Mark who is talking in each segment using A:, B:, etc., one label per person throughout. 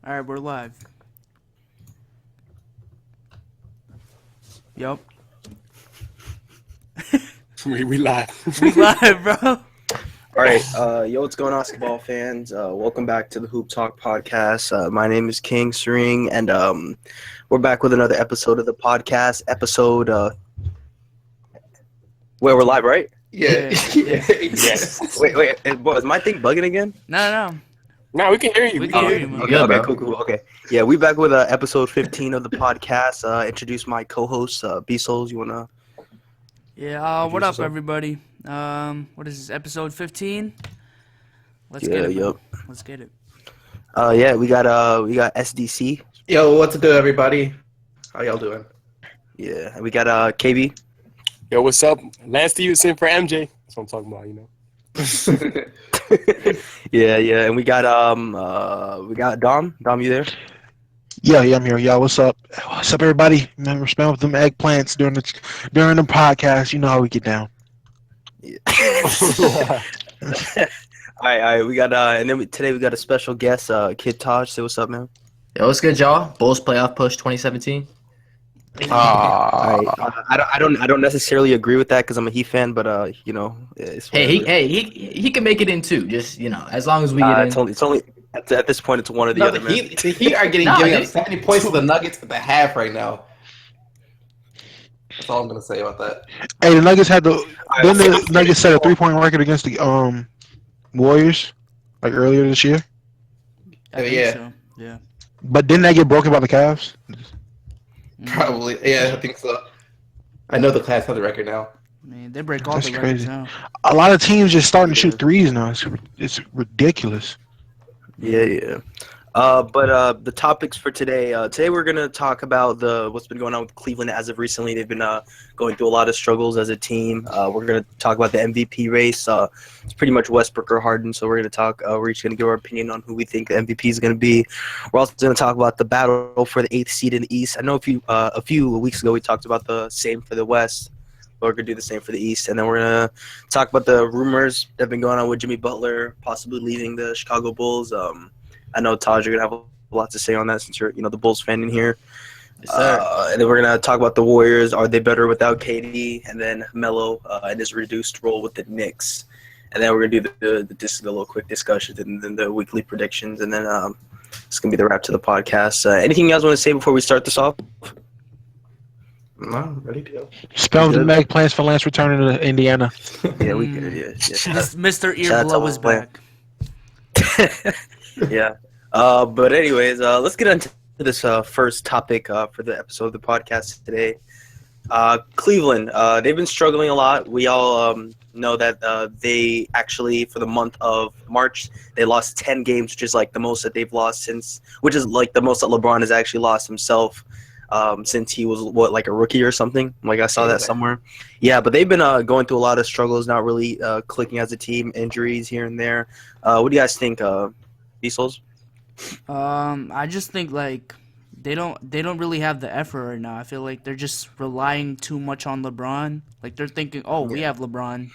A: All right, we're live. Yup.
B: We live.
A: We live, bro.
C: All right, yo, what's going on, basketball fans? Welcome back to the Hoop Talk podcast. My name is King Sering, and we're back with another episode of the podcast. Where we're live, right?
A: Yeah.
B: Yes.
C: Wait, is my thing bugging again?
A: No.
B: No, we can hear you.
A: We can hear you, man.
C: Okay, cool. Okay, yeah, we back with episode 15 of the podcast. Introduce my co-host, B-Souls. You wanna?
A: Yeah. What
C: Introduce
A: up, everybody? What is this? Episode 15. Let's get it.
C: Yep.
A: Let's get it.
C: Yeah, we got SDC.
D: Yo, what's good, everybody? How y'all doing?
C: Yeah, and we got KB.
B: Yo, what's up? Lance Stephenson for MJ. That's what I'm talking about, you know.
C: Yeah, and we got Dom. Dom, you there?
E: Yeah, I'm here. Y'all, what's up? What's up, everybody? Remember, spam with them eggplants during the podcast. You know how we get down.
C: Yeah. All right. We got and then today we got a special guest, Kid Taj. Say what's up, man.
F: Yo, what's good, y'all? Bulls playoff push 2017.
C: I don't necessarily agree with that because I'm a Heat fan, but you know, it's
F: He can make it in too. Just as long as we get in.
C: it's only at this point it's one or the other.
D: The Heat are giving up 70 points to the Nuggets at the half right now. That's all I'm gonna say about that.
E: Hey, the Nuggets had the Nuggets set a 3-point record against the Warriors like earlier this year.
A: I think
D: Yeah.
A: so. Yeah.
E: But didn't that get broken by the Cavs?
D: Probably, yeah, I think so. I know the Cavs have the record now.
A: I mean, they break all
E: That's
A: the records
E: crazy.
A: now.
E: A lot of teams just starting to shoot threes now. It's ridiculous.
C: Yeah. But the topics for today. Today we're gonna talk about what's been going on with Cleveland as of recently. They've been going through a lot of struggles as a team. We're gonna talk about the MVP race. It's pretty much Westbrook or Harden. So we're gonna talk. We're each gonna give our opinion on who we think the MVP is gonna be. We're also gonna talk about the battle for the 8th seed in the East. I know a few weeks ago we talked about the same for the West. But we're gonna do the same for the East, and then we're gonna talk about the rumors that have been going on with Jimmy Butler possibly leaving the Chicago Bulls. I know, Taj, you're going to have a lot to say on that since you're, the Bulls fan in here.
F: Yes, sir.
C: And then we're going to talk about the Warriors. Are they better without KD? And then Melo in his reduced role with the Knicks. And then we're going to do the little quick discussion and then the weekly predictions. And then it's going to be the wrap to the podcast. Anything you guys want to say before we start this off?
D: No, I'm ready to go.
E: Spam with them eggplants for Lance returning to Indiana.
C: Yeah, we could. Yeah.
A: Mr.
C: Shout out to
A: Earblow is back.
C: Yeah. But anyways, let's get into this first topic for the episode of the podcast today. Cleveland, they've been struggling a lot. We all know that they actually, for the month of March, they lost 10 games, which is like the most that they've lost which is like the most that LeBron has actually lost himself since he was, like a rookie or something. Like I saw that somewhere. Yeah, but they've been going through a lot of struggles, not really clicking as a team, injuries here and there. What do you guys think, B-Souls?
A: I just think like they don't really have the effort right now. I feel like they're just relying too much on LeBron. Like they're thinking, we have LeBron,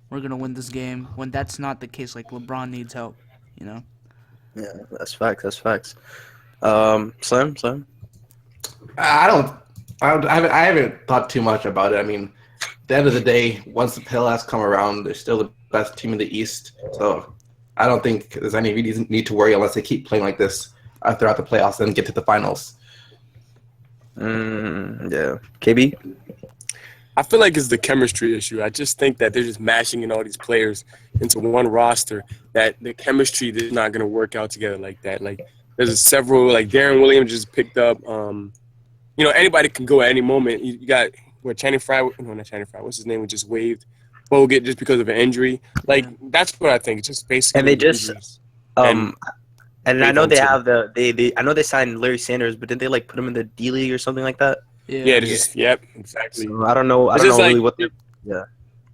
A: we're gonna win this game. When that's not the case. Like LeBron needs help.
C: Yeah, that's facts. Slim.
D: I haven't thought too much about it. I mean, at the end of the day, once the playoffs come around, they're still the best team in the East. So I don't think there's any need to worry unless they keep playing like this throughout the playoffs and get to the finals.
C: Yeah. KB?
B: I feel like it's the chemistry issue. I just think that they're just mashing in all these players into one roster, that the chemistry is not going to work out together like that. Like, there's several, like Darren Williams just picked up, anybody can go at any moment. You got, Channing Frye? No, not Channing Frye. What's his name? We just waived Bogut just because of an injury. Like, that's what I think. It's just basically.
C: And they just, and I know they have I know they signed Larry Sanders, but didn't they like put him in the D League or something like that?
B: Yeah, yep, exactly.
C: So I don't know really what they're. Yeah.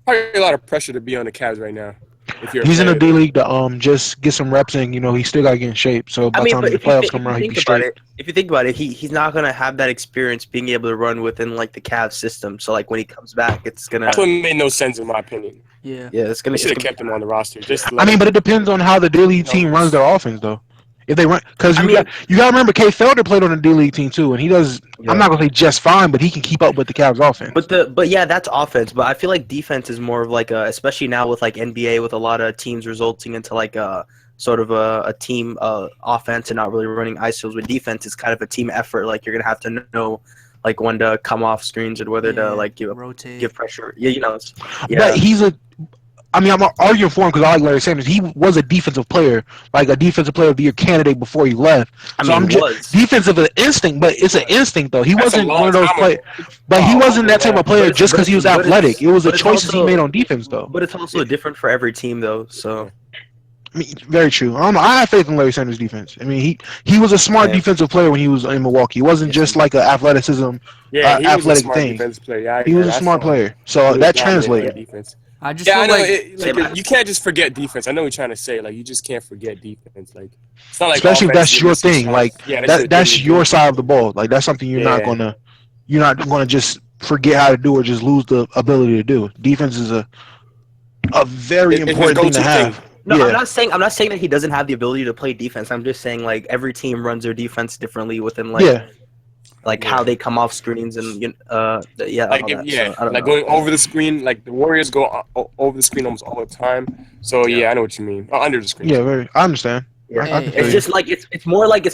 B: Probably a lot of pressure to be on the Cavs right now. If you're
E: He's in the D League to just get some reps in. He still got to get in shape. So by the time the playoffs come around, he'll be straight.
C: If you think about it, he's not gonna have that experience being able to run within like the Cavs system. So like when he comes back, it's gonna.
B: That's what made no sense in my opinion.
A: Yeah,
C: it's gonna.
B: They should have kept him on the roster.
E: But it depends on how the D League team runs their offense, though. if they run, because you got to remember, K. Felder played on the D League team too, and he does. Yeah. I'm not gonna say just fine, but he can keep up with the Cavs offense.
C: But yeah, that's offense. But I feel like defense is more of like especially now with like NBA with a lot of teams resulting into like a sort of a team offense and not really running isos. With defense, it's kind of a team effort. Like you're gonna have to know like when to come off screens and whether to like give pressure. Yeah, you know.
E: But he's a. I mean, I'm arguing for him because I like Larry Sanders. He was a defensive player, like a defensive player of the year candidate before he left. Defensive instinct, but it's an instinct though. He wasn't one of those players, but he wasn't that type of player just because he was athletic. It was the choices he made on defense though.
C: But it's also different for every team though. So,
E: I mean, very true. I don't know. I have faith in Larry Sanders' defense. I mean, he was a smart defensive player when he was in Milwaukee. He wasn't just like an athleticism, athletic thing. He was a smart player, so that translated.
A: I just feel
B: like you can't just forget defense. I know what you're trying to say. Like you just can't forget defense. Like it's not like
E: especially if that's your thing. Like that's your side of the ball. Like that's something you're not gonna just forget how to do or just lose the ability to do. Defense is a very important thing to have.
C: No, I'm not saying that he doesn't have the ability to play defense. I'm just saying like every team runs their defense differently within like how they come off screens and
B: like going over the screen. Like the Warriors go over the screen almost all the time. So I know what you mean. Under the screen.
E: Yeah, I understand.
C: Yeah. It's just like it's more like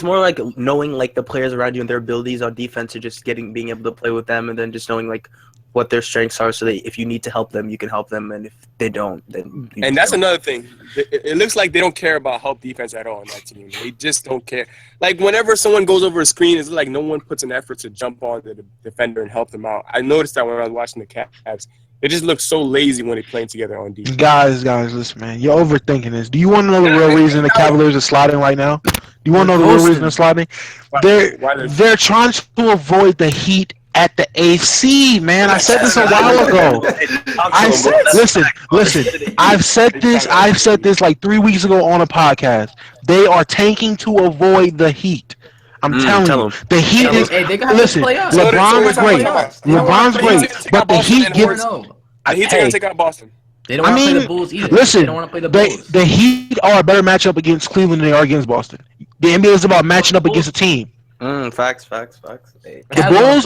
C: knowing like the players around you and their abilities on defense and just being able to play with them, and then just knowing like what their strengths are, so that if you need to help them, you can help them, and if they don't, then
B: that's another thing. It looks like they don't care about help defense at all in that team. They just don't care. Like whenever someone goes over a screen, it's like no one puts an effort to jump on the defender and help them out. I noticed that when I was watching the Cavs. They just look so lazy when they're playing together on defense.
E: Guys, listen, man. You're overthinking this. Do you want to know the real reason the Cavaliers are sliding right now? Do you want to know the real reason they're sliding? They're trying to avoid the Heat at the AC, man. I said this a while ago. Listen. I've said this like 3 weeks ago on a podcast. They are tanking to avoid the Heat. I'm telling you, the Heat is. Listen, LeBron's great, but the Heat gives.
B: The Heat's gonna take out Boston.
F: They don't want to play the Bulls either.
E: Listen,
F: they don't want to play the Bulls.
E: The Heat are a better matchup against Cleveland than they are against Boston. The NBA is about matching up against a team.
C: Facts.
E: The Bulls,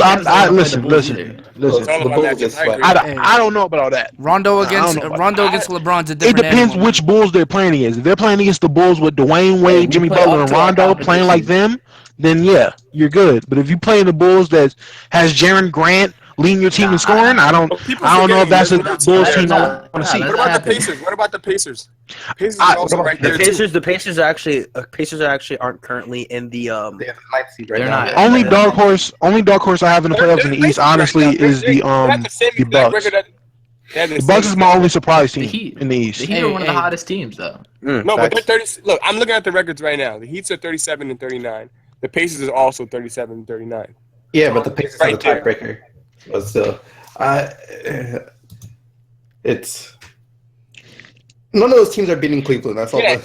E: listen. I don't know about all that.
A: Rondo against LeBron's a different
E: It depends
A: animal.
E: which Bulls they're playing against. If they're playing against the Bulls with Dwayne Wade, Jimmy Butler, and Rondo playing like them, then yeah, you're good. But if you play in the Bulls that has Jaren Grant leading your team in scoring, I don't know if that's a Bulls team I want to see.
B: What about the Pacers? What about the Pacers? Pacers are also right there too.
C: The Pacers actually aren't currently in the ninth seed right now.
E: Only dark horse I have in the playoffs in the East, honestly, is the Bucks. The Bucks is my only surprise team in the East.
F: The Heat are one of the hottest teams, though.
B: No, but they're 30. Look, I'm looking at the records right now. The Heats are 37 and 39. The Pacers are also 37 and 39.
D: Yeah, but the Pacers are the tiebreaker. But still, it's none of those teams are beating Cleveland. That's all.
E: I'm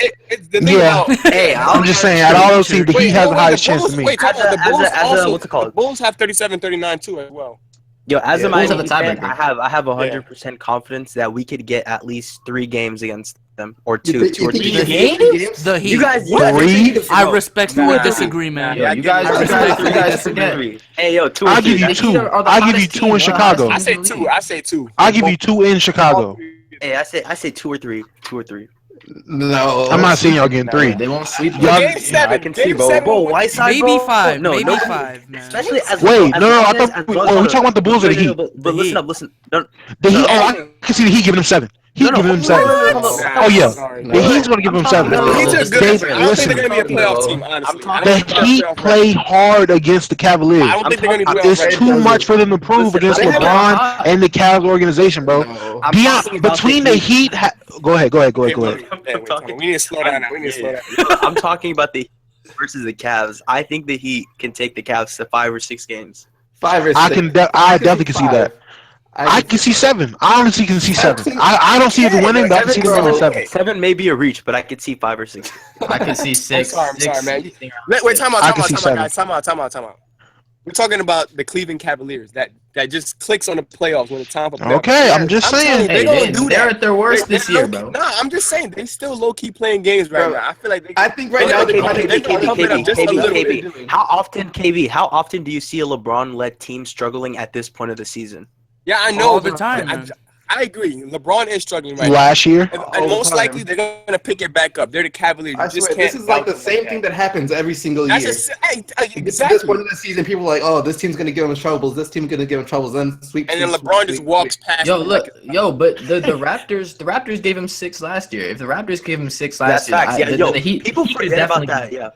E: just saying, out of all those teams, the Heat has the highest chance to me.
B: What's it called? The Bulls have 37-39 too as well.
C: Yo, as a Miami fan, I have 100% confidence that we could get at least 3 games against them, or two or 3 games.
A: The Heat.
C: You guys
A: I respectfully disagree, man.
C: Yeah, you guys forget. Hey, yo, 2 or 3.
E: I'll give you 2. I'll give you 2 in Chicago.
B: I say 2.
E: I'll give you 2 in Chicago.
C: Hey, I say 2 or 3.
D: No,
E: I'm not seeing y'all getting 3.
F: They won't sweep.
B: Game 7.
C: I can see, bro. Whiteside,
A: maybe 5. Maybe 5, man.
C: Especially as
E: I thought we talking about the Bulls or the Heat.
C: But listen up.
E: The Heat. I can see the Heat giving him 7. He's giving him 7. Oh yeah, the Heat's gonna give him 7.
B: The Heat's are good. I don't think they're gonna be a playoff team, honestly.
E: The Heat play hard against the Cavaliers.
B: I don't think they're gonna be
E: There's too much for them to prove against LeBron and the Cavs organization, bro. Between the Heat, go ahead.
B: We need to slow down.
C: I'm talking about the Heat versus the Cavs. I think the Heat can take the Cavs to 5 or 6 games.
D: 5 or 6.
E: I definitely can see that. I can see 7. I honestly can see 7. I don't see it winning, but I can see them winning 7.
C: 7 may be a reach, but I could see 5 or 6.
F: I can see 6.
B: I'm sorry, man. Wait, time out, guys. Time out. We're talking about the Cleveland Cavaliers that just clicks on the playoffs when it's time for playoffs.
E: Okay, I'm just saying.
B: They don't do that.
F: They're at their worst this year, bro.
B: Nah, I'm just saying they still low key playing games right now. I feel like
D: I think right now they're trying to get
C: KV. How often do you see a LeBron-led team struggling at this point of the season?
B: Yeah, I know
A: all the time.
B: I agree. LeBron is struggling right
E: Last year.
B: and most likely they're going to pick it back up. They're the Cavaliers.
D: I swear, this is like the same thing that happens every single year.
B: Exactly.
D: At this point of the season, people are like, "Oh, this team's gonna give them troubles. This team's gonna give them troubles." Then sweep.
B: And then LeBron just walks past.
F: Yo, look, but the Raptors gave him 6 last year. If the Raptors gave him 6 last year,
C: the Heat, people forget about that. Yeah.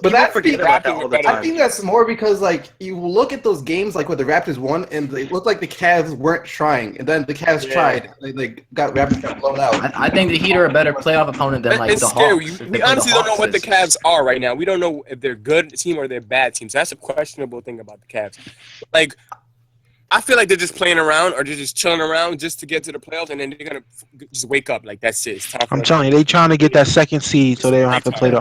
D: But that's
C: forget about that all the time.
D: I think that's more because like you look at those games like where the Raptors won and they looked like the Cavs weren't trying, and then the Cavs tried. They got Raptors got blown out.
F: I think the Heat are a better playoff opponent than like the Hawks.
B: We honestly don't know what the Cavs are right now. We don't know if they're good team or they're bad teams. That's a questionable thing about the Cavs. Like, I feel like they're just playing around or they're just chilling around just to get to the playoffs, and then they're gonna just wake up like that's it. It's time for
E: I'm telling you, they trying to get that second seed so they don't have to play the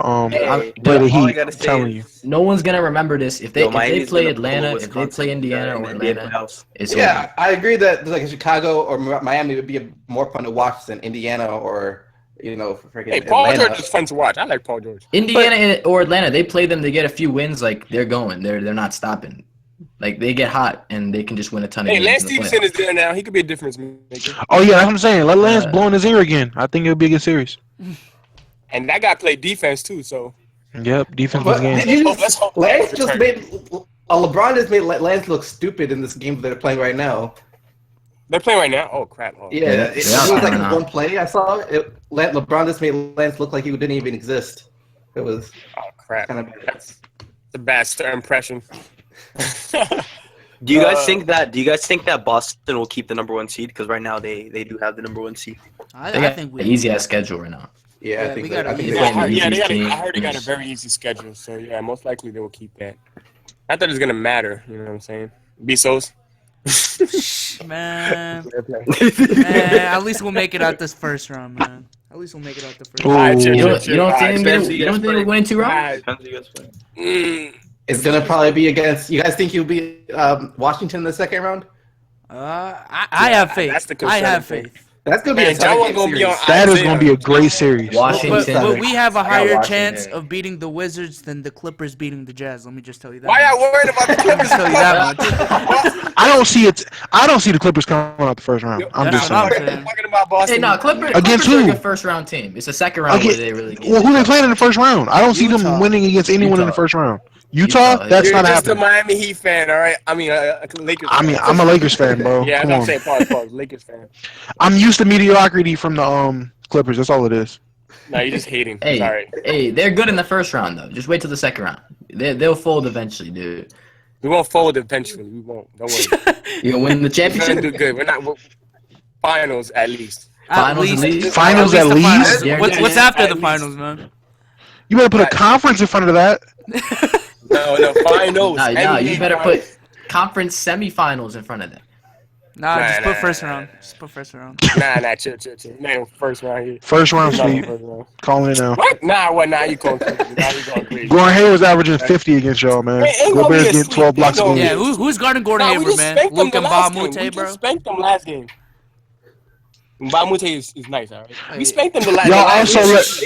E: Heat. I'm telling you.
F: No one's gonna remember this if they play Atlanta, if they play Indiana or Atlanta.
D: Yeah, I agree that like Chicago or Miami would be more fun to watch than Indiana or freaking
B: Hey, Paul
D: Atlanta.
B: George is fun to watch. I like Paul George.
F: Indiana or Atlanta, they play them. They get a few wins. Like they're going. They're not stopping. Like they get hot and they can just win a ton of games.
B: Hey, Lance Stephenson is there now. He could be a difference maker.
E: Oh yeah, that's what I'm saying. Let Lance blow in his ear again. I think it'll be a good series.
B: And that guy played defense too, so.
E: Yep, defense was game.
D: Lance just made LeBron just made Lance look stupid in this game that they're playing right now.
B: They're playing right now. Oh crap! Oh.
D: Yeah, it was like one play I saw. LeBron just made Lance look like he didn't even exist. It was.
B: Oh crap!
D: Kind of
B: That's a bad impression.
C: Do you guys think that Boston will keep the #1 seed? Because right now they do have the #1 seed.
A: I think we
F: easy ass schedule right now.
D: Yeah, I think
A: we got.
B: I heard they got a very easy schedule, so yeah, most likely they will keep that. Not that it's gonna matter, you know what I'm saying? Bezos.
A: Man, at least we'll make it out this first round, man. At least we'll make it out the first round.
F: You don't think we're winning 2 rounds?
D: It's gonna probably be against. You guys think you'll be Washington in the second round?
A: I have faith. I have faith.
D: That's gonna be a
B: tight
D: series.
E: That is gonna be a great series.
F: Washington.
A: But we have a higher chance of beating the Wizards than the Clippers beating the Jazz. Let me just tell you that.
B: Why y'all worried about the Clippers?
A: Tell you that much.
E: I don't see it. I don't see the Clippers coming out the first round. I'm just saying.
B: Talking about Boston.
F: Hey, no, Clippers
E: Against
F: are
E: who?
F: a good first round team. It's a second round where they really get.
E: Well, who they playing in the first round? I don't see them winning against anyone in the first round. Utah? That's
B: You're
E: not
B: just
E: happening.
B: a Miami Heat fan, all right? I mean, Lakers fan.
E: I mean, I'm a Lakers fan, bro.
B: Yeah,
E: Come
B: I'm
E: on.
B: saying pause. Lakers fan.
E: I'm used to mediocrity from the Clippers. That's all it is.
B: No, you're just hating.
F: Hey,
B: Sorry.
F: Hey, they're good in the first round though. Just wait till the second round. They'll fold eventually, dude.
B: We won't fold eventually. We won't. Don't worry.
F: You're gonna win the
B: We're
F: championship.
B: gonna do good. We're finals at least.
F: Finals at least.
E: Finals at least?
A: What's after the finals, man?
E: You better put a conference in front of that.
B: No, finals.
F: No, you better put conference semifinals in front of that.
A: Just put first round. Just put first round.
B: Chill. No, first round here.
E: First round sweep. Calling it now.
B: What? Nah, you going crazy. Now you going crazy.
E: Gordon Hayward's averaging 50 against y'all, man. Gobert's getting 12 blocks a game.
A: Yeah, who's guarding Gordon Hayward, man? Luke and Mbamute, bro.
B: We spanked them last game. Mbamute is nice, all right? We spanked them the last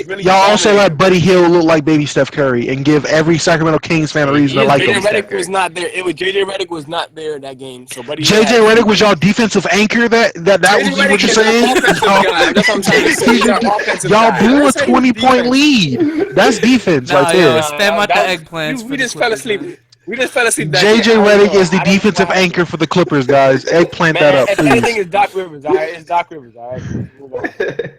B: game.
E: Y'all also let Buddy Hill look like baby Steph Curry and give every Sacramento Kings fan a reason to like him.
B: JJ Redick was not there. JJ Redick was not there in that game. So Buddy
E: JJ Redick was y'all defensive anchor. That was what you're saying.
B: That's what I'm trying to say.
E: Y'all blew a 20-point lead. That's defense right there.
A: Spam out the eggplants.
B: We just fell asleep.
E: JJ Redick is the defensive anchor for the Clippers, guys. Eggplant that up,
B: please.
E: please.
B: Anything is Doc Rivers, all right? It's Doc Rivers, all right?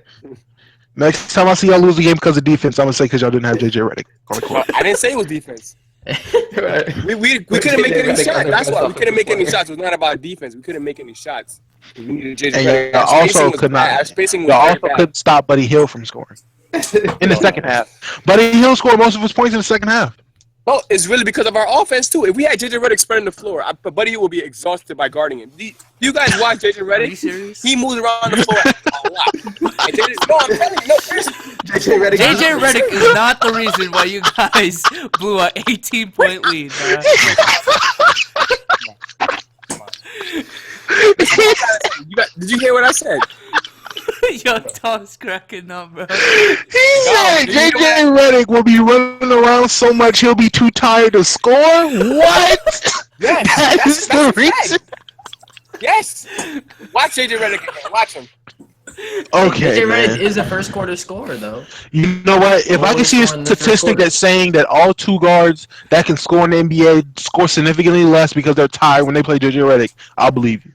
E: Next time I see y'all lose the game because of defense, I'm going to say because y'all didn't have JJ Redick on the court.
B: I didn't say it was defense. We couldn't make any shots. That's why we couldn't make any shots. It was not about defense. We couldn't make any shots. We needed JJ Redick.
E: Y'all also couldn't stop Buddy Hill from scoring in the second half. Buddy Hill scored most of his points in the second half.
B: Well, it's really because of our offense, too. If we had JJ Redick spreading the floor, Buddy will be exhausted by guarding him. Do you guys watch JJ Redick?
A: Are you serious?
B: He moves around the floor a lot. I'm telling you,
A: JJ Redick is not the reason why you guys blew an 18-point lead, man.
B: Did you hear what I said?
A: Yo, Tom's cracking up, bro.
E: He said JJ Redick will be running around so much he'll be too tired to score. What?
B: Yes,
E: That's the reason.
B: Yes. Watch JJ Redick again. Watch him.
E: Okay,
F: JJ Redick
E: man.
F: is a first quarter scorer, though.
E: You know what? If I can see a statistic that's saying that all two guards that can score in the NBA score significantly less because they're tired when they play JJ Redick, I'll believe you.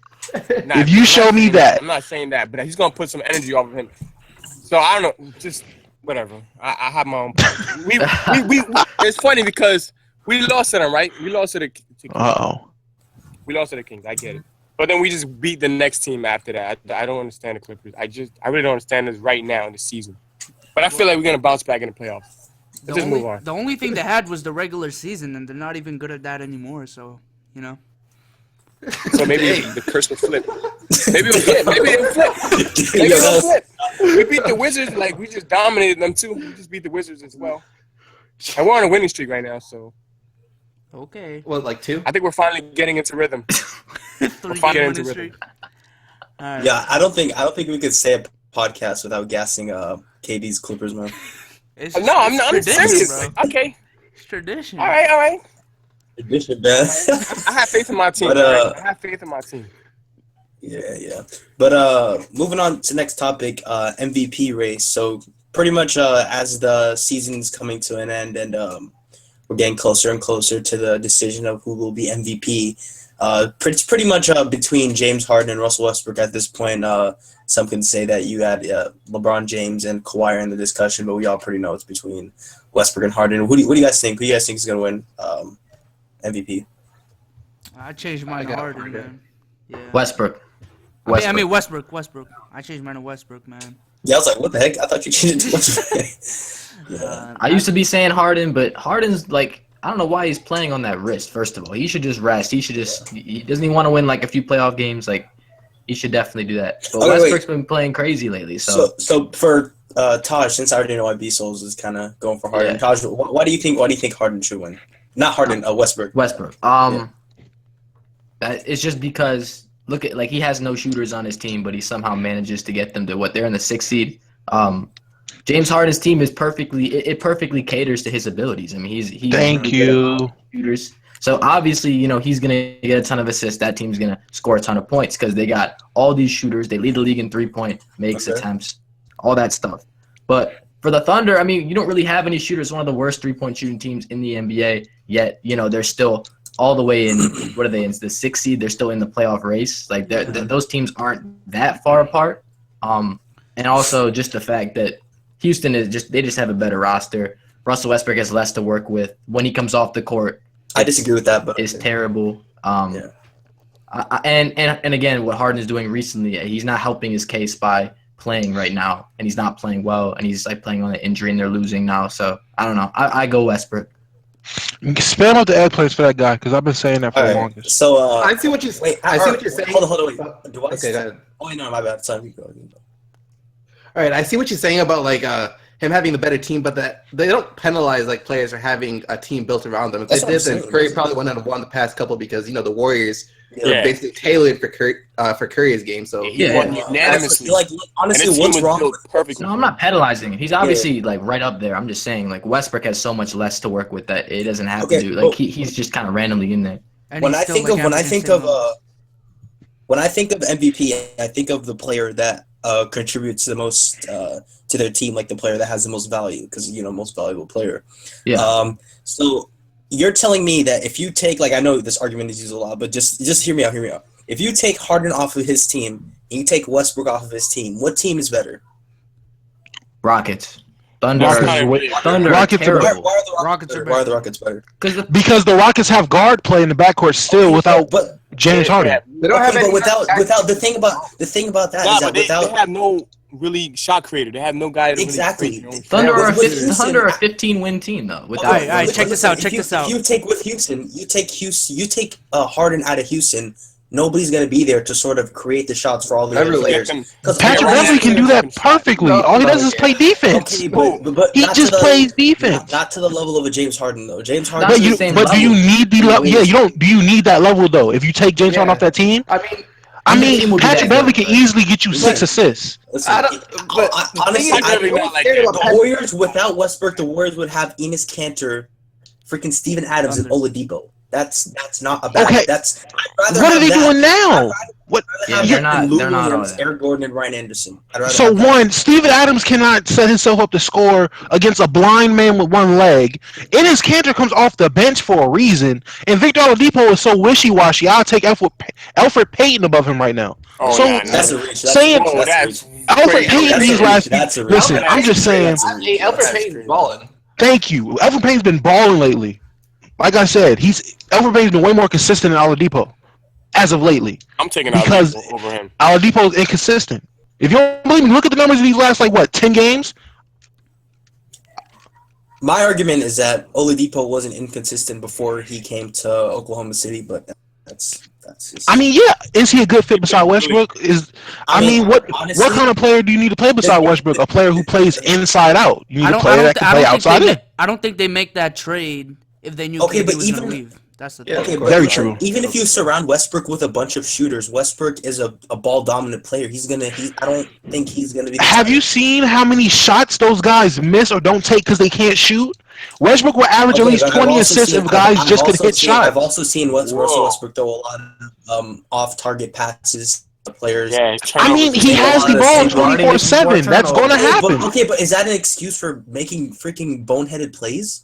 B: Nah,
E: If you show me that.
B: I'm not saying that, but he's gonna put some energy off of him. So I don't know, just whatever. I have my own point. We it's funny because we lost to them, right? We lost to the
E: Uh-oh.
B: We lost to the Kings. I get it. But then we just beat the next team after that. I don't understand the Clippers. I really don't understand this right now in the season. But I feel like we're gonna bounce back in the playoffs. Let's just move on.
A: The only thing they had was the regular season, and they're not even good at that anymore. So, you know.
B: So maybe the curse will flip. Maybe it'll flip. Maybe it'll flip. Maybe it'll flip. We beat the Wizards. Like, we just dominated them, too. We just beat the Wizards as well. And we're on a winning streak right now, so.
A: Okay.
D: What, like 2?
B: I think we're finally getting into rhythm.
A: Three-game winning streak. All right.
G: Yeah, I don't think we could say a podcast without gassing KD's Clippers, man.
B: No, I'm serious.
A: Bro.
B: Okay.
A: It's tradition.
B: All right.
G: Tradition, man.
B: I have faith in my team.
G: But,
B: I have faith in my team.
G: Yeah. But moving on to next topic, MVP race. So pretty much as the season's coming to an end and we're getting closer and closer to the decision of who will be MVP. It's pretty much between James Harden and Russell Westbrook at this point. Some can say that you had LeBron James and Kawhi in the discussion, but we all pretty know it's between Westbrook and Harden. What do you guys think? Who do you guys think is going to win MVP?
A: I changed mine to Harden, man. Yeah.
F: Westbrook.
A: I mean Westbrook. I changed mine to Westbrook, man.
G: Yeah, I was like, what the heck? I thought you changed it to Westbrook.
F: I used to be saying Harden, but Harden's like, I don't know why he's playing on that wrist, first of all. He should just rest. He doesn't even want to win like a few playoff games. Like, he should definitely do that. But Westbrook's been playing crazy lately. So
G: for Taj, since I already know why B-Souls is kind of going for Harden, Taj, why do you think Harden should win? Not Harden, Westbrook.
F: Westbrook. It's just because look at he has no shooters on his team, but he somehow manages to get them to what they're in the 6th seed. James Harden's team is perfectly caters to his abilities. I mean, he's
E: Thank you.
F: Shooters. So obviously, he's gonna get a ton of assists. That team's gonna score a ton of points because they got all these shooters. They lead the league in 3-point makes, attempts, all that stuff. But for the Thunder, I mean, you don't really have any shooters. One of the worst 3-point shooting teams in the NBA. Yet, they're still all the way in. What are they in? The 6th seed. They're still in the playoff race. Like those teams aren't that far apart. And also just the fact that Houston they just have a better roster. Russell Westbrook has less to work with when he comes off the court.
G: I disagree with that, but
F: it's terrible. And again, what Harden is doing recently, he's not helping his case by playing right now, and he's not playing well, and he's playing on an injury, and they're losing now. So I don't know. I go Westbrook.
E: Spam out the ad plays for that guy because I've been saying that for the longest.
G: So
D: I see what you
G: wait.
D: I see what you're saying.
G: Hold on. Wait. Do I?
D: Okay, go ahead.
G: Oh, no, my bad. Sorry. Go.
D: All right, I see what you're saying about him having the better team, but that they don't penalize players for having a team built around them. If they did, then Curry probably wouldn't have won the past couple because the Warriors were basically tailored for Curry's game. So
B: he won unanimously.
G: Honestly, what's wrong?
F: No, I'm not penalizing him. He's obviously right up there. I'm just saying Westbrook has so much less to work with that it doesn't have to do. He's just kind of randomly in there.
G: When I think of MVP, I think of the player that contributes the most to their team, like the player that has the most value, because most valuable player.
F: Yeah.
G: So you're telling me that if you take I know this argument is used a lot, but just hear me out. If you take Harden off of his team and you take Westbrook off of his team, what team is better?
F: Rockets. Thunder.
E: Rockets are
F: terrible.
G: Why are the Rockets better?
E: Because the Rockets have guard play in the backcourt still without James Harden.
D: They don't have any.
G: Without the thing about that is that
B: they have no really shot creator. They have no guy that
G: exactly.
B: Really
F: Thunder are a 15-win team though.
A: All right, check this out.
G: If you take with Houston, you take Harden out of Houston. Nobody's gonna be there to sort of create the shots for all the other players.
E: Patrick Beverley can do that perfectly. All he does is play defense.
G: Okay, but
E: he just plays defense.
G: Not to the level of a James Harden though. James Harden.
E: But do you need the level? Yeah, you don't. Do you need that level though? If you take James Harden off that team,
D: I mean,
E: I
F: His team
E: mean,
F: will be
E: Patrick
F: that
E: Beverly
F: good,
E: can
F: but-
E: easily get you 6 assists.
G: Listen,
D: But
G: honestly,
B: Patrick Beverly not like that.
G: the Warriors without Westbrook, the Warriors would have Enes Kanter, freaking Steven Adams, and Oladipo. That's not a bad.
E: Okay.
G: That's. I'd rather
E: What are
G: have
E: they
G: that.
E: doing now? What?
F: Yeah,
G: Have
F: they're
G: that than
F: not-
G: Lou
F: they're not all
G: Williams,
F: that.
G: Eric Gordon, and Ryan Anderson. I'd rather
E: So
G: have that.
E: one, Steven Adams cannot set himself up to score against a blind man with one leg. Enes Kanter comes off the bench for a reason, and Victor Oladipo is so wishy-washy. I'll take Alfred Payton above him right now.
B: Oh,
E: So-
B: nah,
G: That's
B: nah.
G: a reach.
E: Saying-
B: Oh,
G: That's a
B: that's
G: reach.
E: Alfred
B: crazy.
E: Payton
G: That's a
E: these
G: reach.
E: last.
G: That's a reach.
E: Listen, I'm just saying.
G: That's
D: Alfred
G: crazy.
D: Payton's balling.
E: Thank you. Alfred Payton's been balling lately. Like I said, Alfred Payton's been way more consistent than Oladipo as of lately.
B: I'm taking
E: Because-
B: Oladipo over him.
E: Oladipo is inconsistent. If you don't believe me, look at the numbers of these last 10 games.
G: My argument is that Oladipo wasn't inconsistent before he came to Oklahoma City, but that's just.
E: I mean, yeah, is he a good fit beside Westbrook? What
G: honestly,
E: kind of player do you need to play beside Westbrook? A player who plays inside out. You need a player that can play outside in.
A: I don't think they make that trade if they knew
G: Okay,
A: KD
G: but
A: was gonna
G: even-
A: leave. That's the
D: Yeah,
A: thing.
G: Okay, but
E: Very true.
G: Even if you surround Westbrook with a bunch of shooters, Westbrook is a ball dominant player. I don't think he's gonna be.
E: Have you seen how many shots those guys miss or don't take because they can't shoot? Westbrook will average at least
G: but I've
E: 20
G: also
E: assists
G: seen-
E: if guys
G: I've
E: just could
G: also
E: hit
G: seen- I've
E: shots.
G: also seen Russell
B: Whoa.
G: Westbrook throw a lot of off-target passes to players.
B: Yeah,
E: I mean, he
G: Yeah,
E: has the ball
G: honestly,
E: 24/7. That's going to happen.
G: Okay, but is that an excuse for making freaking boneheaded plays?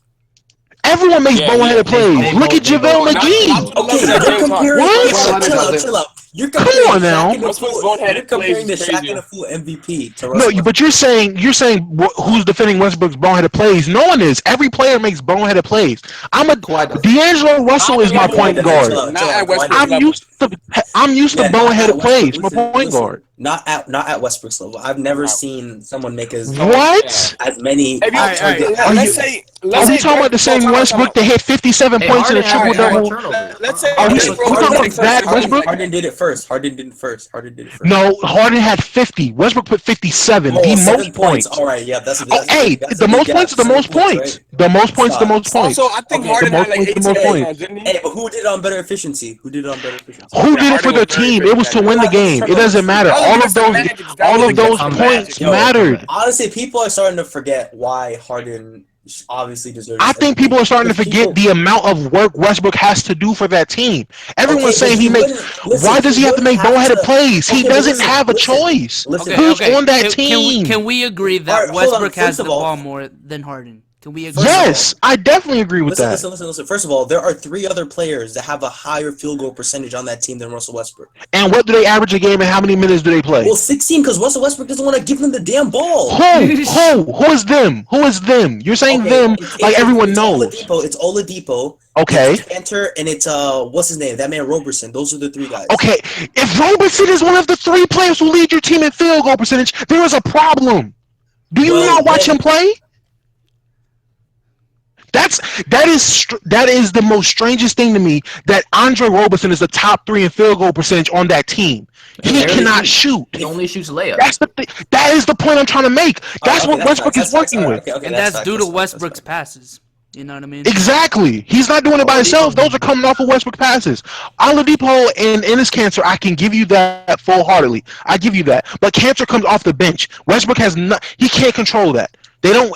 E: Everyone makes
B: Yeah,
E: boneheaded
F: they
E: plays.
F: both-
E: Look at
F: they
E: JaVale
F: both-
E: McGee.
G: Okay,
B: Love that
G: you're
B: James
G: comparing.
E: What?
G: Chill out. You're
E: Come
G: comparing
E: on now.
G: Shaq and a
B: What's with
G: fool-
B: boneheaded
G: You're comparing the
B: plays is
G: Shaq
B: crazy.
G: and a fool MVP to
E: No,
G: Russell.
E: but you're saying who's defending Westbrook's boneheaded plays? No one is. Every player makes boneheaded plays.
D: Kawhi does.
E: D'Angelo Russell is my point guard.
B: Not at Westbrook's
E: I'm
B: level.
E: used to
G: Yeah, not
E: boneheaded
G: at
E: plays.
G: Westbrook.
E: My point
G: Listen,
E: guard.
G: Not at Westbrook's level. I've never seen someone make as
E: What?
G: many.
B: If you-
G: off-target
B: let's
G: passes.
B: say,
E: Are
B: let's
E: we
B: say
E: talking about the same
B: time out.
E: Westbrook that hit 57
F: Hey,
E: points in a
F: Harden
E: triple
F: averaged
E: double?
F: more turnovers.
B: Let's say
E: Are we
B: Westbrook
E: talking about
B: was
E: that
B: like-
E: Westbrook?
G: Harden did it first. Harden did it first.
E: No, Harden had 50. Westbrook put 57.
G: Oh,
E: the
G: 7
E: most points.
G: All right, yeah, that's a
E: Oh, hey, the most points are the most points. The most points, the most points.
B: Also, I think
G: Okay,
B: Harden
E: the
B: had like
E: most
B: 18
E: points, the most
B: points, didn't he?
G: Hey, but who did it on better efficiency?
E: Who did it for their team? It was to win the game. It doesn't matter. All of those points mattered.
G: Honestly, people are starting to forget why Harden obviously deserves.
E: I think people are starting to forget the amount of work Westbrook has to do for that team. Everyone's saying he makes. Why does he have to make boneheaded plays? He doesn't have a choice.
G: Listen,
E: Who's on that team?
A: Can we agree that
G: Alright, hold on.
A: Westbrook has
G: First
A: the
G: of all-
A: ball more than Harden? Can we agree?
G: First of all-
E: Yes, I definitely agree with that.
G: Listen. First of all, there are 3 other players that have a higher field goal percentage on that team than Russell Westbrook.
E: And what do they average a game and how many minutes do they play?
G: Well, 16 because Russell Westbrook doesn't want to give them the damn ball.
E: Who is them? Who is them? You're saying
G: Okay,
E: them
G: it's-
E: like everyone
G: it's
E: knows.
G: It's Oladipo.
E: Okay.
G: It's Kanter, and it's what's his name? That man Roberson. Those are the 3 guys.
E: Okay. If Roberson is one of the 3 players who lead your team in field goal percentage, there is a problem. Do you
G: Well,
E: not watch
G: then-
E: him play? That is the most strangest thing to me, that Andre Roberson is the top 3 in field goal percentage on that team. He
F: Barely
E: cannot
F: shoots.
E: shoot.
F: He only shoots layups.
E: That's the thing. That is the point I'm trying to make. That's what Westbrook is working with.
A: And that's due to Westbrook's passes. You know what I mean?
E: Exactly. He's not doing it by himself. Those are coming off of Westbrook passes. Oladipo and Enes Kanter, I can give you that full-heartedly. I give you that. But Kanter comes off the bench. Westbrook has not. He can't control that. They don't.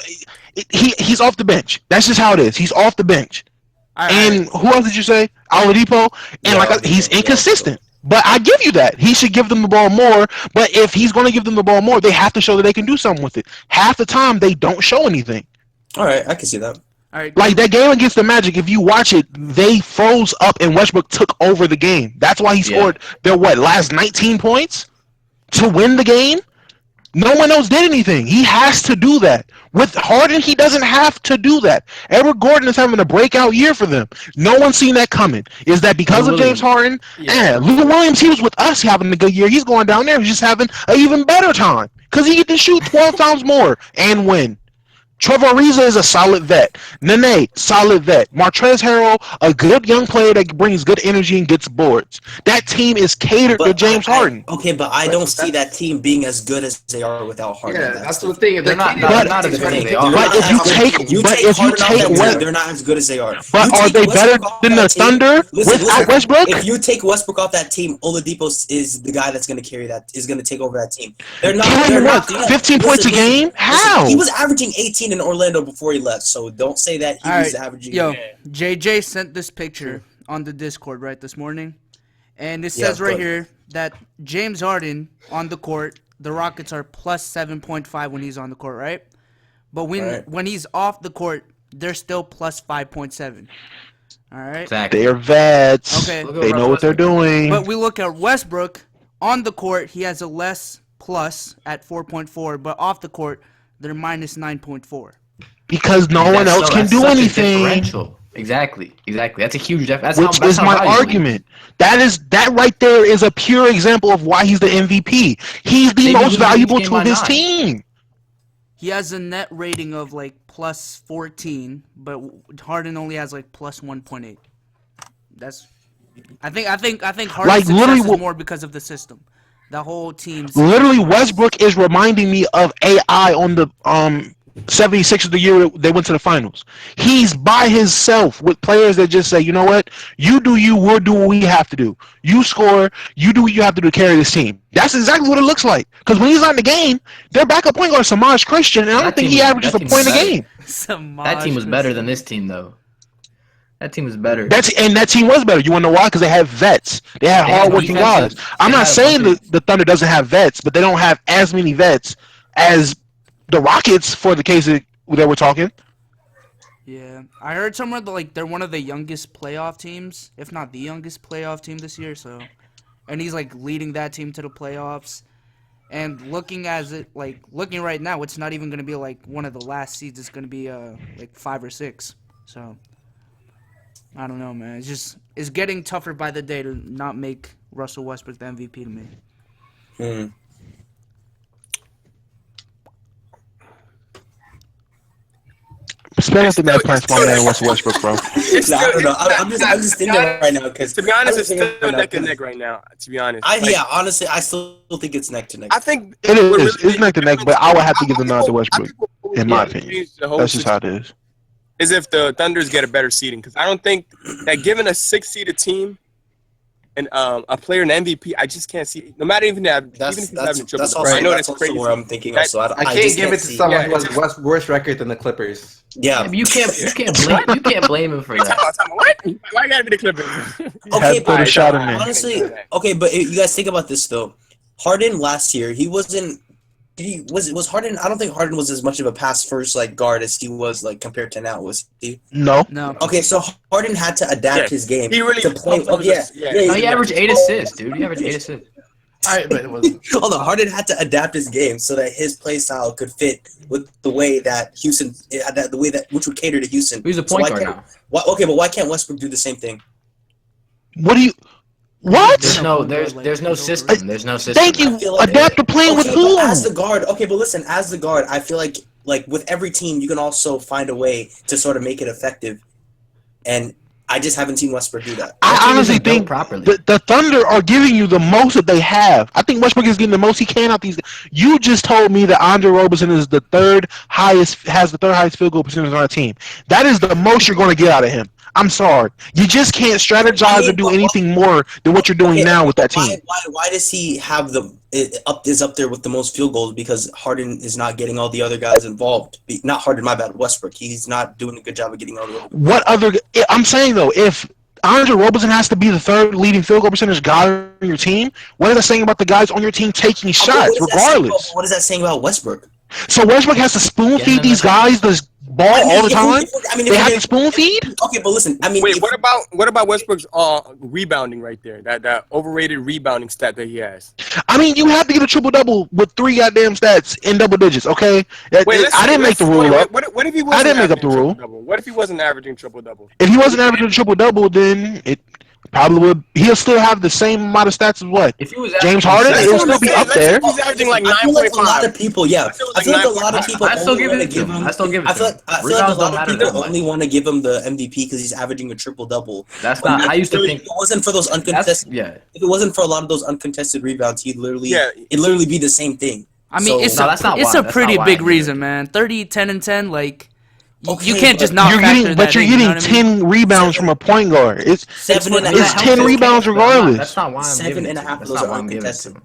E: He's off the bench. That's just how it is. He's off the bench. And who else did you say? Oladipo. And he's inconsistent. But I give you that. He should give them the ball more. But if he's going to give them the ball more, they have to show that they can do something with it. Half the time, they don't show anything.
G: All right, I can see that.
A: All right.
E: Like that game against the Magic, if you watch it, they froze up and Westbrook took over the game. That's why he scored their last 19 points to win the game. No one else did anything. He has to do that. With Harden, he doesn't have to do that. Eric Gordon is having a breakout year for them. No one's seen that coming. Is that because of James Harden? Yeah. Lou Williams, he was with us having a good year. He's going down there. He's just having an even better time because he get to shoot 12 times more and win. Trevor Ariza is a solid vet. Nene, solid vet. Martrez Harrell, a good young player that brings good energy and gets boards. That team is catered to James Harden.
G: But I don't see that team being as good as they are without Harden.
D: Yeah, that's the thing.
F: They're not as good as they are.
E: But if you take
G: Westbrook, they're not as good as they are.
E: But are they better than the Thunder without Westbrook?
G: If you take Westbrook off that team, Oladipo is the guy that's going to carry that. Is going to take over that team. They're not.
E: They're not 15 points a game. How?
G: He was averaging 18 in Orlando before he left, so don't say that he was averaging.
A: Yo, JJ sent this picture on the Discord this morning, and it says here that James Harden on the court, the Rockets are plus 7.5 when he's on the court, right? But when he's off the court, they're still plus 5.7. All right.
F: Exactly.
E: They're vets.
A: Okay.
E: They know what they're doing.
A: But we look at Westbrook on the court, he has a less plus at 4.4, but off the court, they're minus 9.4.
E: Because no one else can do anything.
F: Exactly. That's a huge difference.
E: Which is my argument. That right there is a pure example of why he's the MVP. He's the most valuable to his team.
A: He has a net rating of like plus 14, but Harden only has like plus 1.8. I think Harden's success is more because of the system. The whole team's
E: literally Westbrook is reminding me of AI on the 76ers the year they went to the finals. He's by himself with players that just say, you know what, you do you, we'll do what we have to do. You score, you do what you have to do to carry this team. That's exactly what it looks like. Because when he's not in the game, their backup point guard is Samaj Christian, and I don't think he averages a point a game.
F: That team was better than this team, though. That team was better.
E: That team was better. You want to know why? Because they have vets. They have hard-working guys. I'm not saying the Thunder doesn't have vets, but they don't have as many vets as the Rockets for the case that we're talking.
A: Yeah, I heard somewhere that they're one of the youngest playoff teams, if not the youngest playoff team this year. So, and he's leading that team to the playoffs. And looking right now, it's not even going to be one of the last seeds. It's going to be 5 or 6. So. I don't know, man. It's getting tougher by the day to not make Russell Westbrook the MVP to me.
E: Spend the net price my man Russell Westbrook, bro.
G: I don't know. I'm just thinking right now because
B: to be honest, it's still neck and neck right now. To be honest,
G: honestly, I still think it's neck to neck.
B: I think
E: it is. It's neck to neck, but I would have to give the nod to Westbrook, in my opinion. That's just how it is.
B: Is if the Thunders get a better seeding, because I don't think that given a 6-seeded team and a player in MVP, I just can't see. No matter even if he's having a triple double, I know that's crazy.
G: Where I'm thinking of. So
D: I can't give it to someone who has worse record than the Clippers.
F: Yeah, but you can't blame him for that.
B: Why gotta be the Clippers?
G: Okay, but honestly, but you guys think about this though. Harden last year, he wasn't. Was Harden? I don't think Harden was as much of a pass first guard as he was compared to now. Was he?
E: No.
G: Okay, so Harden had to adapt his game.
B: He really
G: to play.
F: He averaged 8 assists, dude. He averaged 8 assists.
D: All right, but it was.
G: Hold on, Harden had to adapt his game so that his play style could fit with the way that Houston, which would cater to Houston.
F: Who's the point guard now?
G: But why can't Westbrook do the same thing?
E: What?
F: There's no system. There's no system.
E: Thank you. Adapt to playing with who?
G: As the guard, but listen, as the guard, I feel like with every team, you can also find a way to sort of make it effective. And I just haven't seen Westbrook do that.
E: I honestly think the Thunder are giving you the most that they have. I think Westbrook is getting the most he can out these. You just told me that Andre Roberson is has the third highest field goal percentage on our team. That is the most you're going to get out of him. I'm sorry. You just can't strategize or do anything more than what you're doing now with that team.
G: Why does he have is up there with the most field goals? Because Harden is not getting all the other guys involved. Not Harden, my bad. Westbrook. He's not doing a good job of getting all the other.
E: I'm saying though, if Andre Roberson has to be the third leading field goal percentage guy on your team, what is that saying about the guys on your team taking shots, regardless?
G: What is that saying about Westbrook?
E: So Westbrook has to spoon feed these guys this ball all the time? They have to spoon feed?
G: Okay, but listen,
B: wait, what about Westbrook's rebounding right there? That overrated rebounding stat that he has.
E: I mean, you have to get a triple-double with 3 goddamn stats in double digits, okay? I didn't make the rule up.
B: What if he wasn't
E: I didn't make up the rule.
B: What if he wasn't averaging triple-double?
E: If he wasn't averaging triple-double, then Probably would. He'll still have the same amount of stats as what?
F: If he was
E: James
F: averaging
E: Harden,
F: stats-
E: it'll still be up there.
B: He's averaging like
G: I feel like a lot
B: 9.5.
G: of people, yeah. I feel like a lot of people
F: I still
G: only
F: give
G: want
F: it
G: to
F: to
G: give
F: him.
G: him.
F: I still give it
G: I
F: to
G: feel
F: him.
G: like a
F: Rebounds
G: lot
F: don't
G: of
F: matter
G: people
F: that much.
G: only want to give him the MVP because he's averaging a triple double.
F: That's not. I used to think.
G: If it wasn't for those uncontested,
F: Yeah.
G: if it wasn't for a lot of those uncontested rebounds, it'd literally be the same thing.
A: I mean,
G: So-
A: it's
F: No, that's not
A: it's
F: why.
A: a
F: That's
A: pretty
F: not why
A: big
F: I need
A: reason,
F: it.
A: man. 30, 10, and 10, like you
G: Okay,
A: can't just
G: but
A: not
E: You're
A: factor
E: getting,
A: that
E: but you're
A: in, you know
E: getting
A: what I mean?
E: 10 rebounds from a point guard. It's 10 rebounds regardless.
F: That's not why I'm
G: Seven
F: giving it
G: and a
F: to
G: half
F: him.
G: of
F: That's
G: those
F: not
G: are
F: why I'm giving it to
G: uncontested.
F: him.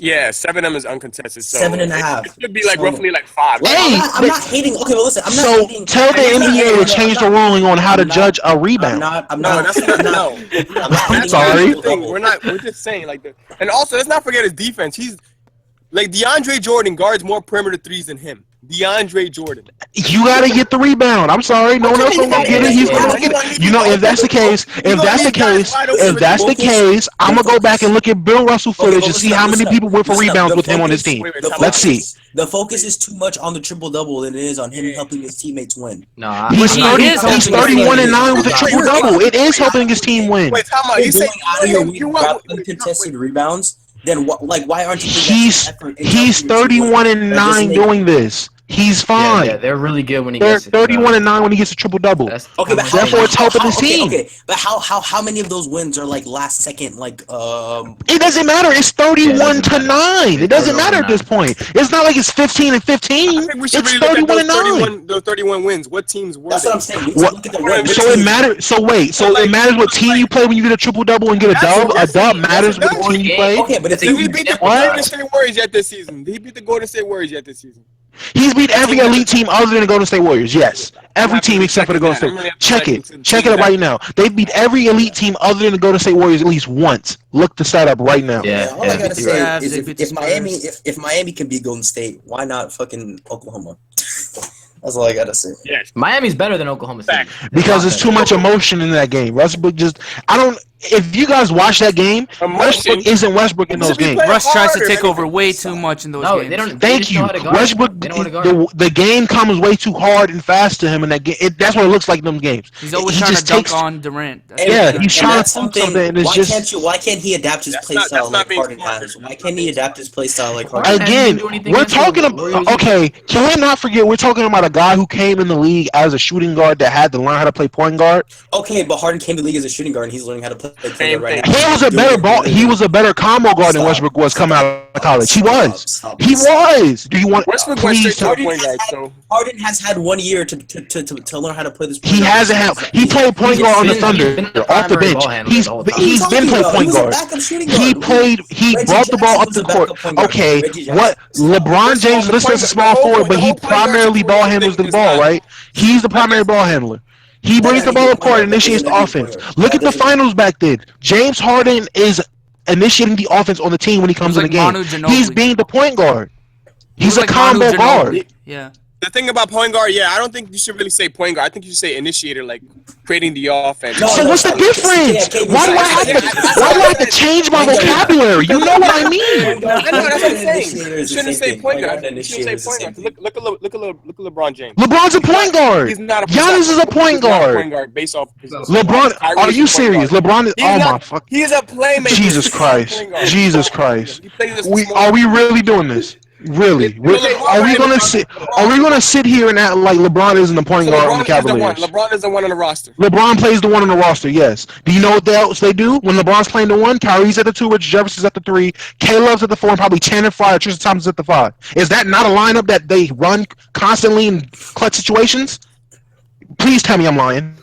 B: Yeah, 7 of them is uncontested. So
G: 7.5.
B: It should be like
G: So-
B: roughly like 5.
G: Like,
E: Hey,
G: I'm not hating. Okay, well, listen. I'm not
E: So
G: hating.
E: tell the
G: I'm not
E: NBA
G: hating.
E: to change the ruling on how to
G: I'm not-
E: judge a rebound.
G: I'm
B: No,
G: not.
B: that's not. No,
G: I'm not hating
E: sorry.
G: on the
B: Thing.
G: double.
B: We're just saying like the. And also, let's not forget his defense. He's like DeAndre Jordan guards more perimeter threes than him. DeAndre Jordan.
E: You gotta get the rebound. I'm sorry, no one else gonna get it. He's gonna get it. You know, if that's the case, I'm gonna go back and look at Bill Russell footage and see how many people went for rebounds with him on his team. Let's see.
G: The focus is too much on the triple double than it is on him helping his teammates win.
F: No,
E: He's
A: He
E: 30.
A: is
E: He's
A: helping his
E: 31 and
A: team.
E: 9 with a triple double. It is helping his team win.
B: Wait, time out. You
G: You're
B: say
G: going out of your way
B: you
G: to
B: want
G: grab uncontested rebounds. Then why aren't you?
E: He's 31 and 9 doing this. He's fine.
F: Yeah, they're really good when he
E: They're
F: gets it.
E: 31 and 9 when he gets a triple double.
G: Okay, but
E: Therefore, it's helping his team.
G: Okay, but how many of those wins are like last second? Like
E: It doesn't matter. It's 31 to 9. It doesn't
F: 31
E: matter at this point. It's not like it's 15 and 15.
B: I think we should
E: It's
B: really look
E: 31
B: at
E: and
B: those
E: 9.
B: those 31 wins. What teams were
G: that's
B: they?
G: what I'm saying. We
E: What-
G: look at the wins.
E: So it matters. So wait. So it matters what team you play when you get a triple double and get a dub. A dub matters what team you play.
G: Okay, but if
B: Did he beat the
E: What?
B: Golden State Warriors yet this season? Did he beat the Golden State Warriors yet this season?
E: He's beat every elite team other than the Golden State Warriors. Yes, every team except for the Golden State. Check it. Check it up right now. They beat every elite team other than the Golden State Warriors at least once. Look the stat up right now.
F: Yeah,
G: all I gotta say
A: right.
G: is
A: They beat the
G: if Miami can beat Golden State, why not fucking Oklahoma? That's all I gotta say.
B: Yes.
F: Miami's better than Oklahoma City.
E: Because there's too much emotion in that game. Westbrook just, I don't. If you guys watch that game, Westbrook isn't Westbrook in those games.
A: Russ tries to take over way too much in those
F: No,
A: games.
F: they don't.
E: Thank you. Westbrook, the game comes way too hard and fast to him in that game. That's what it looks like in them games.
A: He's always
E: He
A: trying
E: just
A: to dunk
E: takes-
A: on Durant. That's
E: Yeah,
A: what
E: he's
A: he
E: trying
A: does.
E: to do something, and it's just.
G: Why can't he adapt his
B: That's
G: play
B: not-
G: style
B: that's not
G: like
B: being
G: Harden
B: smart.
G: has? Why can't he adapt his play style like Harden?
F: Harden hasn't
E: Again,
F: do anything
E: we're
F: against
E: talking
F: the
E: about.
F: Warriors.
E: Okay, can we not forget we're talking about a guy who came in the league as a shooting guard that had to learn how to play point guard.
G: Okay, but Harden came to the league as a shooting guard and he's learning how to play point
B: Same
G: guard right
B: thing.
G: now.
E: He was a better ball. He was a better combo guard than Westbrook was coming out of college. He was. He was. Do you want?
B: Westbrook went
E: Please.
B: straight to a point guard, so
G: Harden has had 1 year to learn how to play this.
E: He hasn't had. He played point guard on the Thunder off the bench. He's been playing point guard. He played. He brought the ball up the court. Okay, what? LeBron James listed as a small forward, but he primarily ball handles the ball, right? He's the primary ball handler. He brings the ball up court and initiates the offense. Look at the finals back then. James Harden is initiating the offense on the team when he comes in the game. He's being the point guard. He's a combo guard.
A: Yeah.
B: the thing about point guard, I don't think you should really say point guard. I think you should say initiator, like creating the offense.
E: So what's the difference? Why do I have to change my vocabulary? You know what I mean?
B: I know, that's what I'm saying. You shouldn't say point guard. You shouldn't say point guard. Look at LeBron James.
E: LeBron's a point guard.
B: He's not a
E: Giannis is a point guard.
B: Point guard based off.
E: LeBron, are you serious? LeBron is. Oh my fuck.
B: He's a playmaker.
E: Jesus Christ. Jesus Christ.
B: We
E: Are we really doing this? Really? Are we gonna sit? Are we gonna sit here and act like LeBron isn't the point guard on the Cavaliers?
B: LeBron is the one on the roster.
E: LeBron plays the one on the roster. Yes. Do you know what else they do when LeBron's playing the one? Kyrie's at the 2, Rich Jefferson's at the 3, K-Love's at the 4, and probably Channing Frye or Tristan Thompson's at the 5. Is that not a lineup that they run constantly in clutch situations? Please tell me I'm lying.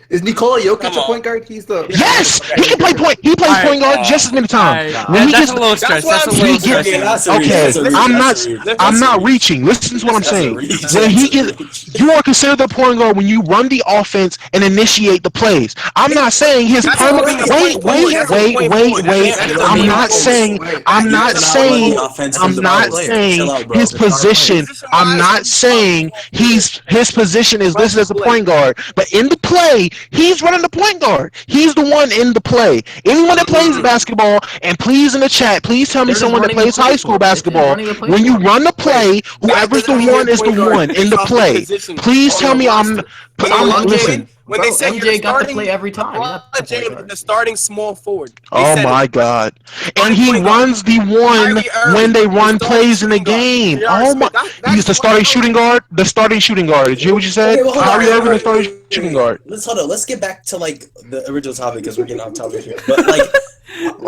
D: Is Nikola Jokic a point guard? He's the
E: Yes, he can play point. He plays point guard just as many times.
A: That's a little stretch. That's a little stretch.
E: Okay, I'm not reaching. Listen to what I'm saying. When he gets, you are considered the point guard when you run the offense and initiate the plays. I'm not saying his permanent. Wait. I'm not saying his position. I'm not saying his position is listed as a point guard. But in the play, he's running the point guard. He's the one in the play. Anyone that plays basketball, and please in the chat, please tell me someone that plays high school basketball. When you run the play, whoever's the one is the one in the play. Please tell me I'm listen.
B: When
F: Bro,
B: they said
F: MJ got to play every time.
B: LeBron James, the starting small forward.
E: Oh my God! And he runs the one when they run plays in the game. Oh my! He's the starting shooting guard. The starting shooting guard. Did you hear what you said?
G: Okay, well,
E: Kyrie Irving, the starting shooting guard.
G: Let's hold on. Let's get back to like the original topic because we're getting off topic here. But like,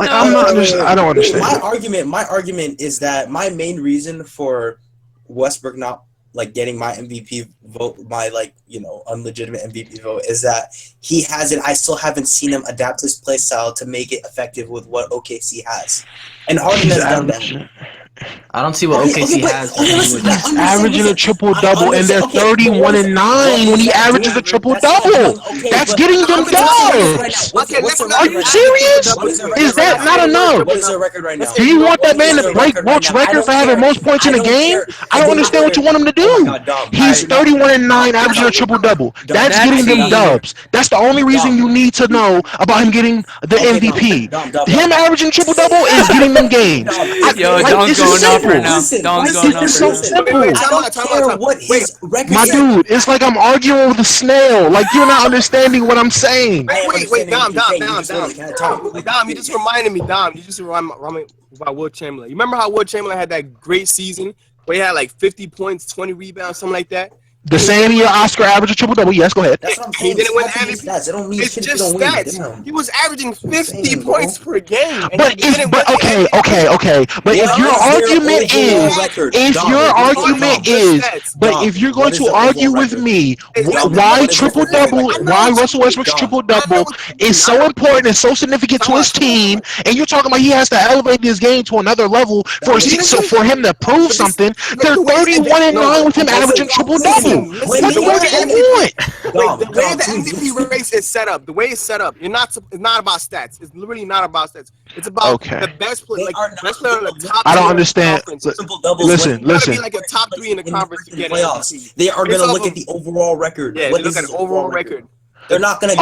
E: I'm not. I don't understand.
G: My argument is that my main reason for Westbrook not like getting my MVP vote, my unlegitimate MVP vote, is that he hasn't. I still haven't seen him adapt his play style to make it effective with what OKC has, and Harden has done that.
F: I don't see what OKC has.
E: He's averaging a triple double, and they're 31-9 when he averages a triple double. That's getting them dubs. Are you serious? Is that not enough?
G: What is their record right now?
E: Do you want that man to break Wilt's record for having most points in a game? I don't understand what you want him to do. He's 31-9 averaging a triple double. That's getting them dubs. That's the only reason you need to know about him getting the MVP. Him averaging triple double is getting them games.
A: Yo, don't go off right now. Don't go off.
E: It's so simple.
G: I don't care what his record
E: My
G: is.
E: dude, it's like I'm arguing with a snail. Like, you're not understanding what I'm saying.
B: Wait, Dom, you just reminded me, You just reminded me about Wilt Chamberlain. You remember how Wilt Chamberlain had that great season where he had like 50 points, 20 rebounds, something like that?
E: The same year Oscar averaged a triple double. Yes, go ahead.
G: That's what I'm saying.
B: He didn't win
G: Stats.
B: MVP.
G: They don't mean
B: It's
G: shit if you
B: just
G: don't win.
B: stats.
G: Damn.
B: He was averaging 50 points per game. And
E: But
B: he didn't win
E: okay.
B: the MVP.
E: But if your argument is, but if you're going to argue with me, why triple double? Why Russell Westbrook's triple double is so important and so significant to his team, and you're talking about he has to elevate his game to another level for him to prove something. They're 31-9 with him averaging triple double. What the world do you want?
B: The way the MVP race is set up, it's not about stats. It's literally not about stats. It's about the best player, best player in the top.
E: I don't understand. Listen.
B: Be like a top 3 in the conference to get
G: playoffs.
B: MVP.
G: They are going to look at the overall record.
B: Yeah, they look at the overall record.
G: They're not going to.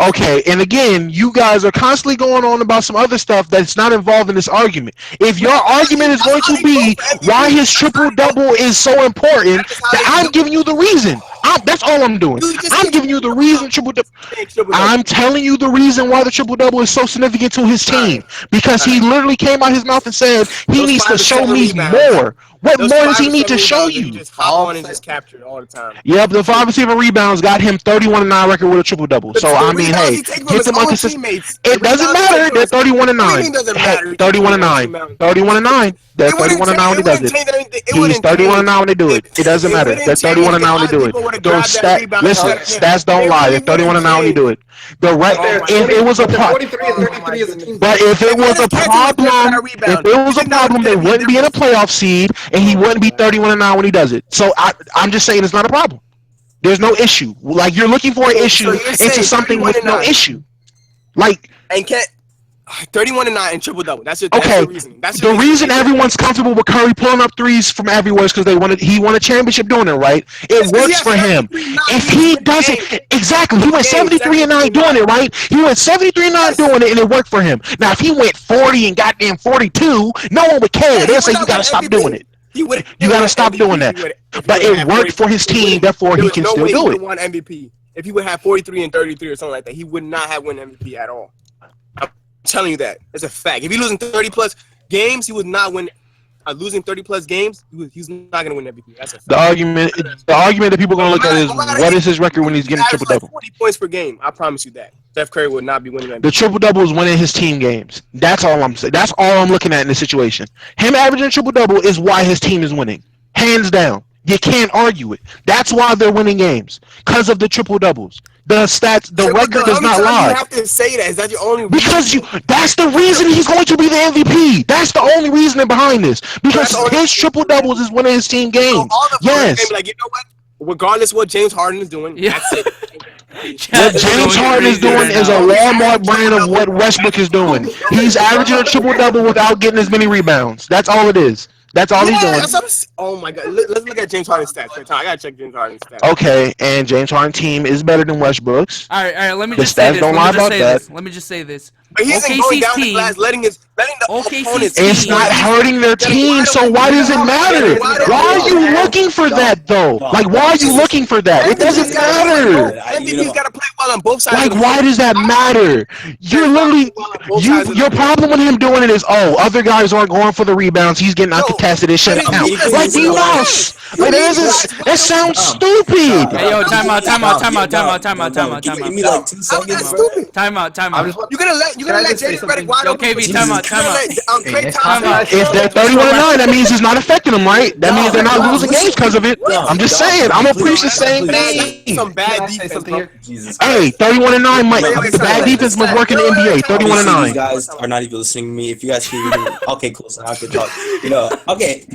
E: Okay. And again, you guys are constantly going on about some other stuff that's not involved in this argument. If your argument is going to be why his triple double is so important, that I'm giving you the reason. That's all I'm doing. I'm giving you the reason triple double. I'm telling you the reason why the triple double is so significant to his team, because he literally came out his mouth and said he needs to show me more. What more does he need to show you?
B: Just hop on and just capture it all the time.
E: Yep, the 5 receiver rebounds got him 31-9 record with a triple double. So I mean, hey, get some inconsistent. It doesn't matter. They're 31-9. 31-9. 31-9. They're 31-9 when he does it. He's 31-9 when they do it. It doesn't matter. They're 31-9 when they do it. Listen, stats don't lie. They're 31-9 when they do it. If it was a problem, they wouldn't be in a playoff seed, and he wouldn't be 31-9 when he does it. So I'm just saying it's not a problem. There's no issue. Like, you're looking for an issue into something with no issue. Like,
B: and 31-9 and triple double. That's the reason.
E: The reason everyone's comfortable with Curry pulling up threes from everywhere is because he won a championship doing it, right? It works for him. If he doesn't, exactly, he went 73-9 doing it, right? He went 73-9 doing it, and it worked for him. Now, if he went 40 and goddamn 42, no one would care. They'll say you gotta stop doing it. You gotta stop doing that. But it worked for his team, therefore he can still do it.
B: Won MVP. If he would have 43 and 33 or something like that, he would not have won MVP at all. Telling you that. It's a fact. If he's losing 30 plus games, he would not win. Losing 30 plus games, he's not going to win MVP. That's a fact.
E: The argument that people are going to look at is what is his record when he's getting triple double?
B: 40 points per game. I promise you that. Steph Curry would not be winning MVP.
E: The triple double is winning his team games. That's all I'm saying. That's all I'm looking at in this situation. Him averaging triple double is why his team is winning. Hands down. You can't argue it. That's why they're winning games. Because of the triple doubles. The stats, the record does not lie.
B: You have to say that. Is that your only reason?
E: Because that's the reason he's going to be the MVP. That's the only reasoning behind this. Because his triple doubles is winning his team games. Yes.
B: Like, you know what? Regardless of what James Harden is doing, that's it.
E: What James Harden is doing is a Walmart brand of what Westbrook is doing. He's averaging a triple double without getting as many rebounds. That's all it is. That's all he's doing.
B: Oh my God! Let's look at James Harden's stats. I gotta check James Harden's stats.
E: Okay, and James Harden's team is better than Westbrook's.
A: All right. Let me
E: The
A: just say
E: stats
A: this.
E: don't lie about that.
A: Let me just say this.
B: But he isn't going down the glass, letting the opponents.
E: It's not hurting their team, so why does it matter? Why are you looking for that though? Like, why are you looking for that? It doesn't matter.
B: MVP's got to play well on both sides.
E: Like, why does that matter? You're literally your problem with him doing it is, other guys aren't going for the rebounds. He's getting uncontested. It shouldn't count. Like, D-Mouse. Like, that sounds stupid.
A: Hey, yo, time out.
G: Give me like 2 seconds, bro.
A: Time out.
B: You're gonna let Jaden Redick wide open.
A: KB, time out.
E: If they're 31-9, that means it's not affecting them, right? That means they're not losing games because of it. I'm just saying. I'm gonna preach the same thing.
B: Some bad defense.
E: Hey, 31-9, Mike. The bad defense must work in the NBA. 31-9.
G: You guys are not even listening to me. If you guys hear me, okay, cool. So I can talk. Okay.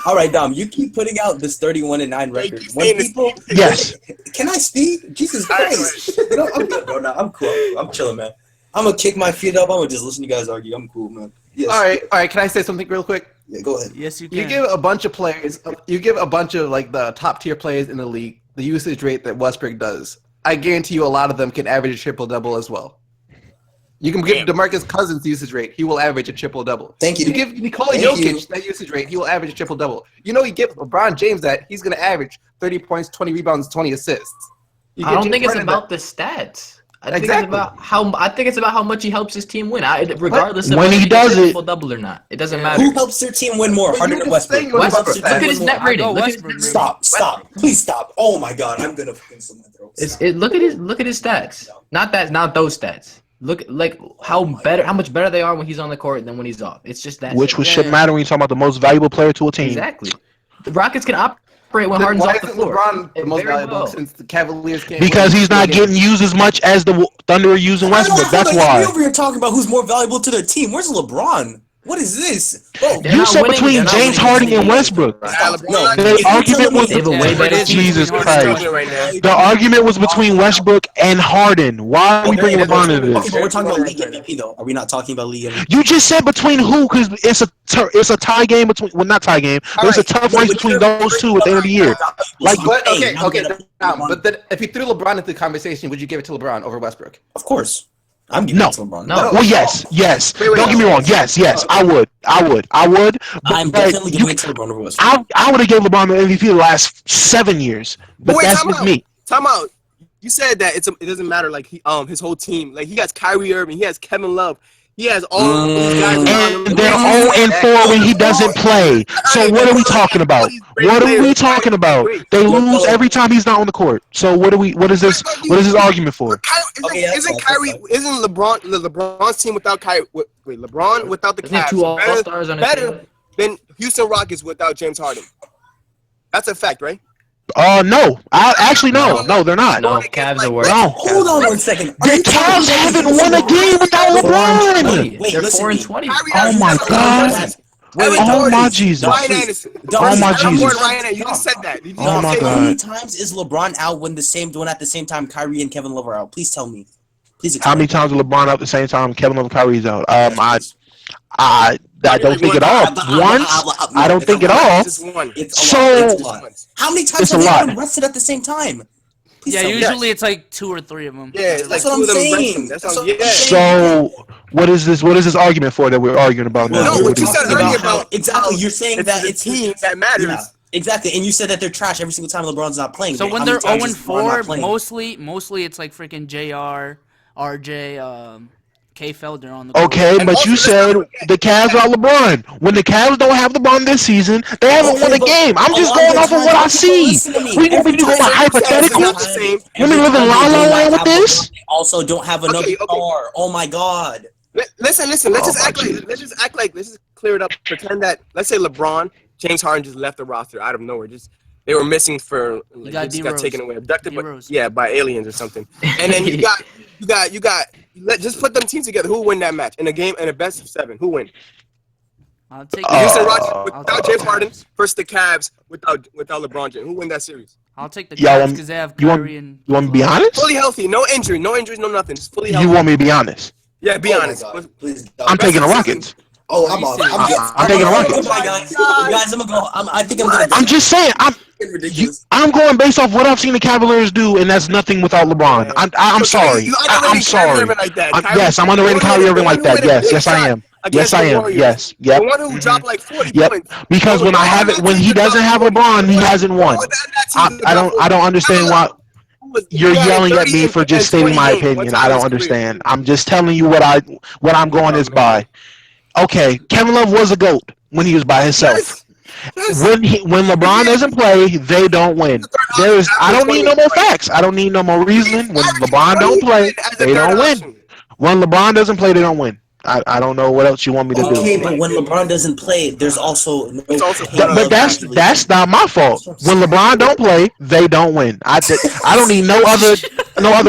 G: All right, Dom. You keep putting out this 31-9 record. When people,
E: yes.
G: Can I speak? Jesus Christ. I'm good, bro. Now I'm cool. I'm chilling, man. I'm gonna kick my feet up. I'm gonna just listen to you guys argue. I'm cool, man. Yes.
D: All right. Can I say something real quick?
G: Yeah, go ahead.
A: Yes, you can.
D: You give a bunch of players, like the top tier players in the league, the usage rate that Westbrook does. I guarantee you, a lot of them can average a triple double as well. You can give DeMarcus Cousins the usage rate; he will average a triple double.
G: Thank you.
D: You give Nikola Jokic that usage rate; he will average a triple double. You give LeBron James that; he's going to average 30 points, 20 rebounds, 20 assists.
F: I don't think it's about the stats. I think it's about how much he helps his team win. Regardless of
E: when he does it,
F: triple double or not, it doesn't matter.
G: Who helps their team win more, Harden or Westbrook?
F: Look at his net rating.
G: Stop! Please stop! Oh my God, I'm gonna fucking slit my throat.
F: Look at his stats. Not those stats. Look how much better they are when he's on the court than when he's off. It's just that.
E: Which shouldn't matter when you talk about the most valuable player to a team.
F: Exactly. The Rockets can operate when Harden's off the floor.
D: LeBron the most valuable since the Cavaliers came?
E: Because he's not getting used as much as the Thunder are using Westbrook. That's why.
G: We over here talking about who's more valuable to their team. Where's LeBron? What is this? Bro,
E: you said between James Harden and Westbrook. The argument was Jesus Christ. The argument was between Westbrook and Harden. Why are we bringing LeBron into this?
G: But we're talking about league MVP though. Are we not talking about league MVP?
E: You just said between who? Because it's a tie game between. Well, not tie game. But it's a tough race between those two at the end of the year.
D: Like, okay. But then if you threw LeBron into the conversation, would you give it to LeBron over Westbrook?
G: Of course. I'm giving it to LeBron.
F: No.
E: Well, yes. Don't get me wrong. Yes. I would.
G: I'm definitely giving it to LeBron over Westbrook.
E: I would have given LeBron the MVP the last 7 years. But that's just me.
B: Time out. You said that it doesn't matter. Like his whole team. Like he has Kyrie Irving. He has Kevin Love. He has all these guys around him.
E: And they're 0-4 when he doesn't play. So what are we talking about? They lose every time he's not on the court. So what is this argument for?
B: Isn't LeBron's team without Kyrie? Wait, LeBron without the Cavs better than Houston Rockets without James Harden? That's a fact, right?
E: No. No, they're not.
F: No, Cavs are worse.
E: No.
G: Hold on 1 second.
E: The Cavs haven't won a game without LeBron.
G: Wait,
F: they're
G: listen
F: 4-20.
E: Oh my God. Oh my Jesus.
B: Ryan Anderson.
E: Oh my Jesus.
B: Ryan, you just said that.
E: Oh my
G: How
E: God.
G: many times is LeBron out when at the same time Kyrie and Kevin Love are out? Please tell me. Please explain.
E: How many times is LeBron out at the same time Kevin Love and Kyrie's out? I don't think at all. Once? I don't think at all. So
G: how many times have they been rested at the same time?
A: Yeah, usually it's like 2 or 3 of them.
B: Yeah,
G: that's what I'm saying.
E: So what is this argument for that we're arguing about now?
B: No, what you said earlier about
G: exactly. You're saying that it's
B: the team that matters.
G: Yeah, exactly, and you said that they're trash every single time LeBron's not playing.
A: So when they're 0-4, mostly it's like freaking JR, RJ, K. Felder on the court.
E: Okay, but you said the Cavs are LeBron. When the Cavs don't have LeBron this season, they haven't won a game. I'm just going off of what I see. We going hypotheticals? We living la la land with this?
G: They also don't have another star. Oh my God.
B: Listen. Let's just clear it up. Pretend that, let's say LeBron, James Harden just left the roster out of nowhere. They were missing for got taken away, abducted, by aliens or something. And then you got. Just put them teams together. Who win that match in a game in a best of 7? Who win?
A: I'll take
B: Houston Rockets without James Harden versus the Cavs without LeBron James. Who win that series?
A: I'll take the Cavs because they have Kyrie and.
E: You want me to be honest?
B: Fully healthy, no injuries, no nothing. Just fully healthy.
E: You want me to be honest?
B: Yeah, be honest.
G: Please.
E: I'm taking the Rockets.
G: Oh, I'm off.
E: I'm taking the Rockets.
G: Goodbye, guys. Guys, I'm gonna go. I think I'm gonna.
E: I'm just saying.
G: Ridiculous.
E: I'm going based off what I've seen the Cavaliers do, and that's nothing without LeBron. I'm sorry. I'm sorry. Yes, I'm underrating Kyrie Irving like that. Yes, I am. Yes, I am. Yes, yep.
B: The one who dropped like 40 points.
E: Because when he doesn't have LeBron, he hasn't won. I don't understand why you're yelling at me for just stating my opinion. I don't understand. I'm just telling you what I'm going is by. Okay, Kevin Love was a GOAT when he was by himself. When LeBron doesn't play, they don't win. I don't need no more facts. I don't need no more reasoning. When LeBron don't play, they don't win. When LeBron doesn't play, they don't win. I don't know what else you want me to do.
G: Okay, but when LeBron doesn't play, there's also no.
E: But that's not my fault. When LeBron don't play, they don't win. I don't need no other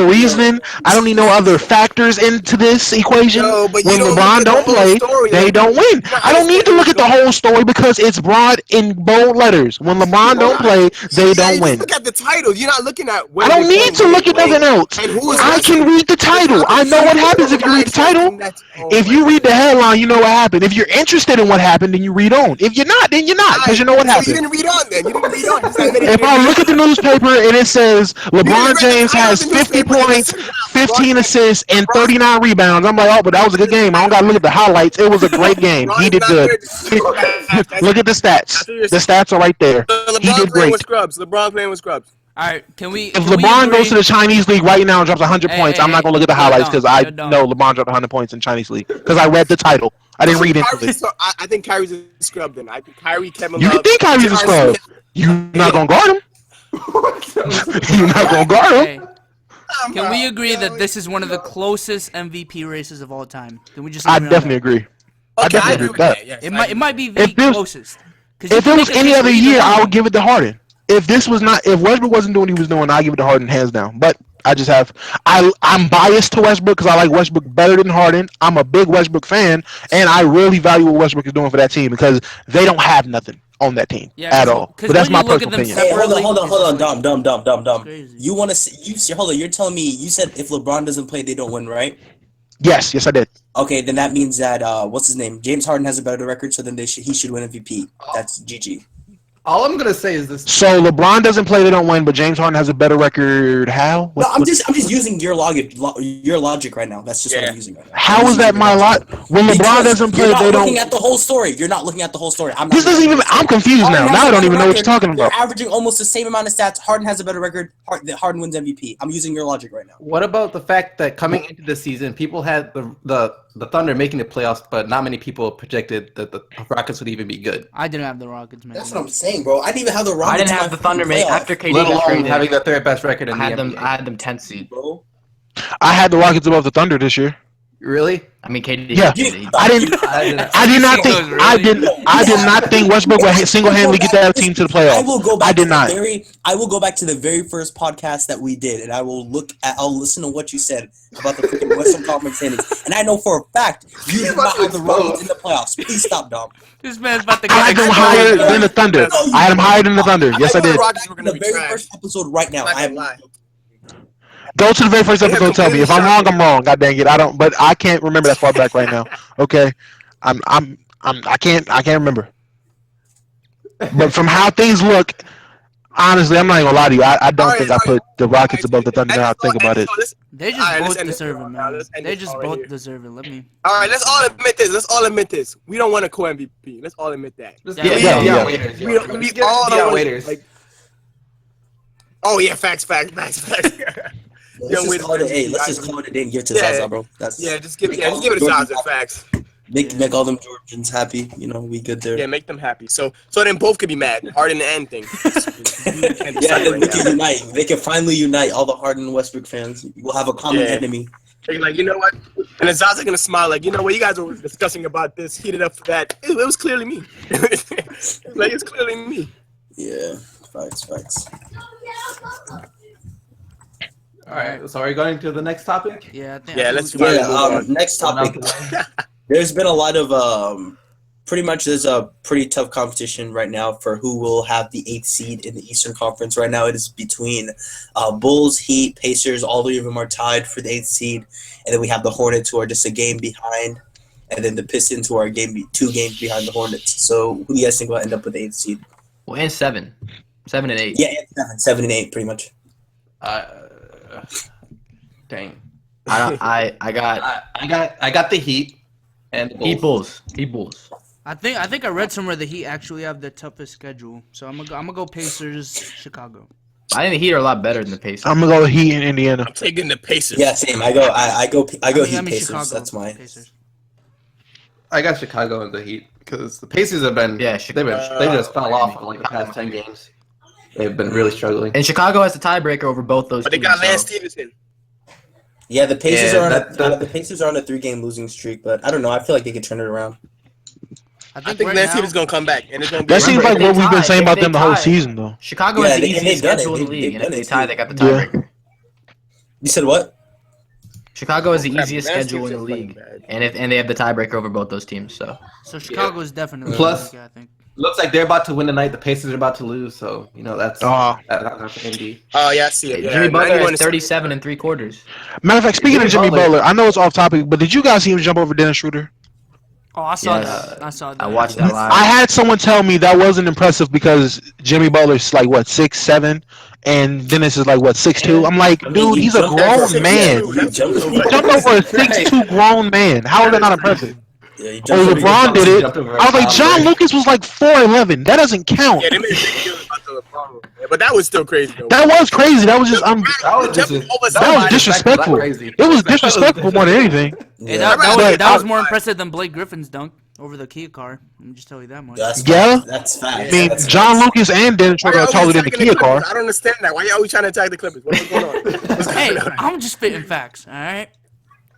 E: reasoning. I don't need no other factors into this equation. When LeBron don't play, they don't win. I don't need to look at the whole story because it's broad in bold letters. When LeBron don't play, they don't win.
B: Look at the title. You're not looking at.
E: I don't need to look at nothing else. I can read the title. I know what happens if you read the title. If you read the headline, you know what happened. If you're interested in what happened, then you read on. If you're not, then you're not, because you know what happened.
B: You didn't read on then. You didn't read on.
E: If I look at the newspaper and it says LeBron James has 50 points, 15 assists, and 39 rebounds, I'm like, oh, but that was a good game. I don't got to look at the highlights. It was a great game. He did good. Look at the stats. The stats are right there. He did great.
B: LeBron playing with scrubs.
A: All right, can we?
E: If LeBron goes to the Chinese league right now and drops 100 points, I'm not gonna look at the highlights because I know LeBron dropped 100 points in Chinese league because I read the title. I didn't read into it.
B: I think Kyrie's a scrub then. I think Kyrie, Kevin
E: You
B: Love.
E: can think Kyrie's a scrub. You're not gonna guard him. You're not gonna guard him.
A: Can we agree that this is one of the closest MVP races of all time? Can we just?
E: I definitely agree. I definitely agree with that.
A: Yes, it might be the closest.
E: If it was any other year, I would give it to Harden. If Westbrook wasn't doing what he was doing, I'd give it to Harden hands down. But I'm biased to Westbrook because I like Westbrook better than Harden. I'm a big Westbrook fan, and I really value what Westbrook is doing for that team because they don't have nothing on that team at all. But that's my personal opinion.
G: Hey, hold on, Dom. You want to see? Hold on. You're telling me you said if LeBron doesn't play, they don't win, right?
E: Yes, I did.
G: Okay, then that means that what's his name? James Harden has a better record, so then he should win MVP. That's GG.
D: All I'm gonna say is this.
E: So LeBron doesn't play, they don't win, but James Harden has a better record. How?
G: I'm just using your logic right now. That's just what I'm using right now.
E: How is that my lot? When LeBron doesn't play, they don't.
G: You're not looking at the whole story. You're not looking at the whole story. I'm
E: confused now. Now I don't even know what you're talking about.
G: They're averaging almost the same amount of stats. Harden has a better record. Harden wins MVP. I'm using your logic right now.
D: What about the fact that coming into the season, people had the Thunder making the playoffs, but not many people projected that the Rockets would even be good.
A: I didn't have the Rockets, man.
G: That's what I'm saying, bro. I didn't even have the Rockets.
F: I didn't have the Thunder make after KD
D: Let
F: got
D: alone
F: traded.
D: having the third best record in the NBA.
F: I had them 10th seed,
G: bro.
E: I had the Rockets above the Thunder this year.
D: Really?
F: I mean, KD.
E: Yeah, I did not think Westbrook would single-handedly get that team to the playoffs.
G: I will go back to the very first podcast that we did, and I'll listen to what you said about the freaking Western Conference standings. And I know for a fact you did not have the Rockets in the playoffs. Please stop, Dom.
A: This man's about to.
E: I had them higher than the Thunder. I had them higher than the Thunder. Yes, I did.
G: The very first episode right now. I have.
E: Go to the very first episode and tell me. If I'm wrong, I'm wrong. God dang it. But I can't remember that far back right now. Okay. I can't remember. But from how things look, honestly, I'm not even gonna lie to you. I don't think I put the Rockets above the Thunder now I think about it.
A: They just both deserve it, man. They just both deserve it.
B: All right, let's all admit this. We don't want a co-MVP. Let's all admit that.
E: Yeah.
B: We all don't waiters. Oh yeah, facts.
G: Let's just call it a day and give it to Zaza, bro.
B: Just give it to Zaza. Facts.
G: Make all them Georgians happy. You know, we good there.
B: Yeah, make them happy. So then both could be mad. Harden and thing.
G: Then they can unite. They can finally unite all the Harden and Westbrook fans. We'll have a common enemy.
B: They're like, you know what? And then Zaza gonna smile like, you know what? You guys were discussing about this, heated up for that. It was clearly me. It's clearly me.
G: Yeah, facts.
D: All right, so are we going to the next topic?
B: Let's
G: next topic. There's been a lot of there's a pretty tough competition right now for who will have the 8th seed in the Eastern Conference. Right now it is between Bulls, Heat, Pacers. All three of them are tied for the 8th seed. And then we have the Hornets who are just a game behind. and then the Pistons, who are 2 games behind the Hornets. So who do you guys think will end up with the 8th seed?
F: Well, and 7 and 8.
G: Yeah, 7 and 8, pretty much.
D: Dang.
F: I
D: got the Heat and the Bulls.
F: Heat Bulls.
A: I think I read somewhere the Heat actually have the toughest schedule. So I'm gonna go Pacers, Chicago.
F: I think the Heat are a lot better than the Pacers.
E: I'm gonna go Heat in Indiana.
B: I'm taking the Pacers.
G: Yeah, same. I go Heat Pacers.
A: Chicago,
G: That's my.
A: Pacers.
D: I got Chicago and the Heat because the Pacers have been they just fell off in like the past 10 games. They've been really struggling.
F: And Chicago has the tiebreaker over both those
B: But they
F: teams.
B: got Lance Stephenson.
G: Yeah, the Pacers
D: Yeah,
G: the Pacers are on a 3-game losing streak, but I don't know. I feel like they could turn it around.
A: I
B: I think
A: right
B: Lance
A: now,
B: Stephenson's gonna come back, and it's gonna be.
E: That seems
F: Remember,
E: like
F: if
E: what
F: they
E: we've been
F: tie-
E: saying
F: if
E: about
F: they
E: them the whole
F: tie-
E: season, though.
F: Chicago
G: Yeah,
F: has the
G: and they've
F: easiest
G: done it.
F: schedule in the
G: They've
F: league, and if
G: done
F: they
G: it
F: tie,
G: too.
F: they got the
E: Yeah.
F: tiebreaker.
G: You said what?
F: Chicago has the
B: Crap,
F: easiest
B: Lance
F: schedule in the
B: Stephenson's
F: league,
B: playing bad.
F: and they have the tiebreaker over both those teams. So
A: so Chicago is definitely
D: Plus-
A: I think.
D: Looks like they're about to win tonight. The Pacers are about to lose, so that's ND.
B: Oh yeah, I see it. Yeah,
F: Jimmy Butler
B: 91
F: has
B: to
F: 37 and 3/4.
E: Matter of fact, speaking of
D: Jimmy
E: Jimmy
D: Butler-
E: Butler, I know it's off topic, but did you guys see him jump over Dennis Schroeder?
A: Oh, I saw
F: Yes.
A: that. I saw that.
F: I watched that live.
E: I had someone tell me that wasn't impressive because Jimmy Butler's like what 6'7", and Dennis is like what 6'2". I'm like, dude, he's a grown man.
G: He jumped over.
E: He jumped over a 6'2" grown man. How is that not impressive?
G: Yeah, he
E: Oh,
G: jumped over.
E: LeBron did it.
D: Jumped over
E: I was like,
D: Tom
E: John
D: Brady.
E: Lucas was like 4'11". That doesn't count.
B: Yeah, they made a big deal about the LeBron. Yeah, but that was still crazy though.
E: That was crazy. That was just
D: That was just
B: Jumping over
E: that was
B: somebody.
E: disrespectful. It
D: crazy.
E: was disrespectful more than anything.
A: Hey,
G: Yeah.
A: that was more impressive than Blake Griffin's dunk over the Kia car. Let me just tell you that much.
G: That's
E: Yeah.
G: facts. That's facts.
E: I mean,
G: That's
E: John
G: facts.
E: Lucas and Dennis
B: Why
E: Schroeder are
B: y'all
E: taller
B: always
E: than the
B: attacking
E: Kia
B: Clippers?
E: car.
B: I don't understand that. Why y'all always trying to attack the Clippers? What's going on? What's
A: Hey,
B: going on?
A: I'm just spitting facts. All right.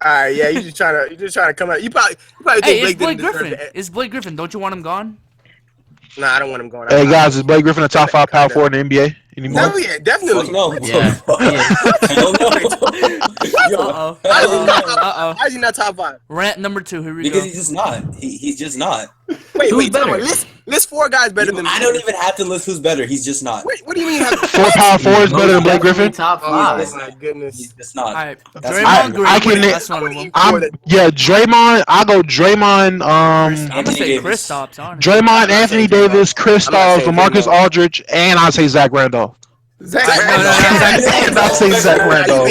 B: All right, yeah, you just trying to come out. You probably
A: Hey,
B: think
A: it's
B: Blake
A: Blake
B: didn't deserve
A: Griffin.
B: it.
A: It's Blake Griffin. Don't you want him gone?
B: Nah, I don't want him going.
E: Hey guys, is Blake Griffin a top 5 power forward in the NBA anymore?
B: No, yeah, definitely.
G: Fuck no.
F: Yeah.
G: Hell no. Yo,
A: Uh-oh.
B: How is he not top
A: Uh-oh.
B: five? How is he not top 5?
A: Rant number 2. Here we
G: because
A: go.
G: he's just not. He's just not.
B: Wait,
F: Who's
B: wait, tell me,
F: better?
B: list 4 guys better than.
G: I don't even have to list who's better. He's just not.
B: Wait, what do you mean?
E: 4 power forwards better than Blake Griffin?
F: Top
B: Oh
F: 5.
B: my goodness.
G: He's just not.
A: All right.
G: That's
A: Draymond Green.
E: I can-
A: That's one of them.
E: Draymond. I'll go Draymond.
A: I'm gonna
G: Anthony
A: say
G: Davis.
A: Chris Stops, honestly.
E: Draymond, Anthony Davis, Kristaps,
B: saying
E: LaMarcus
B: Draymond.
E: Aldridge, and I'll say Zach Randolph.
B: Zach
A: No,
E: I'm about to say Zach Randolph.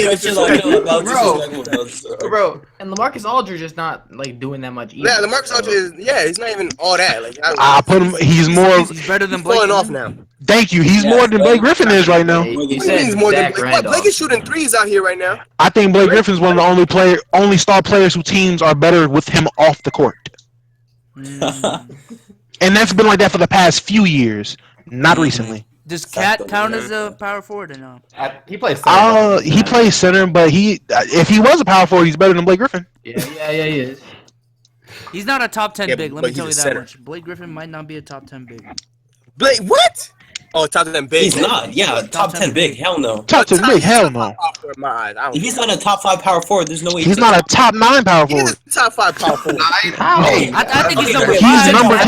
D: Bro,
F: And LaMarcus Aldridge is not like doing that much either.
B: Yeah, LaMarcus Aldridge is. Yeah, he's not even all that. Like,
E: I put him. He's more.
A: He's better than Blake.
B: falling off
A: Griffin.
B: now.
E: Thank you. He's
G: Yeah,
E: more than Blake Griffin is right now.
F: You
B: What do you
F: said
B: mean he's more than
F: Zach
B: Blake? What?
F: Randolph.
B: Blake is shooting threes out here right now.
E: I think Blake Griffin's one of the only star players who teams are better with him off the court, and that's been like that for the past few years, not recently.
A: Does Cat count as a power forward or no?
D: he plays. center.
E: He plays center, but if he was a power forward, he's better than Blake Griffin.
F: Yeah, he is.
A: He's not a top 10
B: Yeah,
A: big. Let
B: but
A: me tell you
B: he's a
A: that
B: center.
A: much. Blake Griffin might not be a top 10 big.
B: Blake, what? Oh, top 10 big.
G: He's not. Yeah, top 10 big. Hell no.
E: Top 10 big, hell no.
B: In my eyes, I don't
G: If he's not a top 5 power forward, there's no way
E: He's not a top 9 power
B: He is
E: forward.
B: a top 5 power forward.
F: How?
A: I think he's number
E: He's
A: 5.
E: number
A: I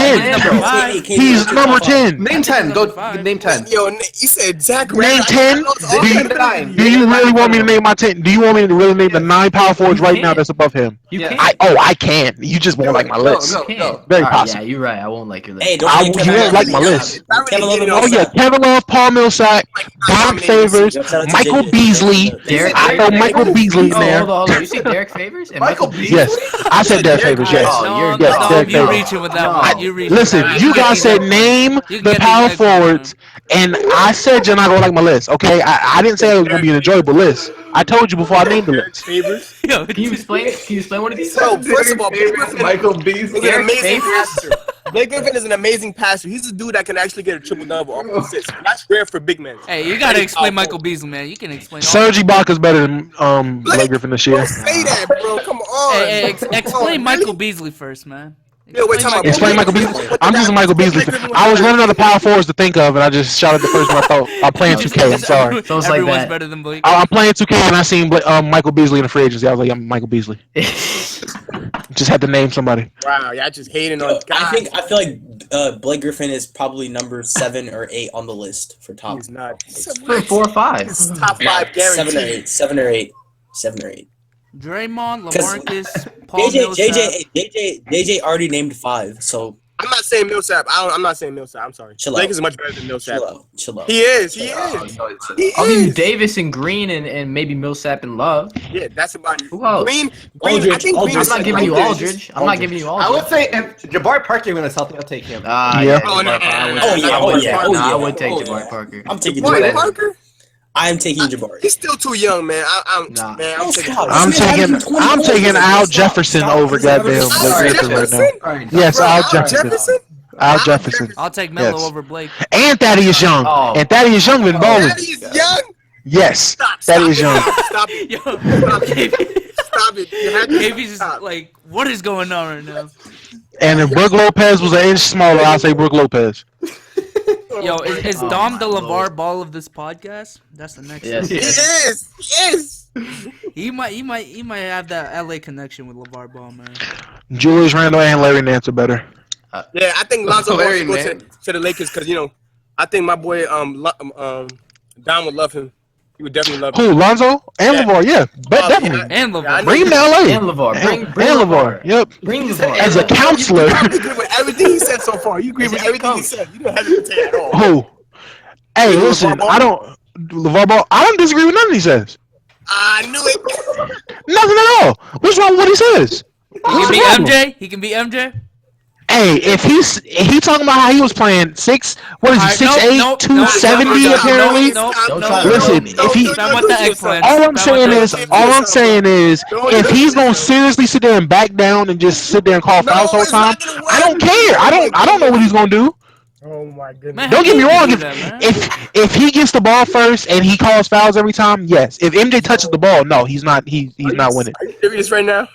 A: think
E: 10.
A: He's number 5.
E: He's number 10.
D: Name 10. Go.
A: Five.
D: Name 10.
B: Yo, you said Zach
E: Name
B: Randolph.
E: 10. Do you really want me to name my 10? Do you want me to really name the 9 power forwards right now that's above him?
F: You
D: Yeah.
F: can't.
E: I can. You just won't like my list.
D: No.
F: Very
E: Very
F: Yeah,
E: possible.
F: you're right. I won't like your list.
G: Hey, don't
E: I-
G: forget
E: you
G: Kevin
E: won't like my
G: Love.
E: list.
G: Kevin Love and
E: Oh yeah,
G: Millsap.
E: Kevin Love, Paul Millsap, Bob Favors,
G: Shout out to
E: Michael
G: JJ.
E: Beasley.
F: Derek
E: I throw Michael Beasley in
F: Oh,
E: there.
F: hold on. You say Derek Favors? And
D: Michael Beasley.
E: Yes, I said Derek Favors. Yes.
F: Oh,
A: No,
F: you're-
A: no,
E: yes,
A: no,
E: Derek
A: you
E: Favors.
A: reaching with that
F: No.
A: one. You reaching.
E: Listen, you guys said name
A: You can
E: the
A: get me
E: power
A: next one,
E: forwards, and I said you're not gonna like my list. Okay, I didn't say it was gonna be an enjoyable list. I told you before I named the list.
B: Favors.
A: Yo,
F: Can you explain? Can you explain what it is?
B: So, first of all, Blake Griffin
D: Michael
B: is
D: Beasley.
B: an amazing
F: Favors?
B: passer. Blake Griffin is an amazing passer. He's a dude that can actually get a triple double off of assists. That's rare for big men.
A: Hey, you gotta explain Michael Beasley, man. You can explain. all
E: Serge Ibaka's better than Blake Griffin this year.
B: Don't say that, bro. Come on.
A: Hey, explain
B: Oh,
A: Michael
B: really?
A: Beasley first, man.
B: Yo, wait, time out.
E: Explain Michael Beasley. I'm just a Michael Beasley fan. I was running out of power forwards to think of, and I just shouted the first one I thought. I'm playing 2K. I'm sorry.
F: So it's like
A: Everyone's
F: that.
A: better than Blake.
E: I'm playing 2K, and I seen Michael Beasley in the free agency. I was like, I'm Michael Beasley. Just had to name somebody.
B: Wow, y'all just hating
G: Yo,
B: on guys.
G: I feel like Blake Griffin is probably number 7 or 8 on the list for top.
B: He's not.
F: For 4 or 5.
B: It's top 5
G: 7 or
B: guaranteed.
G: 8. 7 or 8. 7 or 8.
A: Draymond,
G: Cause-
A: LaMarcus, Paul Millsap.
G: JJ already named 5. So
B: I'm not saying Millsap. I'm not saying Millsap. I'm sorry.
G: Chill
B: Lakers
G: out.
B: are much better than Millsap.
G: Chill out.
B: He is.
F: I'll give you Davis and Green and maybe Millsap and Love.
B: Yeah, that's about it.
F: Who else?
B: Green.
G: Aldridge.
B: I think Green
F: I'm
B: is
F: not giving you Aldridge. I'm not giving you
D: I
F: Aldridge.
D: would say if Jabari Parker when it's healthy, I'll take him.
E: Yeah.
B: Oh, no.
F: I would take Jabari Parker.
G: I'm taking
B: Jabari
G: Jabari.
B: Parker.
G: I'm taking Jabari.
B: He's still too young, man. I'm taking.
E: I'm taking Al Jefferson over goddamn Blake Griffin right now. Yes, Al Jefferson. Al Jefferson.
A: I'll take Melo
E: Yes.
A: over Blake.
E: And Thaddeus Young.
F: Oh.
E: And Thaddeus Young been balling.
B: He's young.
E: Yes.
B: Stop
E: Thaddeus Young.
B: Stop it.
A: Yo,
B: Stop it. You had to
A: KB's just
B: stop.
A: like, what is going on right now?
E: And if Brook Lopez was an inch smaller, I'll say Brook Lopez.
A: Yo, is
F: Oh
A: Dom
F: my
A: the LeVar
F: Lord.
A: Ball of this podcast? That's the next.
F: Yes.
B: He is.
A: He might have that LA connection with LeVar Ball, man.
E: Julius Randle and Larry Nance are better.
B: Yeah, I think Lonzo Ball
D: Larry
B: should go
D: Nance.
B: to the Lakers because I think my boy Don would love him. He would definitely love him.
E: Who? Lonzo and
B: Yeah.
E: LeVar? Yeah, but definitely.
A: And
B: I
A: LeVar.
B: know.
E: Bring him to LA.
F: And LeVar. Bring
E: And
F: LeVar.
E: LeVar. Yep.
F: Bring LeVar.
E: As a counselor.
B: You agree with everything he said so far. You agree with everything he said. You don't hesitate at all.
E: Who? Hey,
B: LeVar
E: listen,
B: Ball?
E: I don't. LeVar Ball. I don't disagree with nothing he says.
B: I knew it.
E: Nothing at all. What's wrong with what he says?
A: He
E: What's
A: can
E: the
A: be
E: problem?
A: MJ. He can be MJ.
E: Hey, if he talking about how he was playing 6, what is he,
A: Alright,
E: 6'8",
A: nope,
E: 270
A: nope,
E: apparently?
A: nope,
F: Don't
A: nope,
F: try
A: nope,
F: to
E: Listen,
A: nope,
E: if he-
A: Done with the eggplant.
E: All I'm
A: Done
E: saying
A: with
E: is,
A: the-
E: if he's gonna seriously sit there and back down and just sit there and call fouls the whole
B: it's
E: time,
B: not gonna work.
E: I don't care. I don't know what he's gonna do.
B: Oh my goodness.
A: Man,
E: Don't get me
A: how
E: wrong.
A: can you do that, man?
E: If he gets the ball first and he calls fouls every time, yes. If MJ touches the ball, no, he's not. He's not winning.
B: Are you serious right now?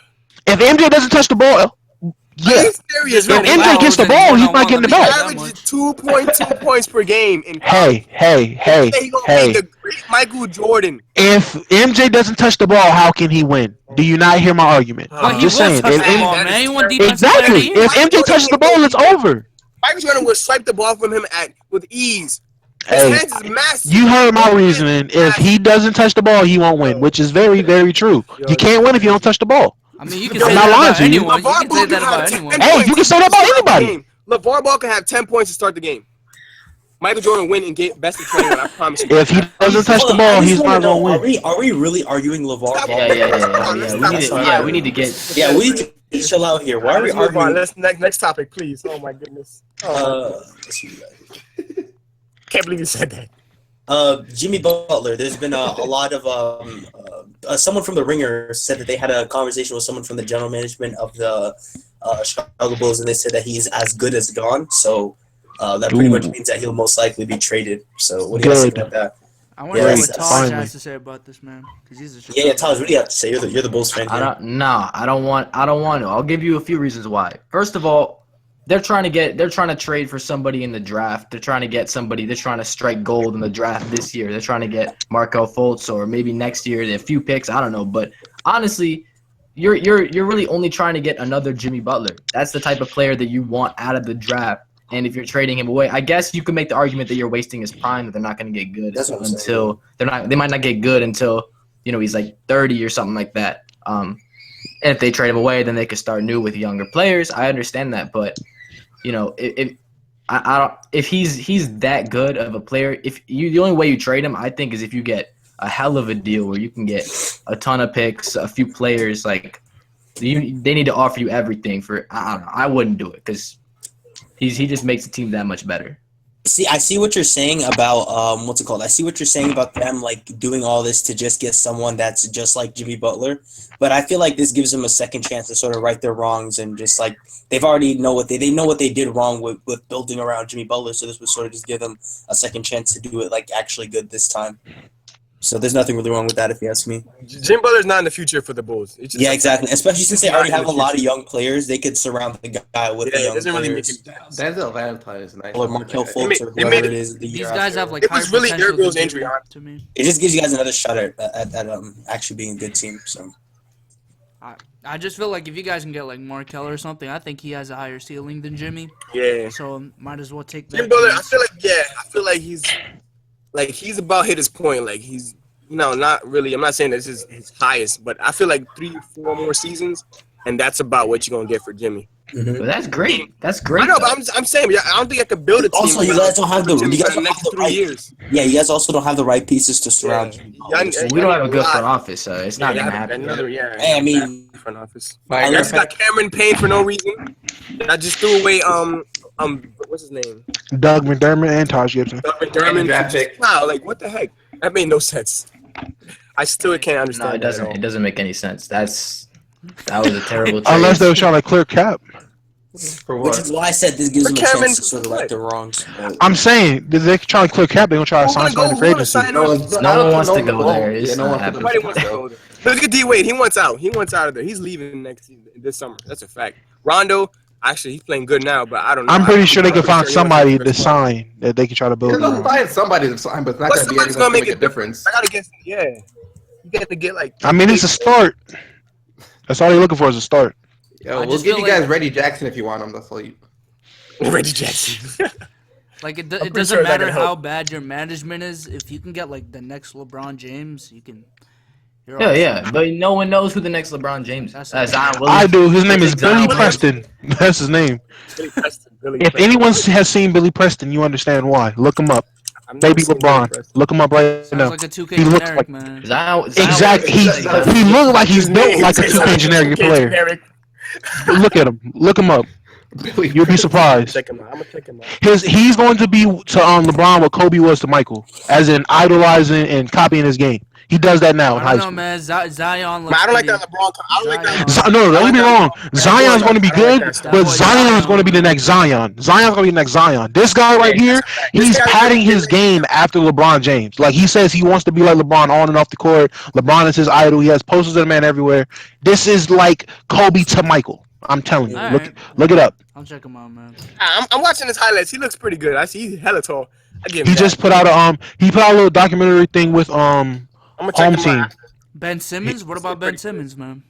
E: If MJ doesn't touch the ball,
B: Are
E: yeah.
B: you serious
A: There's
B: right
A: no
B: now?
E: MJ gets the
A: fouls
E: ball,
A: and
E: he's not getting the
B: He
E: back.
A: that
B: averages
A: much.
B: 2.2 points per game. In
E: Hey.
B: He gonna be the great Michael Jordan.
E: If MJ doesn't touch the ball, how can he win? Do you not hear my argument?
A: But he
E: Just
A: was
E: saying.
A: touching
E: If
A: the
E: M-
A: ball,
B: that
A: man.
B: is
A: He won defensive player of the
E: Exactly.
A: year.
E: If MJ touches the ball, it's over.
B: Michael Jordan would swipe the ball from him with ease. His
E: Hey,
B: hands is massive.
E: you heard my reasoning. If he doesn't touch the ball, he won't win, which is very, very true. You can't win if you don't touch the ball.
A: I mean, you can
E: I'm
A: say
E: not
A: that
E: lying
A: about
E: to you.
A: anyone. You
B: LeVar
A: can
B: Ball
A: say that
B: have
A: about
B: 10
A: anyone.
E: Hey, you can say that about
B: to start the
E: anybody.
B: game. LeVar Ball can have 10 points to start the game. Michael Jordan win and get best of 21. I promise you.
E: If he doesn't touch the ball, he's not gonna win.
G: Are we really arguing LeVar
B: Stop.
G: Ball?
F: Yeah. We need to get.
G: Yeah, we need to chill out here. Why are we
B: Let's move on.
G: arguing?
B: Next topic, please. Oh my goodness.
G: Let's see what we got here.
B: Can't believe you said that.
G: Jimmy Butler. There's been a lot of someone from the Ringer said that they had a conversation with someone from the general management of the Chicago Bulls, and they said that he's as good as gone. So that pretty much means that he'll most likely be traded. So what do you guys think about that?
A: I wonder
G: Yeah,
A: what
G: that's
A: Taj
E: finally.
A: has to say about this, man. Because he's a
G: Yeah, Taj, what do you have to say? You're the Bulls fan.
F: I
G: Here.
F: don't want to. I'll give you a few reasons why. First of all, they're trying to trade for somebody in the draft. They're trying to strike gold in the draft this year. They're trying to get Markelle Fultz or maybe next year a few picks. I don't know, but honestly, you're really only trying to get another Jimmy Butler. That's the type of player that you want out of the draft. And if you're trading him away, I guess you could make the argument that you're wasting his prime, that they're not going to get good
G: That's what I'm
F: until they might not get good until he's like 30 or something like that. And if they trade him away, then they could start new with younger players. I understand that, but if he's that good of a player, the only way you trade him, I think, is if you get a hell of a deal where you can get a ton of picks, a few players. Like they need to offer you everything for. I don't know. I wouldn't do it because he just makes the team that much better.
G: See, I see what you're saying about what's it called? I see what you're saying about them like doing all this to just get someone that's just like Jimmy Butler. But I feel like this gives them a second chance to sort of right their wrongs and just like they've already know what they know what they did wrong with building around Jimmy Butler. So this would sort of just give them a second chance to do it like actually good this time. So there's nothing really wrong with that if you ask me.
B: Jim Butler's not in the future for the Bulls. It's just
G: Yeah, exactly. Especially since they already have a lot of
B: future.
G: young players, they could surround the guy with the
B: Yeah, it
G: young
B: doesn't really make
G: players.
B: it.
D: Denzel Valentine is nice.
G: Or Markelle Fultz or
B: It
G: whoever
B: made
G: it is. The
A: These
G: year
A: guys
G: after.
A: have like
B: It was
A: higher
B: really
A: potential
B: Derrick Rose
A: than
B: injury,
A: Jimmy,
B: huh?
A: to me.
G: It just gives you guys another shot at actually being a good team. So
A: I just feel like if you guys can get like Markelle or something, I think he has a higher ceiling than Jimmy.
B: Yeah.
A: So might as well take that.
B: Jim Butler, I
A: chance.
B: feel like he's about hit his point. Like he's not really. I'm not saying this is his highest, but I feel like 3 or 4 more seasons, and that's about what you're gonna get for Jimmy.
F: But that's great. That's great.
B: I know, but I'm saying, I don't think I could build a team.
G: Also, you guys don't have the
B: next 3 years.
G: Yeah, you guys also don't have the right pieces to surround you.
F: We don't have a good front office, so it's not gonna happen.
G: Hey, I mean,
B: front office.
G: I
B: I just got Cameron Payne for no reason. I just threw away what's his name?
E: Doug McDermott and Taj Gibson.
B: Doug McDermott. Wow, like what the heck? That made no sense. I still can't understand.
F: No, it doesn't. It doesn't make any sense. That was a terrible trade.
E: Unless they were trying to clear cap.
D: For what?
G: which is why I said this gives them a
B: Cameron-
G: chance to sort of right their wrongs.
E: I'm saying they're trying to clear cap. They're gonna try to sign someone in free agency.
F: No one wants to go there. It's
D: no one
F: not
D: wants to
B: Nobody wants to go there. Look at D Wade. He wants out. He wants out of there. He's leaving this summer. That's a fact. Rondo, actually, he's playing good now, but I don't know.
E: I'm pretty sure they can
B: I'm
E: find
B: pretty sure he
E: somebody
B: wants
E: to
B: to
E: sign that they can try to build.
D: They're gonna
E: around.
D: find somebody to sign, but it's not
B: But
D: gonna be
B: somebody's
D: anyone
B: gonna
D: to make a difference.
B: I gotta guess. Yeah, you got to get like.
E: I mean, it's a start. That's all they're looking for is a start.
D: Yo,
A: I
D: we'll
A: just
D: give
A: feel
D: you guys
A: like-
D: Reggie Jackson if you want him. That's all you.
B: Reggie Jackson.
A: Like it
B: pretty
A: doesn't
B: sure that
A: matter
B: could
A: how
B: help.
A: bad your management is. If you can get like the next LeBron James, you can. You're
F: Yeah,
A: all
F: yeah,
A: set.
F: but no one knows who the next LeBron James is.
A: That's
F: Zion
E: I
F: Williamson.
E: do. His name is
F: Zion
E: Billy
F: Williamson.
E: Preston. That's his name.
B: Billy Preston.
E: If anyone has seen Billy Preston, you understand why. Look him up.
B: I've never
E: Baby
B: seen Billy
E: LeBron.
B: Preston.
E: Look him up right
A: Sounds
E: now.
A: like a 2K
E: He looks
A: generic,
E: like-
A: man.
F: Zion
E: Exactly. He looks like he's built like a 2K generic player.
B: Generic.
E: Look at him. Look him up.
D: Billy
E: You'll be surprised.
B: Check him out. I'm gonna check him out.
E: He's going to be to LeBron what Kobe was to Michael, as in idolizing and copying his game. He does that now in
A: I
E: high
A: don't know,
E: school.
A: man. Zion looks
B: But I don't like
A: pretty-
B: that LeBron. I don't like that.
A: Zion.
E: No, don't get me wrong. Zion's going to be
B: I don't like
E: good,
B: that stuff.
E: but
A: That boy
E: Zion's
A: Zion.
E: going to be the next Zion. Zion's going to be the next Zion. This guy right here, he's
B: guy-
E: padding his game after LeBron James. Like he says he wants to be like LeBron on and off the court. LeBron is his idol. He has posters of the man everywhere. This is like Kobe to Michael. I'm telling you.
A: All
E: Look
A: right.
E: look it up.
A: I'll check him out, man.
B: I'm watching his highlights. He looks pretty good. I see he's hella tall. I give him
E: He
B: that.
E: just put out a little documentary thing with
B: I'm gonna check
E: home
B: him
E: team.
B: out.
A: Ben Simmons? What about Ben Simmons, man?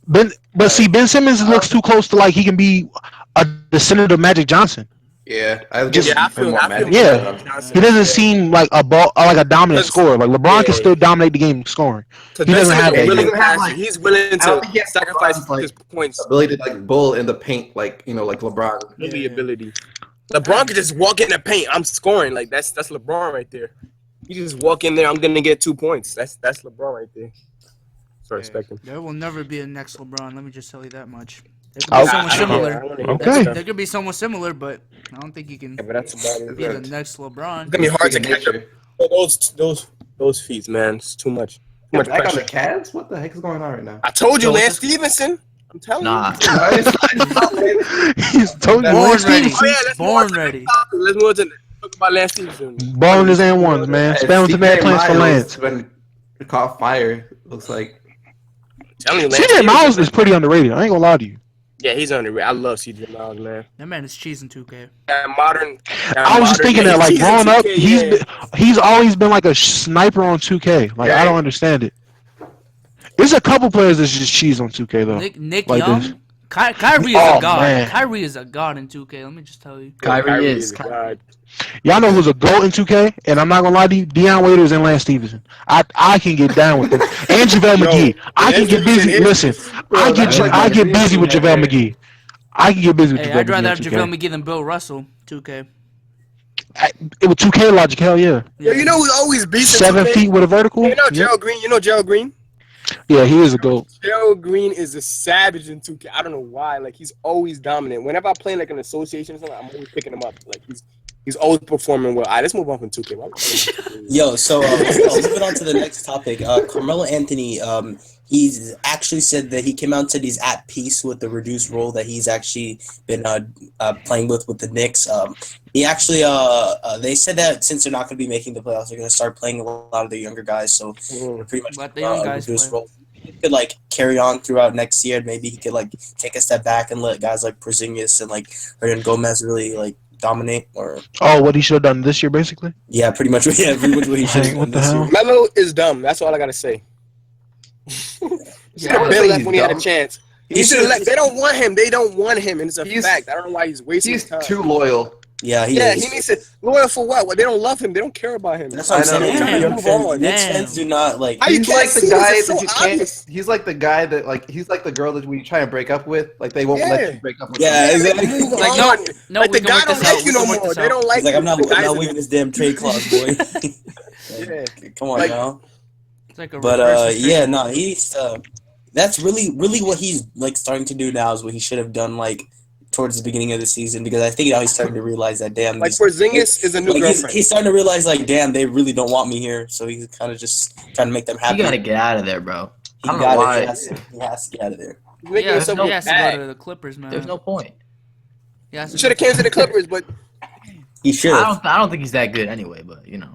E: Ben Simmons looks too close to like he can be a descendant of Magic Johnson.
D: Yeah, I
E: Just-
B: Yeah, I feel
E: Yeah. He doesn't seem like a ball like a dominant scorer. Like LeBron can still dominate the game scoring. He doesn't have that
B: willing
E: yet.
B: passer. He's willing
D: I don't
B: to
D: think he has
B: sacrifice
D: like-
B: his points.
D: ability to like bull in the paint, like like LeBron.
B: Really ability. LeBron could just walk in the paint. I'm scoring. Like that's LeBron right there. You just walk in there. I'm gonna get 2 points. That's LeBron right there. So respect him.
A: There will never be a next LeBron. Let me just tell you that much. There could be someone similar.
E: Okay.
A: There could be someone similar, but I don't think you can
B: Yeah, but that's about it.
A: be the
B: It's
A: next LeBron.
B: gonna be hard to catch up. Those feet, man. It's too much. Too much
D: Back on the
B: pressure.
D: Cavs? What the heck is going on right now?
B: I told you,
A: So
B: Lance Stephenson. I'm telling
F: Nah.
E: He's totally
A: Born ready.
B: you. Oh, yeah, let's
A: Born
B: move on to
A: ready.
B: the topic. Let's move on to talk about Lance Stephenson.
E: balling his and ones, man. Spamming to that plans for Lance.
D: Been caught fire. Looks like.
B: Telling you, Lance
E: CJ Miles
B: Stephenson.
E: is pretty underrated. I ain't gonna lie to you.
B: Yeah, he's underrated. I love CJ Miles, man.
A: That man is cheesing 2K.
B: That modern.
E: I was just thinking that, like, growing up, he's always been like a sniper on 2K. Like, I don't understand it. There's a couple players that's just cheese on 2K though.
A: Nick
E: Like
A: Young.
E: this.
A: Kyrie is
E: Oh,
A: a god.
E: man.
A: Kyrie is a god in 2K. Let me just tell you.
F: Kyrie is.
B: God.
E: Y'all know who's a GOAT in 2K, and I'm not gonna lie to you, Deion Waiters and Lance Stevenson. I can get down with them. And JaVale McGee. I can get busy. Listen, I get busy with JaVale McGee. I can get busy with
A: Hey,
E: JaVale
A: I'd rather
E: McGee.
A: have
E: in
A: JaVale
E: 2K.
A: McGee than Bill Russell. 2K.
E: It was 2K logic, hell yeah.
B: Yo, you know who's always beasting
E: 7
B: 2K?
E: feet with a vertical.
B: You know
E: Yep.
B: Gerald Green. You know Gerald Green.
E: Yeah, he is a GOAT.
B: Gerald Green is a savage in 2K. I don't know why. Like he's always dominant. Whenever I play like an association or something, I'm always picking him up. Like he's always performing well. All right, let's move on from 2K. Why we playing 2K?
G: Yo, so let's get on to the next topic. Carmelo Anthony, he's actually said that he came out and said he's at peace with the reduced role that he's actually been playing with the Knicks. He actually, they said that since they're not going to be making the playoffs, they're going to start playing a lot of the younger guys. So pretty much
A: Let the young guys
G: reduced
A: play.
G: role. He could like carry on throughout next year. Maybe he could like take a step back and let guys like Porzingis and like Hernan Gomez really like dominate. Or
E: Oh, what he should have done this year, basically.
G: yeah, pretty much. Yeah, pretty much what he should have
E: What
G: done
E: the
G: this
E: hell?
G: year.
B: Melo is dumb. That's all I gotta say. He should have been left when he had a chance. He should have left. They don't want him. They don't want him, and it's a
D: He's-
B: fact. I don't know why he's wasting
D: He's
B: his time.
D: too loyal.
G: Yeah, he
B: Yeah,
G: is.
B: he needs to loyal for what? Well, they don't love him. They don't care about him.
G: That's what I'm saying.
A: Damn.
G: Knicks
A: Damn.
G: fans do not like.
B: How you
D: He's
B: can't
D: like the
B: see
D: guy
B: this?
D: that
B: It's
D: you
B: so
D: can't.
B: obvious.
D: He's like the guy that like he's like the girl that we try and break up with. Like they won't
B: Yeah.
D: let you break up with.
G: Yeah,
D: them.
G: exactly.
B: Move
A: Like,
B: on.
A: no,
B: Like
A: we
B: the
A: can
B: guy
A: work
B: don't
A: this out.
B: like you
A: We
B: no
A: can work
B: more.
A: this
B: They
A: out.
B: don't like
G: He's like,
B: you.
G: I'm not
B: The guys
G: leaving this damn trade clause, boy.
B: Yeah.
G: Come on
B: Like-
G: now.
A: It's like a
G: But
A: reverse
G: yeah,
A: trade.
G: no, he's that's really what he's like starting to do now is what he should have done like towards the beginning of the season, because I think now he's starting to realize that damn,
B: Like
G: these-
B: Porzingis is a new
G: like
B: girlfriend.
G: he's starting to realize like damn, they really don't want me here, so he's kind of just trying to make them happy.
F: You gotta get out of there, bro.
G: He
F: I don't know
G: got
F: why.
G: it. He has to get out of there.
B: He's making
A: Yeah,
B: himself
A: he
B: look
A: has to
B: bad.
A: go to the Clippers, man.
F: There's no point.
A: He has
B: He
A: to
B: should have came to the Clippers, but
G: He should have.
F: I don't think he's that good anyway, but you know.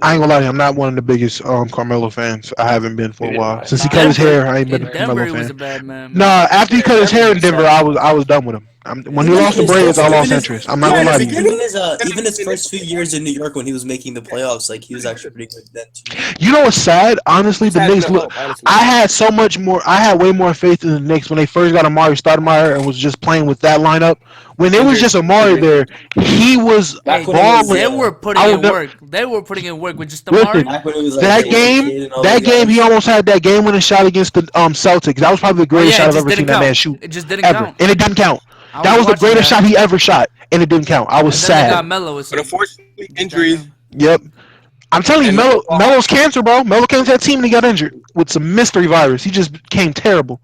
E: I ain't gonna lie to you, I'm not one of the biggest Carmelo fans. I haven't been for a
D: Yeah.
E: while. Since he cut his hair, I ain't been
A: In
E: a
A: Denver,
E: Carmelo
A: he was a
E: fan.
A: bad man.
E: Nah, after he cut his hair in Denver, I was done with him. When he lost the Braves, I lost interest. I'm not gonna lie to you.
G: Even his first few years in New York when he was making the playoffs, like he was actually pretty good then too.
E: You know what's sad? Honestly, the
B: Sad
E: Knicks
B: no
E: look.
B: hope, honestly.
E: I had way more faith in the Knicks when they first got Amari Stoudemire and was just playing with that lineup. When it was just Amari there, he was
G: Back when it was,
E: balling.
A: They were putting
E: I
A: in
E: would-
A: work. They were putting in work with just
E: Listen,
A: Amari.
G: Back when it was like
E: That
G: the
E: game,
G: kid and all
E: that
G: those
E: game,
G: guys.
E: he almost had that game-winning shot against the Celtics. That was probably the greatest shot I've ever seen that man shoot
A: It just didn't
E: ever,
A: count.
E: and it didn't count.
A: I
E: That was the
A: watching
E: greatest
A: that.
E: shot he ever shot, and it didn't count. I was
A: And then they got
E: sad.
A: Melo.
B: but unfortunately, injuries.
E: Yep. I'm telling you,
B: And-
E: Melo's cancer, bro. Melo came to that team and he got injured with some mystery virus. He just became terrible,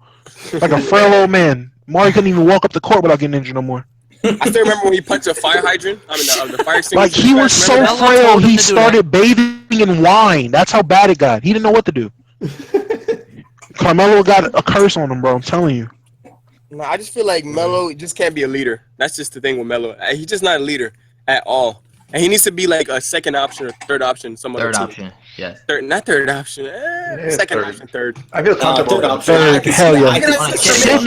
E: like a frail old man. Mari couldn't even walk up the court without getting injured no more.
B: I still remember when he punched a fire hydrant. I mean, the fire extinguisher.
E: Like he was so
A: Melo
E: frail,
A: told him
E: he
A: to do
E: started bathing in wine. That's how bad it got. He didn't know what to do. Carmelo got a curse on him, bro. I'm telling you.
B: No, I just feel like Melo just can't be a leader. That's just the thing with Melo. He's just not a leader at all. And he needs to be like a second option or third option. Some other
F: Third
B: team.
F: option, yes.
B: Not third option. Second
D: third.
B: option, third.
D: I feel comfortable.
G: Third
D: with
G: option.
E: Third,
G: I can see
E: hell
G: that.
E: yeah.
G: I can see
E: Sit
G: that.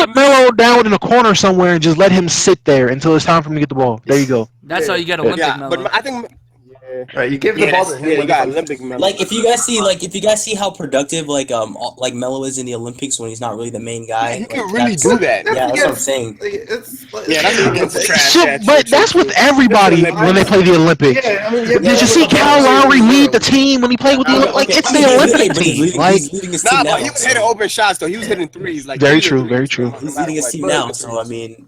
E: Sit Melo down in a corner somewhere and just let him sit there until it's time for him to get the ball. There you go.
A: That's how you get Olympic
B: Yeah,
A: Melo.
B: but I think.
D: Right, you give the ball to him.
B: you
D: when
B: got
D: he's-
B: Olympic Melo.
G: Like if you guys see how productive like Melo is in the Olympics when he's not really the main guy.
B: he
G: like,
B: can really
G: that's-
B: do that.
G: Yeah, that's what I'm
D: Yes.
G: saying.
D: Like, it's, like,
B: Yeah, that's against trash.
E: Shit,
B: Yeah,
E: but
B: true,
E: that's
B: true,
E: with
B: true.
E: everybody
B: That's
E: when they play the Olympics.
D: Yeah, I mean,
E: Did you see Kyle Lowry lead the team when he played with the
G: Okay,
E: like it's
G: I mean,
E: the
G: he's
E: Olympic
G: leading- but he's
E: team?
G: leading-
E: Like
G: he's leading his team
B: Nah,
G: now.
B: but he was
G: so-
B: hitting open shots though. He was hitting threes. Like
E: Very
B: he
E: true,
B: was-
E: very true.
G: He's leading his team now, so I mean,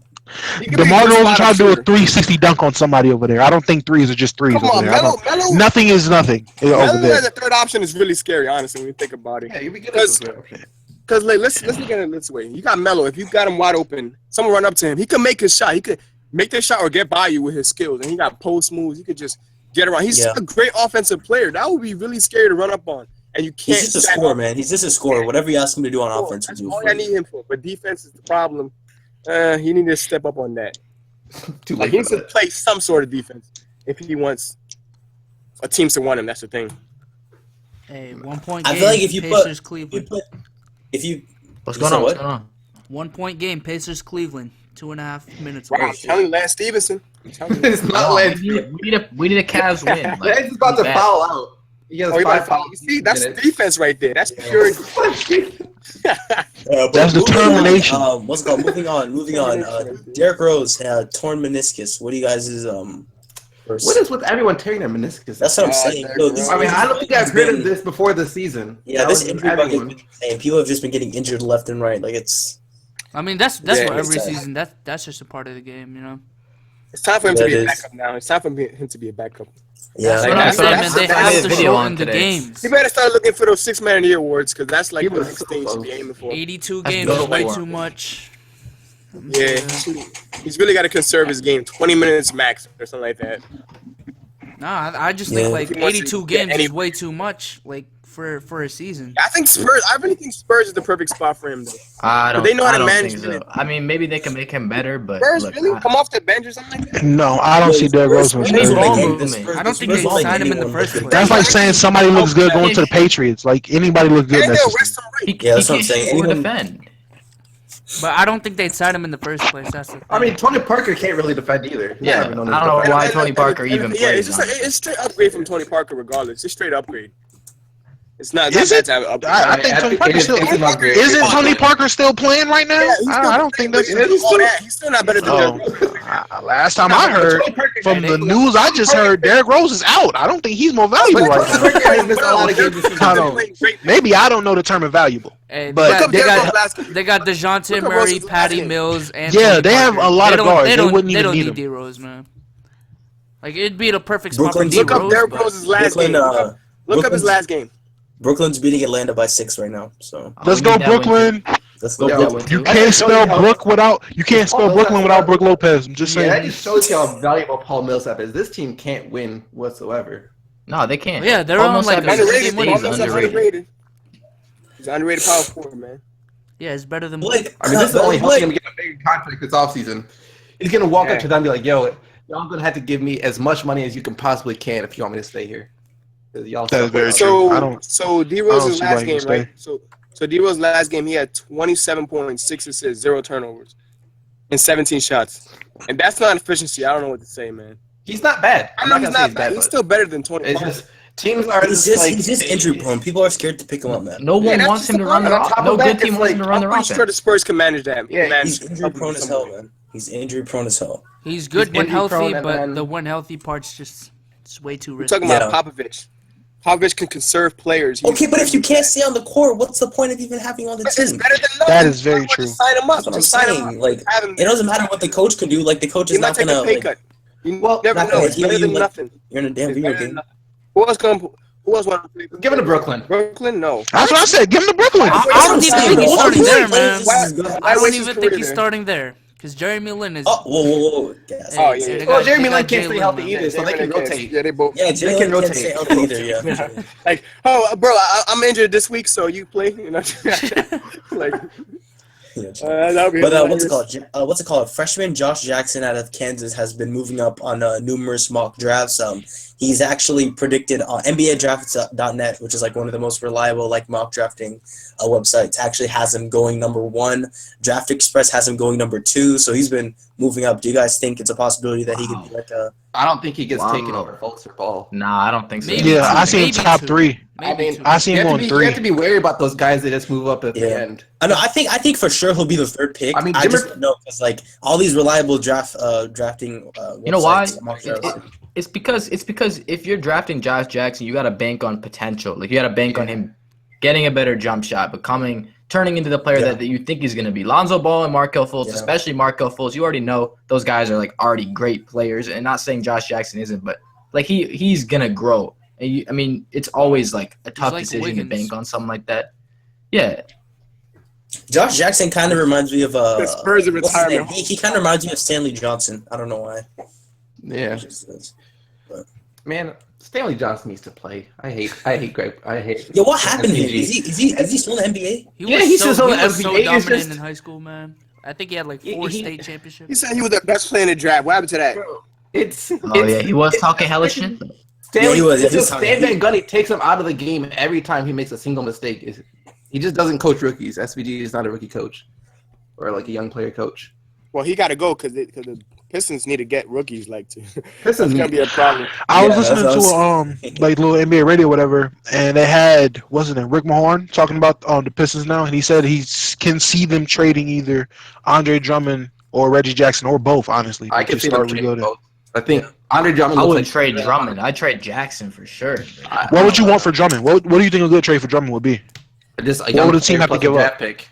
B: He could be a
E: DeMar
B: good
E: DeRozan
B: spot
E: tried to do a
B: shooter.
E: 360 dunk on somebody over there. I don't think threes are just threes
B: Come
E: over
B: on,
E: there. I
B: Melo.
E: don't- Nothing is nothing over
B: Melo
E: there.
B: as a third option is really scary, honestly, when you think about it.
D: Yeah, you be good
B: Because-
D: at this.
B: Because like, let's look at it this way. You got Melo. If you got him wide open, someone run up to him. He could make his shot. He could make this shot or get by you with his skills. And he got post moves. He could just get around. He's
G: Yeah.
B: a great offensive player. That would be really scary to run up on. And you can't.
G: he's just a
B: stand
G: scorer,
B: up.
G: man. He's just a scorer. Whatever you ask him to do on offense, he'll
B: That's
G: do it
B: all
G: for
B: I
G: you.
B: need him for. But defense is the problem. He needs to step up on that.
D: Too
B: Like
D: late
B: he needs
D: for
B: to
D: that.
B: play some sort of defense if he wants a team to want him. That's the thing.
A: Hey, 1 point
G: I
A: game.
G: feel like if you
A: Pacers,
G: put-
A: Cleveland.
G: If you
F: What's
G: You
F: going
G: said
F: on? What's
G: what?
F: going on?
A: 1 point game. Pacers, Cleveland. 2.5 minutes.
B: Right. I'm
A: left.
B: telling you, Lance Stevenson. I'm telling you.
D: It's not
F: No,
D: Lance.
F: we need a Cavs win. Like,
D: Lance is about to
F: bad.
D: foul out. He has
B: Oh, he about
D: 5
B: to foul.
D: fouls.
B: You see, that's
D: minutes.
B: defense right there. That's pure.
G: But
E: That's
G: moving
E: determination.
G: On, what's it called? Moving on. Derrick Rose had torn meniscus. What do you guys' first?
D: What is with everyone tearing their meniscus?
G: That's what I'm saying.
B: Derrick
G: Yo,
B: Rose.
D: I mean, I don't think I've heard of this before the season.
G: Yeah,
D: That
G: this
D: was
G: injury bug has
D: everyone.
G: been insane. People have just been getting injured left and right. Like it's
A: I mean, that's
B: Yeah,
A: what every
G: it's,
A: season. That's just a part of the game, you know.
B: It's time for him to
G: Yeah,
B: be
G: it
B: a
G: is.
B: backup now. It's time for him to be a backup.
G: yeah.
A: That's
B: Like,
A: what I'm
B: that's-
A: saying,
B: that's-
A: man. They
B: that's
A: have
B: a
A: to
F: video
A: shorten
F: on
A: the
F: today.
A: games.
B: He better start looking for those 6 Man of the Year awards because that's like
D: He
B: the
D: was
B: next
D: so
B: thing he should be
D: close.
B: aiming for.
A: 82
F: That's
A: games is way
F: dope.
A: too much.
B: Yeah, he's really got to conserve his game. 20 minutes max or something like that.
A: Nah, I just
G: Yeah.
A: think like
B: If he wants to
A: 82
B: get
A: games
B: any-
A: is way too much, like for a season.
B: I really think Spurs is the perfect spot for him though.
F: I don't.
B: They know how
F: I
B: to
F: don't
B: manage
F: think
B: minutes.
F: so. I mean, maybe they can make him better, but
B: Spurs
F: look,
B: really come off the bench or something like that.
E: No, I don't see Derrick Rose on
A: Spurs-
E: Spurs.
A: ball
G: Spurs-
F: movement.
G: Spurs-
A: I don't think
G: Spurs
A: they
G: don't
A: signed
G: make
A: him in the
G: anyone
A: first
G: look
A: place.
G: good.
E: That's like saying somebody looks good going to the Patriots. Like anybody looks good in
B: And
E: that
B: they'll
E: system.
B: rest him right.
F: he,
G: Yeah, that's
F: he
G: what I'm
F: can't
G: saying.
F: shoot or
G: Anyone-
F: defend.
A: But I don't think they'd sign him in the first place. That's the thing.
D: I mean, Tony Parker can't really defend either. He's
F: Yeah,
D: not even on his
F: I don't know
D: defense.
F: why Tony Parker even
B: Yeah,
F: plays.
B: it's just it's straight upgrade from Tony Parker regardless. It's straight upgrade. It's not.
E: Is
B: That's
E: it?
B: I
E: I think Tony Parker
D: it's
E: still.
D: an upgrade.
E: Isn't Tony Parker still playing right now?
B: Yeah, he's still
E: I don't think that's.
B: He's still not better than Derrick Rose.
E: Last time I heard from the news, I just heard Derrick Rose is out. I don't think he's more valuable right now. Maybe I don't know the term invaluable.
A: Hey,
E: But
A: they got DeJounte Murray, Patty Mills, and
E: yeah,
A: Tony
E: they have
A: Parker.
E: a lot of guards.
A: They
E: They wouldn't
A: don't
E: even need
A: need
E: them.
A: D Rose, man. Like it'd be the perfect spot for
G: Brooklyn's-
A: D
B: Look up
A: Rose.
B: Derrick Rose's last game. Look up his last game.
G: Brooklyn's beating Atlanta by 6 right now. So
E: Let's go Brooklyn.
G: let's go.
F: Yeah,
G: Brooklyn.
E: You can't spell Brook without. You can't spell Brooklyn without Brook Lopez. I'm just
D: Yeah, that
E: saying.
D: just shows you how valuable Paul Millsap is. This team can't win whatsoever.
F: No, they can't.
A: Yeah, they're
F: Paul
A: on like
F: Millsap
A: a
F: is-
A: six-game winning
F: he's
A: streak.
F: underrated.
B: He's an underrated power forward, man.
A: Yeah, it's better than
G: Blake,
D: I mean, this is only
G: Blake,
D: helping him get a bigger contract this offseason. He's gonna walk up
B: Yeah.
D: to them and be like, "Yo, y'all gonna have to give me as much money as you can possibly can if you want me to stay here." 'Cause y'all
E: That is
D: suck
E: very
D: without
E: true.
D: me."
E: I don't-
B: So D
E: I don't
B: Rose's
E: see why
B: last
E: he
B: game,
E: would
B: right? So D Rose's last game, he had 27 points, 6 assists, 0 turnovers, and 17 shots. And that's not efficiency. I don't know what to say, man.
D: He's not bad.
B: I
D: I'm
B: know
D: not
B: he's
D: gonna say
B: not
D: he's
B: bad.
D: bad.
B: He's
D: but
B: still better than Tony
D: it's
B: Parker.
D: just teams are
G: he's
D: just
G: just
D: like
G: he's just injury prone. People are scared to pick him up, man.
F: No one
B: that's
F: wants
B: just
F: him to
B: the
F: run their
B: problem.
D: On top
F: offense. No
D: of that,
F: good team
D: it's
F: wants him
D: like,
F: to run their
B: I'm pretty sure the
F: offense.
B: Spurs can manage that.
G: Yeah,
B: manage
G: he's injury prone as hell, man. He's injury prone as hell.
A: He's good
D: He's
A: when
D: injury
A: healthy,
D: prone, and
A: but
D: then-
A: the when healthy part's just it's way too
B: We're
A: risky.
B: talking about Popovich. Popovich can conserve players.
G: Okay, but if you can't stay on the court, what's the point of even having on the
B: It's
G: team?
B: better than nothing.
E: That is very
B: Just
E: true.
B: sign him up.
G: That's what I'm
B: Just sign him
G: saying.
B: up.
G: Like,
B: Have him
G: it
B: there.
G: doesn't matter what the coach can do. Like, the coach
B: He
G: is
B: might
G: not
B: take
G: gonna.
B: a pay
G: Like,
B: cut. You
D: Well,
B: never
G: not
B: know.
G: gonna
B: It's
G: heal
B: better
G: you,
B: than
G: like-
B: nothing.
G: you're in a damn
B: It's
G: video
B: better than
G: game.
B: nothing. Who else want to play?
D: Give it to Brooklyn.
B: Brooklyn? No.
E: That's what I said. Give him to Brooklyn.
A: I
G: That's
A: don't
G: what I'm
A: even
G: saying,
A: think he's
G: though.
A: starting there,
G: Why-
A: man.
G: why is this-
B: Why
A: I don't
B: waste
A: even
B: his
A: think
B: career
A: he's
B: there?
A: starting there because Jeremy Lin is.
G: Oh, whoa. Yes.
B: Oh, yeah.
A: they
B: Well,
A: got-
D: Jeremy
A: they
D: Lin
A: got
D: can't stay
A: Jalen,
D: healthy
A: man.
D: either, so they can rotate.
B: Yeah, they both.
G: Yeah,
D: They
G: Jalen
D: can
G: can't
D: rotate.
G: stay healthy either. Yeah.
B: Like, oh, bro, I'm injured this week, so you play. You know, like, that'll be
G: But
B: hilarious.
G: what's it called? Freshman Josh Jackson out of Kansas has been moving up on numerous mock drafts. He's actually predicted on NBADrafts.net, which is like one of the most reliable like mock drafting websites. Actually has him going number 1. Draft Express has him going number 2. So he's been moving up. Do you guys think it's a possibility that he could be like a?
D: I don't think he gets
F: Wow.
D: taken over Fultz or Ball.
F: Nah, I don't think so.
A: Maybe
E: Yeah,
A: two,
E: I see him
A: maybe
E: top
A: two.
E: 3.
D: I
A: Maybe
D: mean,
A: two.
E: I see him
D: you
E: on
D: have
E: 3.
D: to be wary about those guys that just move up at the
G: Yeah.
D: end.
G: I know. I think for sure he'll be the 3rd pick.
D: I mean,
G: I
D: Jimmer-
G: just don't know because like all these reliable drafting.
F: You know why?
G: websites, mock drafts.
F: It's because if you're drafting Josh Jackson, you got to bank on potential. Like you got to bank on him getting a better jump shot, turning into the player that you think he's going to be. Lonzo Ball and Markelle Fultz, especially Markelle Fultz, you already know those guys are like already great players. And not saying Josh Jackson isn't, but like he's going to grow. And I mean, it's always like a tough
A: like
F: decision
A: Wiggins.
F: to bank on something like that. Yeah.
G: Josh Jackson kind of reminds me of
B: The Spurs of
G: what's his name?
B: retirement.
G: He kind of reminds me of Stanley Johnson. I don't know why.
D: Yeah, man, Stanley Johnson needs to play. I hate Greg. I hate.
G: Yo, what happened to him?
D: MPG.
G: Is he still in the NBA?
A: He
D: Yeah,
A: was
D: he's
A: so,
D: just on
A: he
D: the
A: was so
D: NBA, it's
A: dominant
D: just-
A: in high school, man. I think he had like
D: He-
A: 4
D: he-
A: state
B: He
A: championships.
B: said he was the best player in the draft. What happened to that?
D: It's
F: Oh yeah, he was talking hella shit.
D: Stanley,
G: Yeah, he was.
D: it's
G: He was
D: just
G: talking-
D: Stan Van Gundy takes him out of the game every time he makes a single mistake. He just doesn't coach rookies. SVG is not a rookie coach or like a young player coach.
B: Well, he got to go because the Pistons need to get rookies like to.
D: This
B: That's gonna be a problem.
E: I was
G: Yeah,
E: listening
G: that's
E: to
G: what
E: like little NBA radio or whatever, and they had what's his name, Rick Mahorn talking about the Pistons now, and he said he can see them trading either Andre Drummond or Reggie Jackson or both. Honestly,
D: I can
E: to
D: see them
E: start
D: trading
E: rebuilding.
D: both. I think Andre Drummond.
F: I
D: looks
F: wouldn't
D: like-
F: trade Drummond. I'd trade Jackson for sure.
E: What would you want for Drummond? What do you think a good trade for Drummond would be?
D: Just a
E: What
D: young
E: would the team
D: player
E: have to
D: plus a
E: give up?
D: draft pick.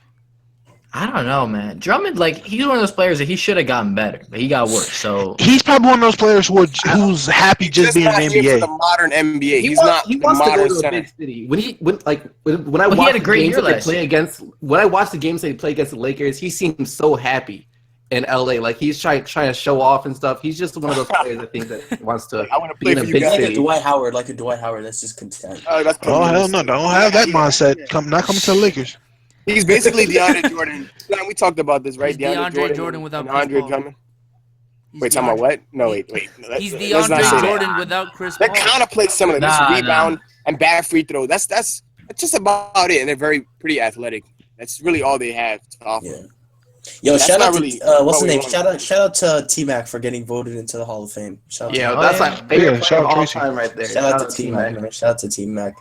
F: I don't know, man. Drummond, like, he's one of those players that he should have gotten better, but he got worse. So
E: He's probably one of those players who's happy just being in
B: not
E: the
B: here for
E: NBA.
B: the modern NBA.
D: He
B: He's
D: wants,
B: not
D: he
B: the
D: wants to go
B: modern
D: to a
B: center.
D: big city. When I
F: Well, he
D: watched
F: had a
D: the
F: great
D: games
F: year
D: that they
F: last
D: play
F: year.
D: against, when I watched the games they play against the Lakers, he seemed so happy in LA. Like he's trying to show off and stuff. He's just one of those players I think that wants to
B: I want to
D: be
B: play
D: in
B: for
D: a
B: you
D: big
B: guys.
G: Like a
D: city.
G: Dwight Howard, that's just content.
B: That's
E: Oh hell no! Don't have that mindset. Not coming to the Lakers.
B: He's basically DeAndre Jordan. We talked about this, right?
A: He's DeAndre Jordan without
B: and
A: Chris
B: Andre
A: Paul.
B: Drummond.
A: He's
B: Wait, talking about what? No, wait.
A: He's
B: Let's not say
A: DeAndre
B: that.
A: Jordan without Chris
B: They
A: Paul.
B: kind of play similar. That's
F: Nah,
B: rebound and bad free throw. That's just about it, and they're pretty athletic. That's really all they have to offer.
G: Yeah. Yo,
B: That's
G: shout
B: not
G: out to
B: really
G: what's
B: what
G: the
B: we
G: name?
B: want.
G: Shout out to T-Mac for getting voted into the Hall of Fame. Shout out
D: Yeah,
G: to
D: that's
F: yeah.
D: like favorite
E: Yeah,
D: player
E: shout
D: of
E: out
D: all
E: Tracy.
D: time right there.
G: Shout out to T-Mac, man. Shout out to T-Mac.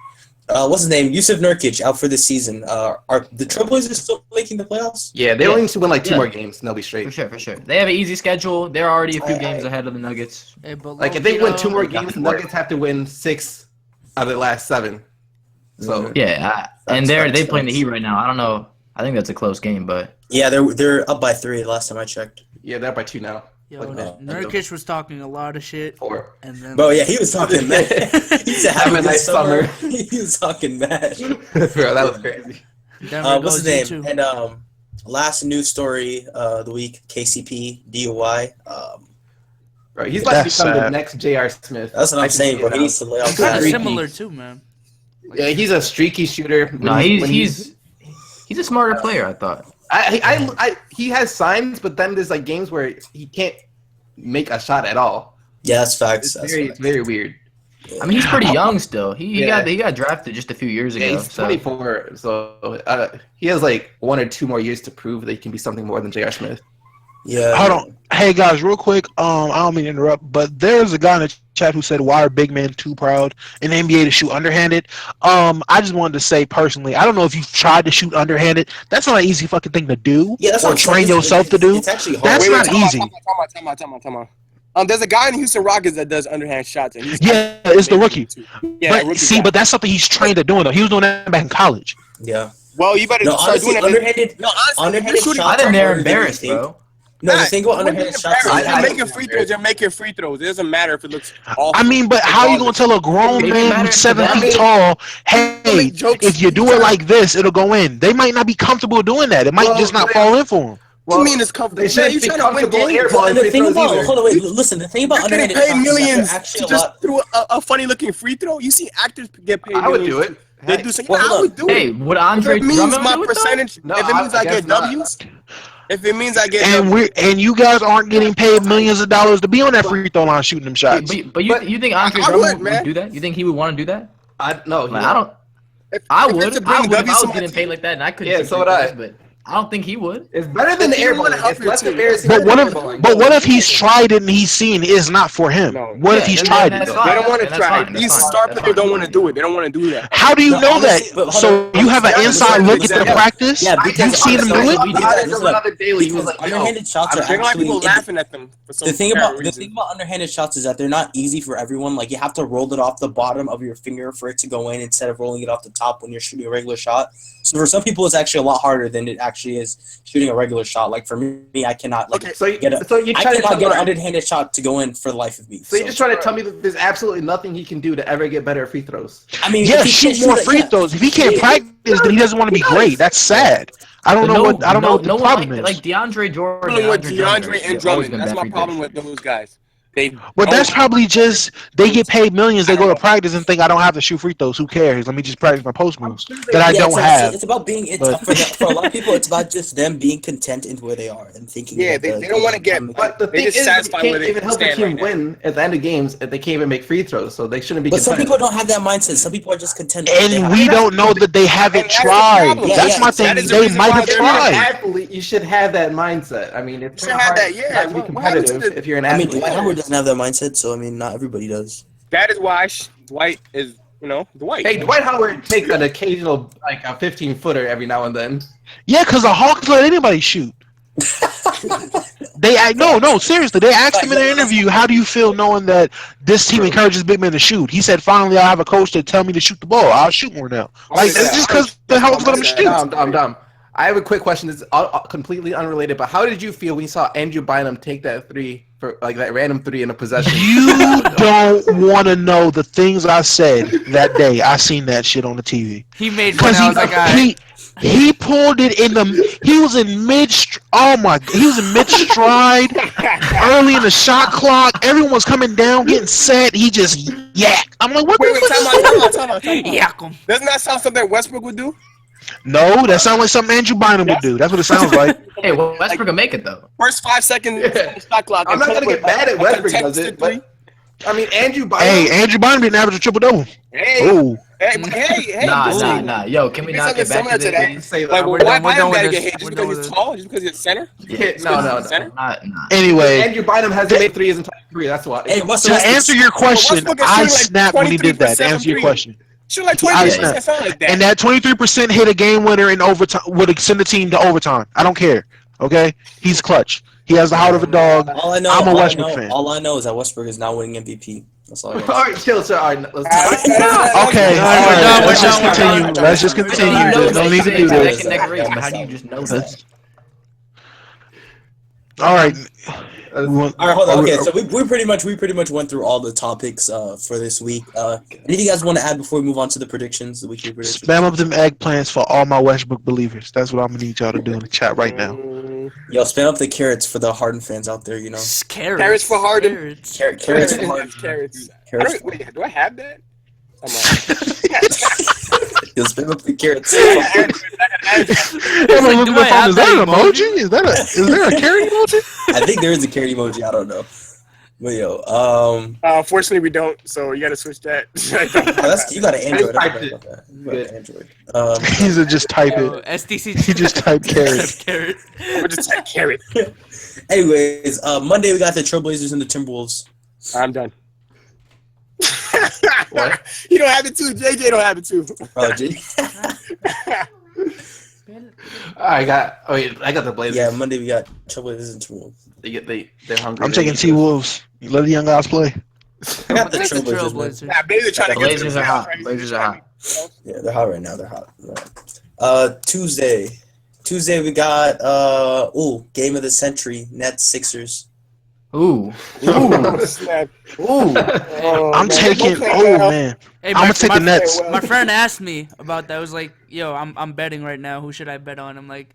G: what's his name? Yusuf Nurkic out for the season. Are the Trailblazers still making the playoffs?
C: Yeah, they only need to win like 2 more games and they'll be straight.
F: For sure. They have an easy schedule. They're already a few games ahead of the Nuggets.
A: Hey, but
C: Like if they win 2 more games, the Nuggets have to win 6 out of the last 7. So
F: And they playing the Heat right now. I don't know. I think that's a close game, but
G: yeah, they're up by 3 last time I checked.
C: Yeah, they're up by 2 now.
A: Yo, Nurkic was talking a lot of shit.
C: 4.
A: And then,
G: Bro, yeah, he was talking mad. He said have a nice summer.
C: summer.
G: He was talking mad.
C: Bro, that was crazy.
A: Denver
G: What's his name? And last news story of the week: KCP DUI.
C: Right, he's about to become the next J.R. Smith.
G: That's what I'm saying, bro. He needs to lay off
A: kind of
G: that.
A: similar too, man.
C: Yeah, he's a streaky shooter.
F: no, he's a smarter player. I thought.
C: He has signs, but then there's like games where he can't make a shot at all.
G: Yeah, that's facts.
C: It's very weird.
F: I mean, he's pretty young still. He got drafted just a few years ago.
C: Yeah, he's 24, so he has like 1 or 2 more years to prove that he can be something more than J.R. Smith.
G: Yeah.
E: Hold on. Hey guys, real quick. I don't mean to interrupt, but there's a guy in the chat who said, "Why are big men too proud in the NBA to shoot underhanded?" I just wanted to say personally, I don't know if you've tried to shoot underhanded. That's not an easy fucking thing to do.
G: Yeah, that's
E: or
G: what I'm
E: train
G: saying.
E: yourself to do.
G: It's actually hard.
E: That's not easy.
B: Time out. There's a guy in Houston Rockets that does underhand shots. And
E: it's the rookie.
B: Yeah,
E: but see, but that's something he's trained at doing though. He was doing that back in college.
G: Yeah.
B: Well, you better start doing that.
G: Underhanded shots.
F: I think they're embarrassed, bro.
G: No, the thing about underhanded shots is
B: you're making free throws. You're making free throws. It doesn't matter if it looks awful.
E: I mean, but how are you gonna tell a grown man who's 7 feet tall, hey, if you do it like this, it'll go in? They might not be comfortable doing that. It might just not fall in for them.
B: What do you mean it's comfortable?
C: They should be comfortable
G: Well, the thing about hold on, wait, listen. The thing about
B: You're getting
G: underhanded
B: paid
G: shots
B: millions
G: is
B: to just throw a funny looking free throw. You see actors get paid millions.
C: I would do it.
B: They do something.
G: Well,
B: I would do it.
F: Hey, would Andre
B: If it means
F: Drummond
B: my
F: do it, though?
B: percentage,
C: No,
B: if it means
C: I
B: I get
C: guess not.
B: W's, if it means I get
E: And you guys aren't getting paid millions of dollars to be on that free throw line shooting them shots.
F: But you think Andre
B: I
F: Drummond
B: would,
F: would do that? You think he would want to do that?
C: No,
F: Like, I don't. I would. If I was getting paid like that, and I couldn't.
C: Yeah,
F: shoot
C: so
F: free
C: would I.
F: throws, But I don't think he would.
C: It's better than the airballing. It's less embarrassing.
E: But what if he's tried it and he's seen it's not for him?
B: No.
E: What if he's
F: then
E: tried
F: that's
E: it?
F: fine.
B: They don't want to
F: That's
B: try.
F: fine.
B: These
F: That's
B: star
F: fine.
B: players don't want to do it. They don't want to do that.
E: How do you know that?
G: but hold
E: So
G: on.
E: you have an
B: Yeah,
E: inside look at the
B: yeah.
E: practice?
G: Yeah, because
E: You've seen him do
G: honestly,
E: it?
G: because underhanded shots
B: I'm
G: are
B: sure a lot of
G: actually
B: people laughing at them for some
G: the thing
B: apparent
G: about underhanded shots is that they're not easy for everyone. Like you have to roll it off the bottom of your finger for it to go in instead of rolling it off the top when you're shooting a regular shot. So for some people, it's actually a lot harder than it actually is shooting a regular shot. Like for me, I cannot
C: you're trying to
G: get an underhanded shot to go in for the life of me.
C: So you're just trying to tell me that there's absolutely nothing he can do to ever get better at free throws?
G: I mean,
E: Yeah,
G: if he
E: shoot
G: can't
E: more
G: it,
E: free
G: yeah.
E: throws. If he can't practice, then he doesn't want to be great. That's sad. I don't know what the problem is.
F: Like DeAndre Jordan.
B: Problem with DeAndre and Drummond. That's my problem with those guys.
E: But that's probably just they get paid millions. They go to practice and think I don't have to shoot free throws. Who cares? Let me just practice my post moves that I don't have.
G: It's about being. For a lot of people, it's about just them being content in where they are and thinking.
B: Yeah, they don't want to get.
C: But the thing is, you can't even help the team win at the end of games if they can't even make free throws. So they shouldn't be.
G: But some people don't have that mindset. Some people are just content.
E: And we don't know that they haven't tried. That's my thing. They might have tried.
C: Athlete, you should have that mindset. I mean, it's
B: should have that. Yeah,
C: to be competitive if you're an
G: I mean,
C: athlete.
G: Dwight Howard doesn't have that mindset, so I mean, not everybody does.
B: That is why Dwight is, Dwight.
C: Hey, Dwight Howard takes an occasional, like a 15-footer every now and then.
E: Yeah, because the Hawks let anybody shoot. Seriously. They asked him in an interview, "How do you feel knowing that this team encourages big men to shoot?" He said, "Finally, I have a coach that tell me to shoot the ball. I'll shoot more now." Like that's just because the Hawks let him shoot.
C: Dumb. I have a quick question. It's completely unrelated, but how did you feel when you saw Andrew Bynum take that three for like that random three in a possession?
E: You don't want to know the things I said that day. I seen that shit on the TV.
A: He made fun. I was like,
E: he pulled it in the. He was in mid. He was in mid stride, early in the shot clock. Everyone was coming down, getting set. He just yak. I'm like, what the fuck?
A: Yak him.
B: Doesn't that sound something Westbrook would do?
E: No, that sounds like something Andrew Bynum would do. That's what it sounds like.
F: Hey, well, Westbrook can make it though.
B: First 5 seconds shot clock.
C: I'm not gonna get mad at Westbrook does it, but I mean Andrew Bynum.
E: Hey, Andrew Bynum didn't average a triple double.
B: Hey,
E: oh.
B: Hey.
F: Nah. Yo, can we not get back to that?
C: Say
B: Like,
C: that.
B: why
A: done
B: gotta
A: with
B: get
A: this.
B: hit? Just
A: We're
B: because
A: done
B: he's
A: with
B: tall? Just because he's center?
C: No.
B: Center?
E: Anyway,
C: Andrew Bynum hasn't made threes in 3. That's why.
G: Hey,
E: to answer your question, I snapped when he did that. To answer your question.
B: Shoot like
E: I
B: 23%, something like that.
E: And that 23% hit a game winner in overtime would send the team to overtime. I don't care. Okay, he's clutch. He has the heart of a dog.
G: All I know,
E: I'm a Westbrook fan.
G: All I know is that Westbrook is not winning MVP. That's all I
D: All
G: know.
D: right, chill, sir. All right, let's
E: Okay, all
A: we're
E: right.
A: done,
E: Let's
A: we're
E: just
A: done, we're
E: continue.
A: done.
E: Let's just continue.
F: You know
E: There's no need to do
F: neck
E: this.
F: and neck race, but how do you just know that?
E: All right.
G: All right, hold on. Okay, so we pretty much went through all the topics for this week. Anything you guys want to add before we move on to the predictions, the weekly predictions?
E: Spam up them eggplants for all my Westbrook believers. That's what I'm gonna need y'all to do in the chat right now.
G: Yo, spam up the carrots for the Harden fans out there. You know,
B: Carrots for Harden.
A: Carrots.
G: carrots for Harden.
B: Carrots.
G: Carrots.
B: Do I have that?
G: Yo, spam up the carrots.
E: Everyone looking
A: do I
E: at
A: have
E: is that an
A: that
E: emoji? Is there a carrot emoji?
G: I think there is a carrot emoji. I don't know. But yo,
B: Unfortunately, we don't. So you got to switch that.
G: you got an Android.
D: I
G: I
D: typed
G: forgot about that. You got an Android.
E: He's a just type
A: Yo,
E: it.
A: SDC.
E: He just typed carrot.
A: Carrot.
B: We'll just take carrot.
G: Anyways, Monday we got the Trailblazers and the Timberwolves.
B: I'm done.
D: What?
B: You don't have it too. JJ don't have it too.
G: Oh, gee.
D: I got the Blazers.
G: Yeah, Monday we got Trailblazers and Timberwolves.
D: They're hungry.
E: I'm taking T-Wolves. You let the young guys play.
G: I got the
A: Take the
G: Trailblazers. man.
A: Trailblazers.
B: Nah, Blazers trying to get to
F: Blazers
B: the
F: are hot.
B: playoffs.
F: Blazers are hot.
G: Yeah, they're hot right now. They're hot. Tuesday. Tuesday we got game of the century, Nets Sixers.
F: Ooh.
B: Snap.
F: Ooh.
B: Oh,
E: I'm
B: man.
E: taking.
B: Okay,
E: Oh
B: well.
E: man,
A: Hey,
E: I'm gonna take the Nets.
B: well.
A: My friend asked me about that. I was like, "Yo, I'm betting right now. Who should I bet on?" I'm like,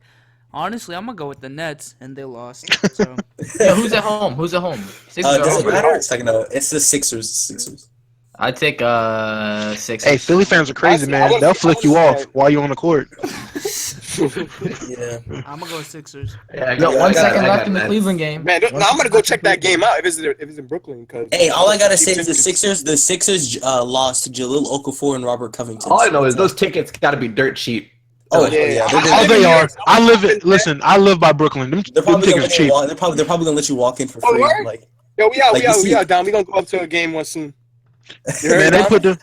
A: "Honestly, I'm gonna go with the Nets," and they lost. So
F: Yeah, who's at home? Who's at home? Sixers are
G: Doesn't
F: home.
G: matter. It's like no, it's the Sixers. Sixers.
F: I take Sixers.
E: Hey, Philly fans are crazy,
B: I
E: man.
B: was-
E: They'll
B: I
E: flick
B: was-
E: you off while you're on the court.
G: Yeah.
A: I'm gonna go Sixers.
D: Yeah,
F: Yo, 1 second
D: I got
F: left in the
D: Nets.
F: Cleveland game.
B: Man, no, I'm gonna go check that game out if it's in Brooklyn. Cause
G: Hey, all I gotta say is the Sixers lost to Jahlil Okafor and Robert Covington.
D: All I know is those tickets got to be dirt cheap.
G: Oh
B: Yeah,
G: yeah,
E: Oh, they are. I live it. Listen, I live by Brooklyn. Them
G: they're probably gonna
E: tickets
G: let you
E: cheap.
G: walk, they're probably gonna let you walk in for
B: Oh,
G: free.
B: word?
G: Like
B: Yo, we out,
G: Like,
B: we
G: you
B: out,
G: see-
B: we out, Dom. We gonna go up to a game one soon. You heard,
E: Man,
B: Dom?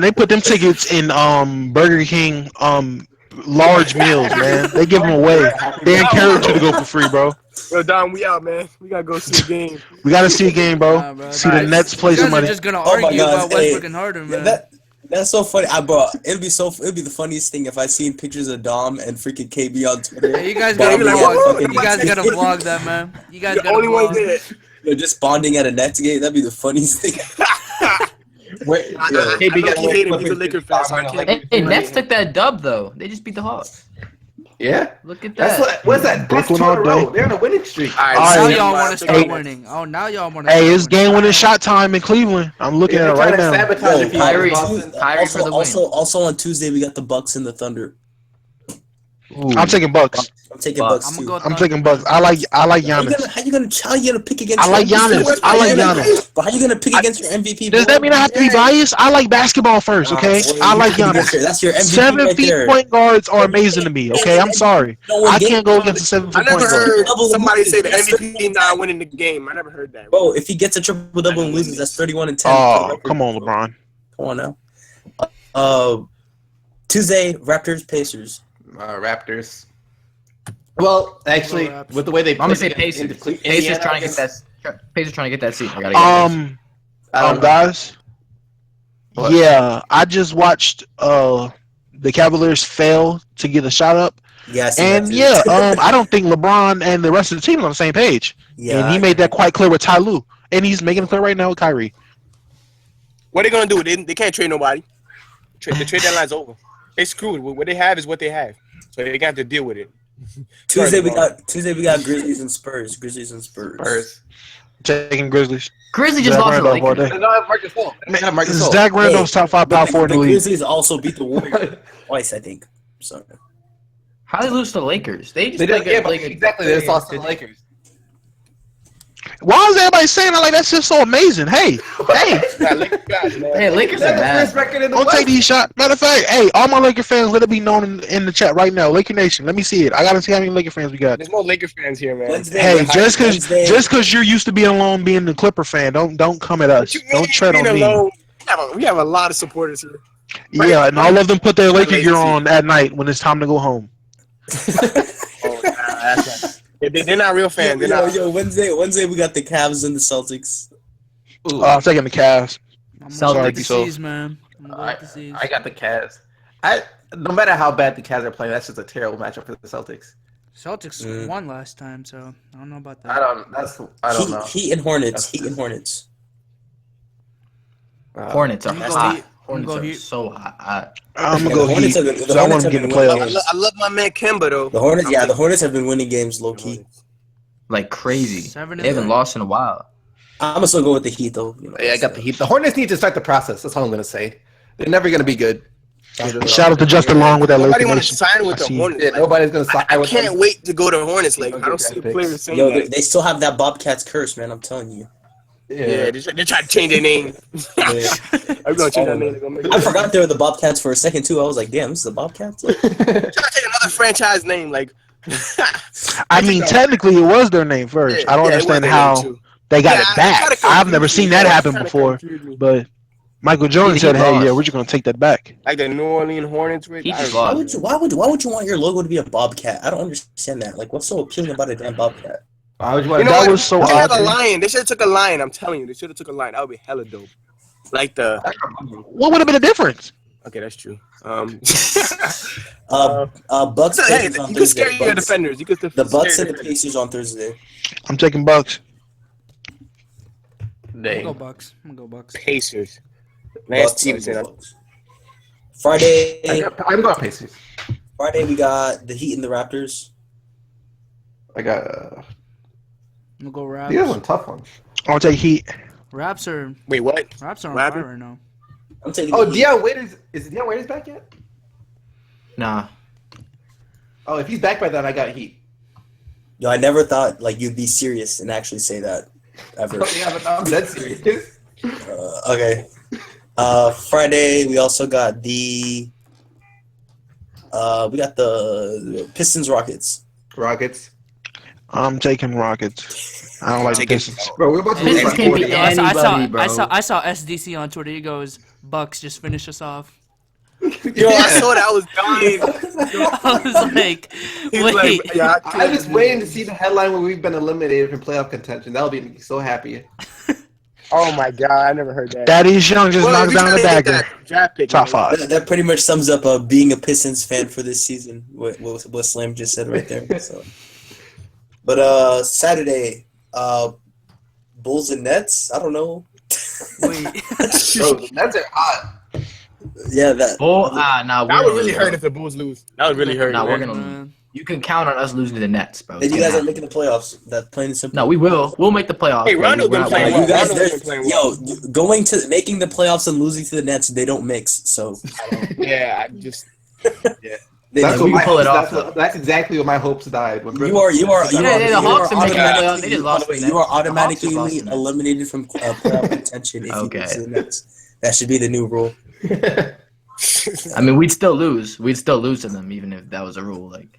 E: they put them tickets in Burger King large meals, man. They give them away. They encourage you to go for free, bro.
B: Yo, Dom, we out, man. We gotta go see the game.
E: We gotta see a game, bro.
A: Nah, bro.
E: See the Nets play
A: You guys are
E: somebody.
A: just gonna
G: Oh my
A: argue
G: God,
A: about
G: hey.
A: Westbrook and Harden, man.
G: that's so funny. Bro, it'd be the funniest thing if I seen pictures of Dom and freaking KB on Twitter.
A: Yeah, you guys
G: Bonding
A: gotta
G: at
A: vlog.
G: fucking-
A: You guys gotta vlog that, man. You guys
B: The
A: gotta
B: only one
A: vlog.
B: there.
G: Yo, just bonding at a Nets game. That'd be the funniest thing.
D: Wait,
B: I low-key hate him. He's a Laker fan, so I can't-
F: Hey, Nets took that dub though. They just beat the Hawks.
D: Yeah,
F: Look at
D: that's
F: that.
D: what's that?
E: Brooklyn
D: That's two in a
E: all
D: row.
E: day.
D: They're on a winning streak.
B: All right,
E: All
A: Now
E: right.
A: y'all want to start
E: Hey.
A: winning. Oh, now y'all want to.
E: Hey, it's game winning shot time in Cleveland. I'm looking at it right now.
D: Sabotage
G: Yo,
F: Kyrie.
D: Boston.
F: Kyrie for the win.
G: Also on Tuesday we got the Bucks and the Thunder.
F: Ooh.
E: I'm taking Bucks.
G: I'm taking
F: Bucks.
G: Bucks
A: I'm
G: too.
A: gonna go.
E: I'm
A: Thunder,
E: taking Bucks.
A: man.
E: I like
G: How
E: Giannis.
G: you gonna pick against?
E: I like
G: your MVP?
E: Giannis. I like Giannis.
G: But how you gonna pick against your MVP?
E: Does
G: bro?
E: that mean I have to be biased? I like basketball first, okay?
G: Well,
E: I like
G: that's
E: Giannis.
G: That's your MVP
E: 7
G: right
E: feet
G: there.
E: point guards are amazing to me, okay? I'm sorry.
G: No one
E: I
G: gave-
E: can't go against a 7
B: I
E: foot
B: never
E: point guard.
B: heard
G: Double
B: somebody say the
G: loses.
B: MVP not winning the game. I never heard that.
G: Bro, if he gets a triple double and loses, that's 31-10.
E: Oh, come on, LeBron.
G: Come on now. Tuesday, Raptors, Pacers.
D: Raptors. Well, actually,
A: Raps.
D: with the way they
F: I'm gonna
D: played
F: say
D: against
F: Pacers.
D: Indiana,
F: Pacers trying to get that. Pacers trying to get that seat. I gotta get
D: I don't know.
E: Guys.
D: What?
E: Yeah, I just watched the Cavaliers fail to get a shot up,
G: Yeah, I see
E: and
G: that too.
E: yeah, I don't think LeBron and the rest of the team are on the same page.
G: Yeah,
E: And he made that quite clear with Ty Lue, and he's making it clear right now with Kyrie.
B: What are they gonna do? They can't trade nobody. The trade deadline's over. They screwed. What they have is what they have. So they got to deal with it.
G: Tuesday we got Grizzlies and Spurs. Grizzlies and Spurs.
D: Spurs.
E: Taking Grizzlies.
F: Grizzlies just
E: Zach
F: lost to the
E: Randolph all
F: Lakers.
E: day.
D: They don't have Marcus Gasol. They don't have Marcus Gasol.
E: Zach Randolph's top 5 power forward in the league.
G: Grizzlies also beat the Warriors twice, I think. So
F: How they lose to the Lakers? They just
D: They
F: played
D: did, yeah,
F: good.
D: but exactly. They just lost to the Lakers.
E: Why is everybody saying that like that's just so amazing? Hey,
B: Nah, Lakers guys, man.
F: Hey, Lakers are
D: That's the
F: bad.
D: first record in the
E: don't
D: West.
E: take these shots. Matter of fact, hey, all my Laker fans, let it be known in the chat right now. Laker Nation, let me see it. I gotta see how many Laker fans we got.
B: There's more Laker fans here, man.
G: Wednesday,
E: Hey,
G: Wednesday-
E: just because you're used to being alone, being the Clipper fan, don't come at us.
B: What you mean
E: Don't tread on
B: being
E: me.
B: alone? We have a lot of supporters here.
E: Yeah, and all of them put their Laker gear
B: Lazy.
E: on at night when it's time to go home.
B: Oh, nah, that's not, they're not real fans. They're not.
G: Wednesday we got the Cavs and the Celtics.
E: I'm taking the Cavs.
A: I'm
F: Celtics.
A: gonna go with the
E: So-
A: C's, man. I'm gonna go with the C's.
D: I got the Cavs. No matter how bad the Cavs are playing, that's just a terrible matchup for the Celtics.
A: Celtics won last time, so I don't know about that.
D: I don't know.
G: Heat and Hornets.
F: Hornets are
A: I'm gonna
F: hot.
A: go Heat.
F: Hornets
A: I'm
F: are
A: gonna go
F: so hot.
E: I'm gonna
G: Yeah,
E: go
G: the Hornets
E: Heat.
G: are the- the
E: So I
G: Hornets
E: want
G: have
E: to get in the
G: been winning.
E: playoffs.
B: I love my man Kemba though.
G: The Hornets have been winning games low key.
F: Like crazy.
A: 7
F: They haven't lost in a while.
G: I'm gonna still go with the Heat though.
D: Yeah, I got the Heat. The Hornets need to start the process. That's all I'm gonna say. They're never gonna be good.
E: Shout out to Justin Long with that
B: Nobody
E: Laker
B: want to
E: Nation.
B: sign with
E: I
B: the
E: see.
B: Hornets.
D: Yeah, nobody's gonna sign.
B: I can't wait to go to Hornets. Like I don't see
D: Picks.
B: players saying
G: Yo,
B: that.
G: they still have that Bobcats curse, man. I'm telling you.
B: Yeah, they're trying to change their name. I'm gonna change their name. They're gonna make
G: I forgot they were the Bobcats for a second too. I was like, damn, this is the Bobcats.
B: They're trying to take another franchise name. Like,
E: I mean, technically, it was their name first. I don't understand how they got it back. I've never seen that happen before. But Michael Jordan said, "Hey,
F: lost.
E: yeah, we're just gonna take that back."
B: Like the New Orleans Hornets. Rick.
F: He just
G: Why
F: lost.
G: why would you want your logo to be a Bobcat? I don't understand that. Like, what's so appealing about a damn Bobcat?
D: Why would you
B: You know
E: That
B: what?
E: was so
B: They should have
E: odd.
B: a lion. They should have took a lion. I'm telling you, they should have took a lion. That would be hella dope. Like the.
E: What would have been the difference?
B: Okay, that's true.
G: Bucks.
B: Hey,
G: Pacers on
B: you can scare
G: Thursday.
B: your
G: Bucks-
B: defenders. You can
G: The Bucks
B: scare
G: and the Pacers on Thursday.
E: I'm taking Bucks.
A: I'm gonna go Bucks. I'm gonna go Bucks.
B: Pacers. Lance
G: Bucks and
B: Stevenson.
G: Bucks. Friday,
D: I'm going Pacers.
G: Friday we got the Heat and the Raptors.
D: I got.
A: I'm gonna go
D: These are
A: Raps.
D: one tough ones.
E: I'll take Heat.
A: Raps are
B: Wait, what?
A: Raps are on
B: What
A: fire
B: happened?
A: right now.
G: I'm taking.
D: Oh,
G: the Heat.
D: Deion Waiters is Deion Waiters back yet?
F: Nah.
D: Oh, if he's back by then, I got Heat.
G: Yo, I never thought like you'd be serious and actually say that ever.
D: Yeah, but I'm dead serious.
G: Okay. Friday we also got the Pistons Rockets.
D: Rockets.
E: I'm taking Rockets. I don't like the Pistons.
D: Bro, we're about to
F: Pistons
D: lose
F: can't
D: by
F: be
D: 40.
A: Yo, I saw,
F: anybody, bro.
A: I saw SDC on Twitter. He goes, "Bucks, just finish us off."
B: Yo, I saw that. I was dying.
A: I was like,
B: He
A: wait.
B: was like, yeah, I
D: I'm just waiting to see the headline where we've been eliminated from playoff contention. That'll be so happy.
B: Oh my god, I never heard that.
E: Thaddeus Young just knocked
B: we
E: down the
B: gotta get
E: dagger.
B: that draft pick,
E: Top
B: man.
E: five.
G: That pretty much sums up being a Pistons fan for this season. What Slam just said right there. So. But Saturday, Bulls and Nets. I don't know.
A: Wait.
D: Bro, the Nets are hot.
G: Yeah, that.
F: Nah,
B: That would really hurt if the Bulls lose. That would really hurt.
F: Nah, we're
B: man.
F: gonna lose.
A: Man.
F: You can count on us losing to the Nets, bro.
G: Then
F: It's
G: you
F: gonna
G: guys are
F: happen.
G: making the playoffs. That's plain and simple.
F: No, we will. We'll make the playoffs.
B: Hey,
F: but
B: Rondo's
F: we're
B: been
F: not
B: playing
F: winning.
G: You guys,
B: Rondo's been playing well.
G: going to making the playoffs and losing to the Nets, they don't mix. So
B: Yeah, I just.
G: they
D: That's,
G: do.
F: we
D: what
F: can pull it off,
D: that's exactly what my hopes died. When
G: You are
F: the Hawks are making the playoffs. They just lost to the
G: You are
F: Nets.
G: automatically
F: The Hawks just lost to the Nets.
G: eliminated from playoff contention if
F: Okay.
G: you lose to the Nets. That should be the new rule.
F: I mean, we'd still lose. We'd still lose to them, even if that was a rule. Like,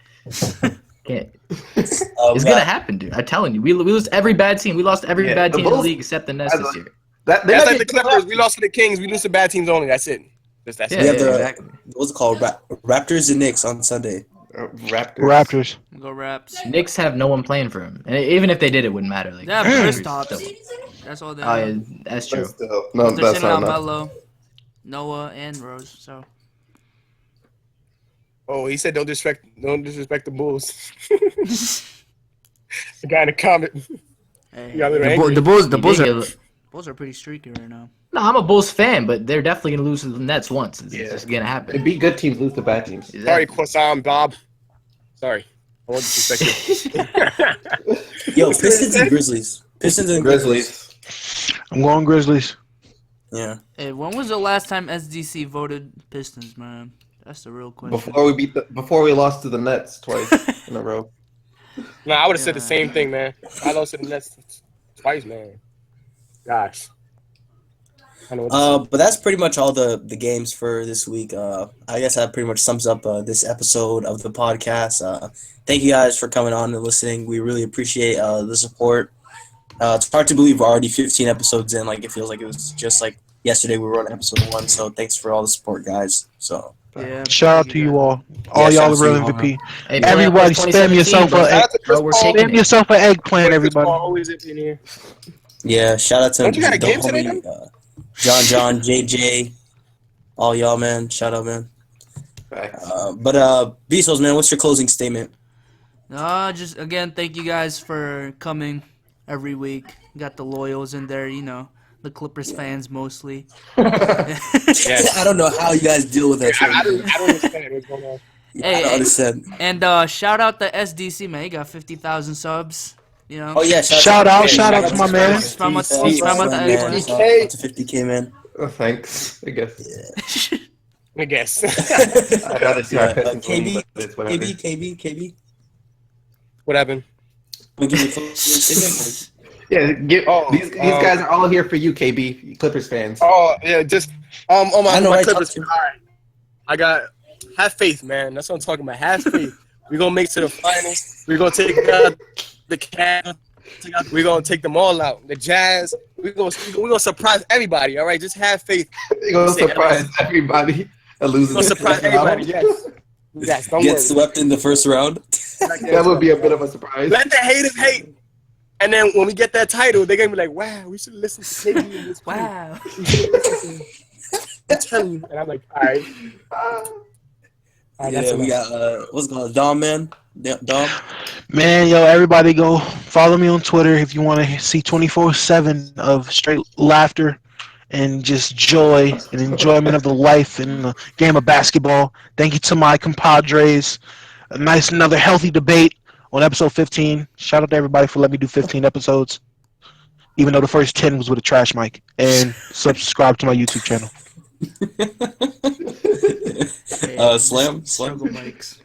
F: can't. It's gonna happen, dude. I'm telling you, we lose every bad team. We lost every
D: Yeah,
F: bad
D: the
F: team in the
D: Bulls-
F: league except the Nets this year.
D: That,
B: That's like the Clippers. We lost to the Kings. We lose to bad teams only. That's it. That's
F: Yeah,
B: it.
G: We have the-
F: exactly.
G: What's it called? Raptors and Knicks on Sunday.
E: Raptors.
A: Go Raps.
F: Knicks have no one playing for him, and even if they did, it wouldn't matter. Like,
A: They have
F: Kristaps.
A: Kristaps. That's all they
F: Oh,
A: have.
F: yeah, that's true.
D: No,
A: They're
D: that's
A: sitting
D: not
A: on
D: enough.
A: Melo, Noah, and Rose. So
B: Oh, he said don't disrespect the Bulls. The guy in the comment.
A: hey,
B: He got a little angry.
F: The Bulls
A: Bulls are pretty streaky right now.
F: No, I'm a Bulls fan, but they're definitely gonna lose to the Nets once. It's
D: Yeah.
F: just gonna
D: They
F: happen.
D: beat good teams, lose to bad teams.
B: Sorry,
F: Exactly.
B: Kwassam Bob. Sorry. I want to disrespect
G: Yo, Pistons and Grizzlies. Pistons and
D: Grizzlies.
E: I'm going Grizzlies.
G: Yeah.
A: Hey, when was the last time SDC voted Pistons, man? That's the real question.
D: Before we lost to the Nets twice in a row.
B: No, I would have said the same thing, man. I lost to the Nets twice, man. Gosh. I know what to say.
G: But that's pretty much all the games for this week. I guess that pretty much sums up this episode of the podcast. Thank you guys for coming on and listening. We really appreciate the support. It's hard to believe we're already 15 episodes in. Like, it feels like it was just like yesterday we were on episode 1. So thanks for all the support, guys. So
A: Yeah.
E: Shout out to you all. All
G: Yeah,
E: y'all
G: shout
E: the real
G: out to you all,
E: MVP.
F: Hey,
E: Everybody
F: Playmakers
E: spam
F: 2017,
E: yourself
F: bro.
E: a
B: Shout out to
F: Bro,
B: Chris
F: we're
B: Paul.
F: kicking
E: spam
F: it.
E: yourself an eggplant,
B: Chris
E: everybody.
B: Paul always up in here.
G: yeah, shout out to
B: Don't you got a
G: the
B: game today,
G: homie John, JJ, all y'all, man. Shout out, man.
D: Facts.
G: But Bezos, man, what's your closing statement?
A: Just again, thank you guys for coming every week. Got the loyals in there, the Clippers fans mostly.
B: Yes.
G: I don't know how you guys deal with that.
B: I don't understand what's going on.
G: I don't understand.
A: And shout out the SDC, man. He got 50,000 subs.
G: Oh yeah,
E: Shout out to my man.
A: He's from the SDC.
G: Shout out to 50K, man.
D: Thanks, I guess.
B: I guess.
D: I'd rather see our Pistons win,
G: KB,
D: but it's whatever.
G: KB.
B: What happened?
G: We'll give you a closing statement.
D: Yeah, these
B: Oh,
D: guys are all here for you, KB, Clippers fans.
B: Oh yeah, just on
G: I know,
B: my
G: right?
B: Clippers. All right, I got have faith, man. That's what I'm talking about. Have faith. We're gonna make it to the finals. We're gonna take out the Cavs. We're gonna take them all out. The Jazz. We're gonna surprise everybody. All right, just have faith.
D: They're gonna surprise everybody.
B: We're gonna surprise everybody. Yes. Yes. Don't
G: Get
B: worry.
G: swept in the first round.
D: That would be a bit of a surprise.
B: Let the haters hate. And then when we get that title, they're gonna be like, "Wow, we should listen to KD in this
A: Wow.
B: I'm telling you." And I'm like, "All right."
G: Yeah, we got what's it called, Dom, man. Dom.
E: Man, yo, everybody go follow me on Twitter if you want to see 24/7 of straight laughter and just joy and enjoyment of the life in the game of basketball. Thank you to my compadres. A nice, another healthy debate on episode 15. Shout out to everybody for letting me do 15 episodes, even though the first 10 was with a trash mic. And subscribe to my YouTube channel.
G: Slam.
A: Struggle mics.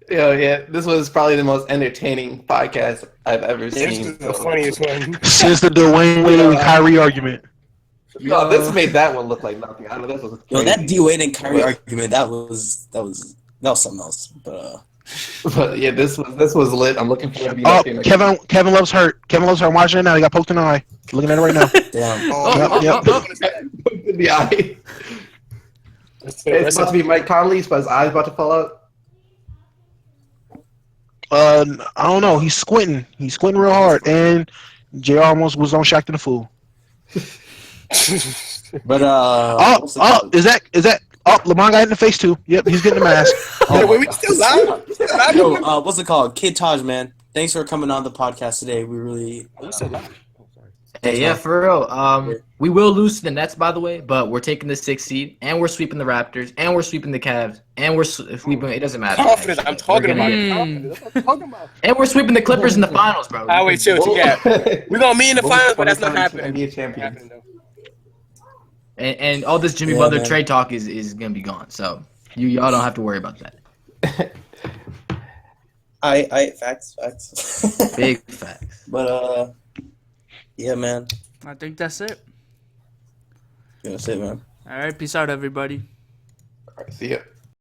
D: Yeah, this was probably the most entertaining podcast I've ever
B: This
D: seen.
B: is the funniest one.
E: Since the Dwayne Wade and Kyrie argument.
D: No, this made that one look like nothing. I know this was
G: Yo, that
D: crazy.
G: D Wade and Kyrie argument, that was something else. But
D: But yeah, this was lit. I'm looking forward to being
E: Oh,
D: up here.
E: Kevin Love's hurt. Kevin Love's hurt. I'm watching it now. He got poked in the eye. Looking at it right now.
G: damn.
E: Yep.
D: In the eye. It's about to be Mike Conley's, but his eye's about to fall out.
E: I don't know. He's squinting. He's squinting real hard. And JR almost was on Shaq to the Fool.
G: But
E: Is that? Oh, LeBron got hit in the face too. Yep, he's getting the mask.
B: Yeah, wait, we still live?
G: yo, what's it called? Kid Taj, man. Thanks for coming on the podcast today. We really
F: Hey, yeah, for real. We will lose to the Nets, by the way, but we're taking the 6th seed, and we're sweeping the Raptors, and we're sweeping the Cavs, and we're sweeping. It doesn't matter.
B: Confident. I'm talking
F: We're
B: about
F: gonna-
B: it. Confident. That's what I'm talking about.
F: And we're sweeping the Clippers in the finals, bro.
B: Ah, wait, chill. Yeah. We're gonna meet in the finals, but that's not happening.
D: NBA champion.
B: Happening, though.
F: And all this Jimmy
G: Yeah,
F: Butler
G: man.
F: trade talk is gonna be gone. So y'all don't have to worry about that.
G: I facts.
F: Big facts.
G: But yeah, man.
A: I think that's it.
G: That's it, man.
A: All right, peace out, everybody.
D: All right, see ya.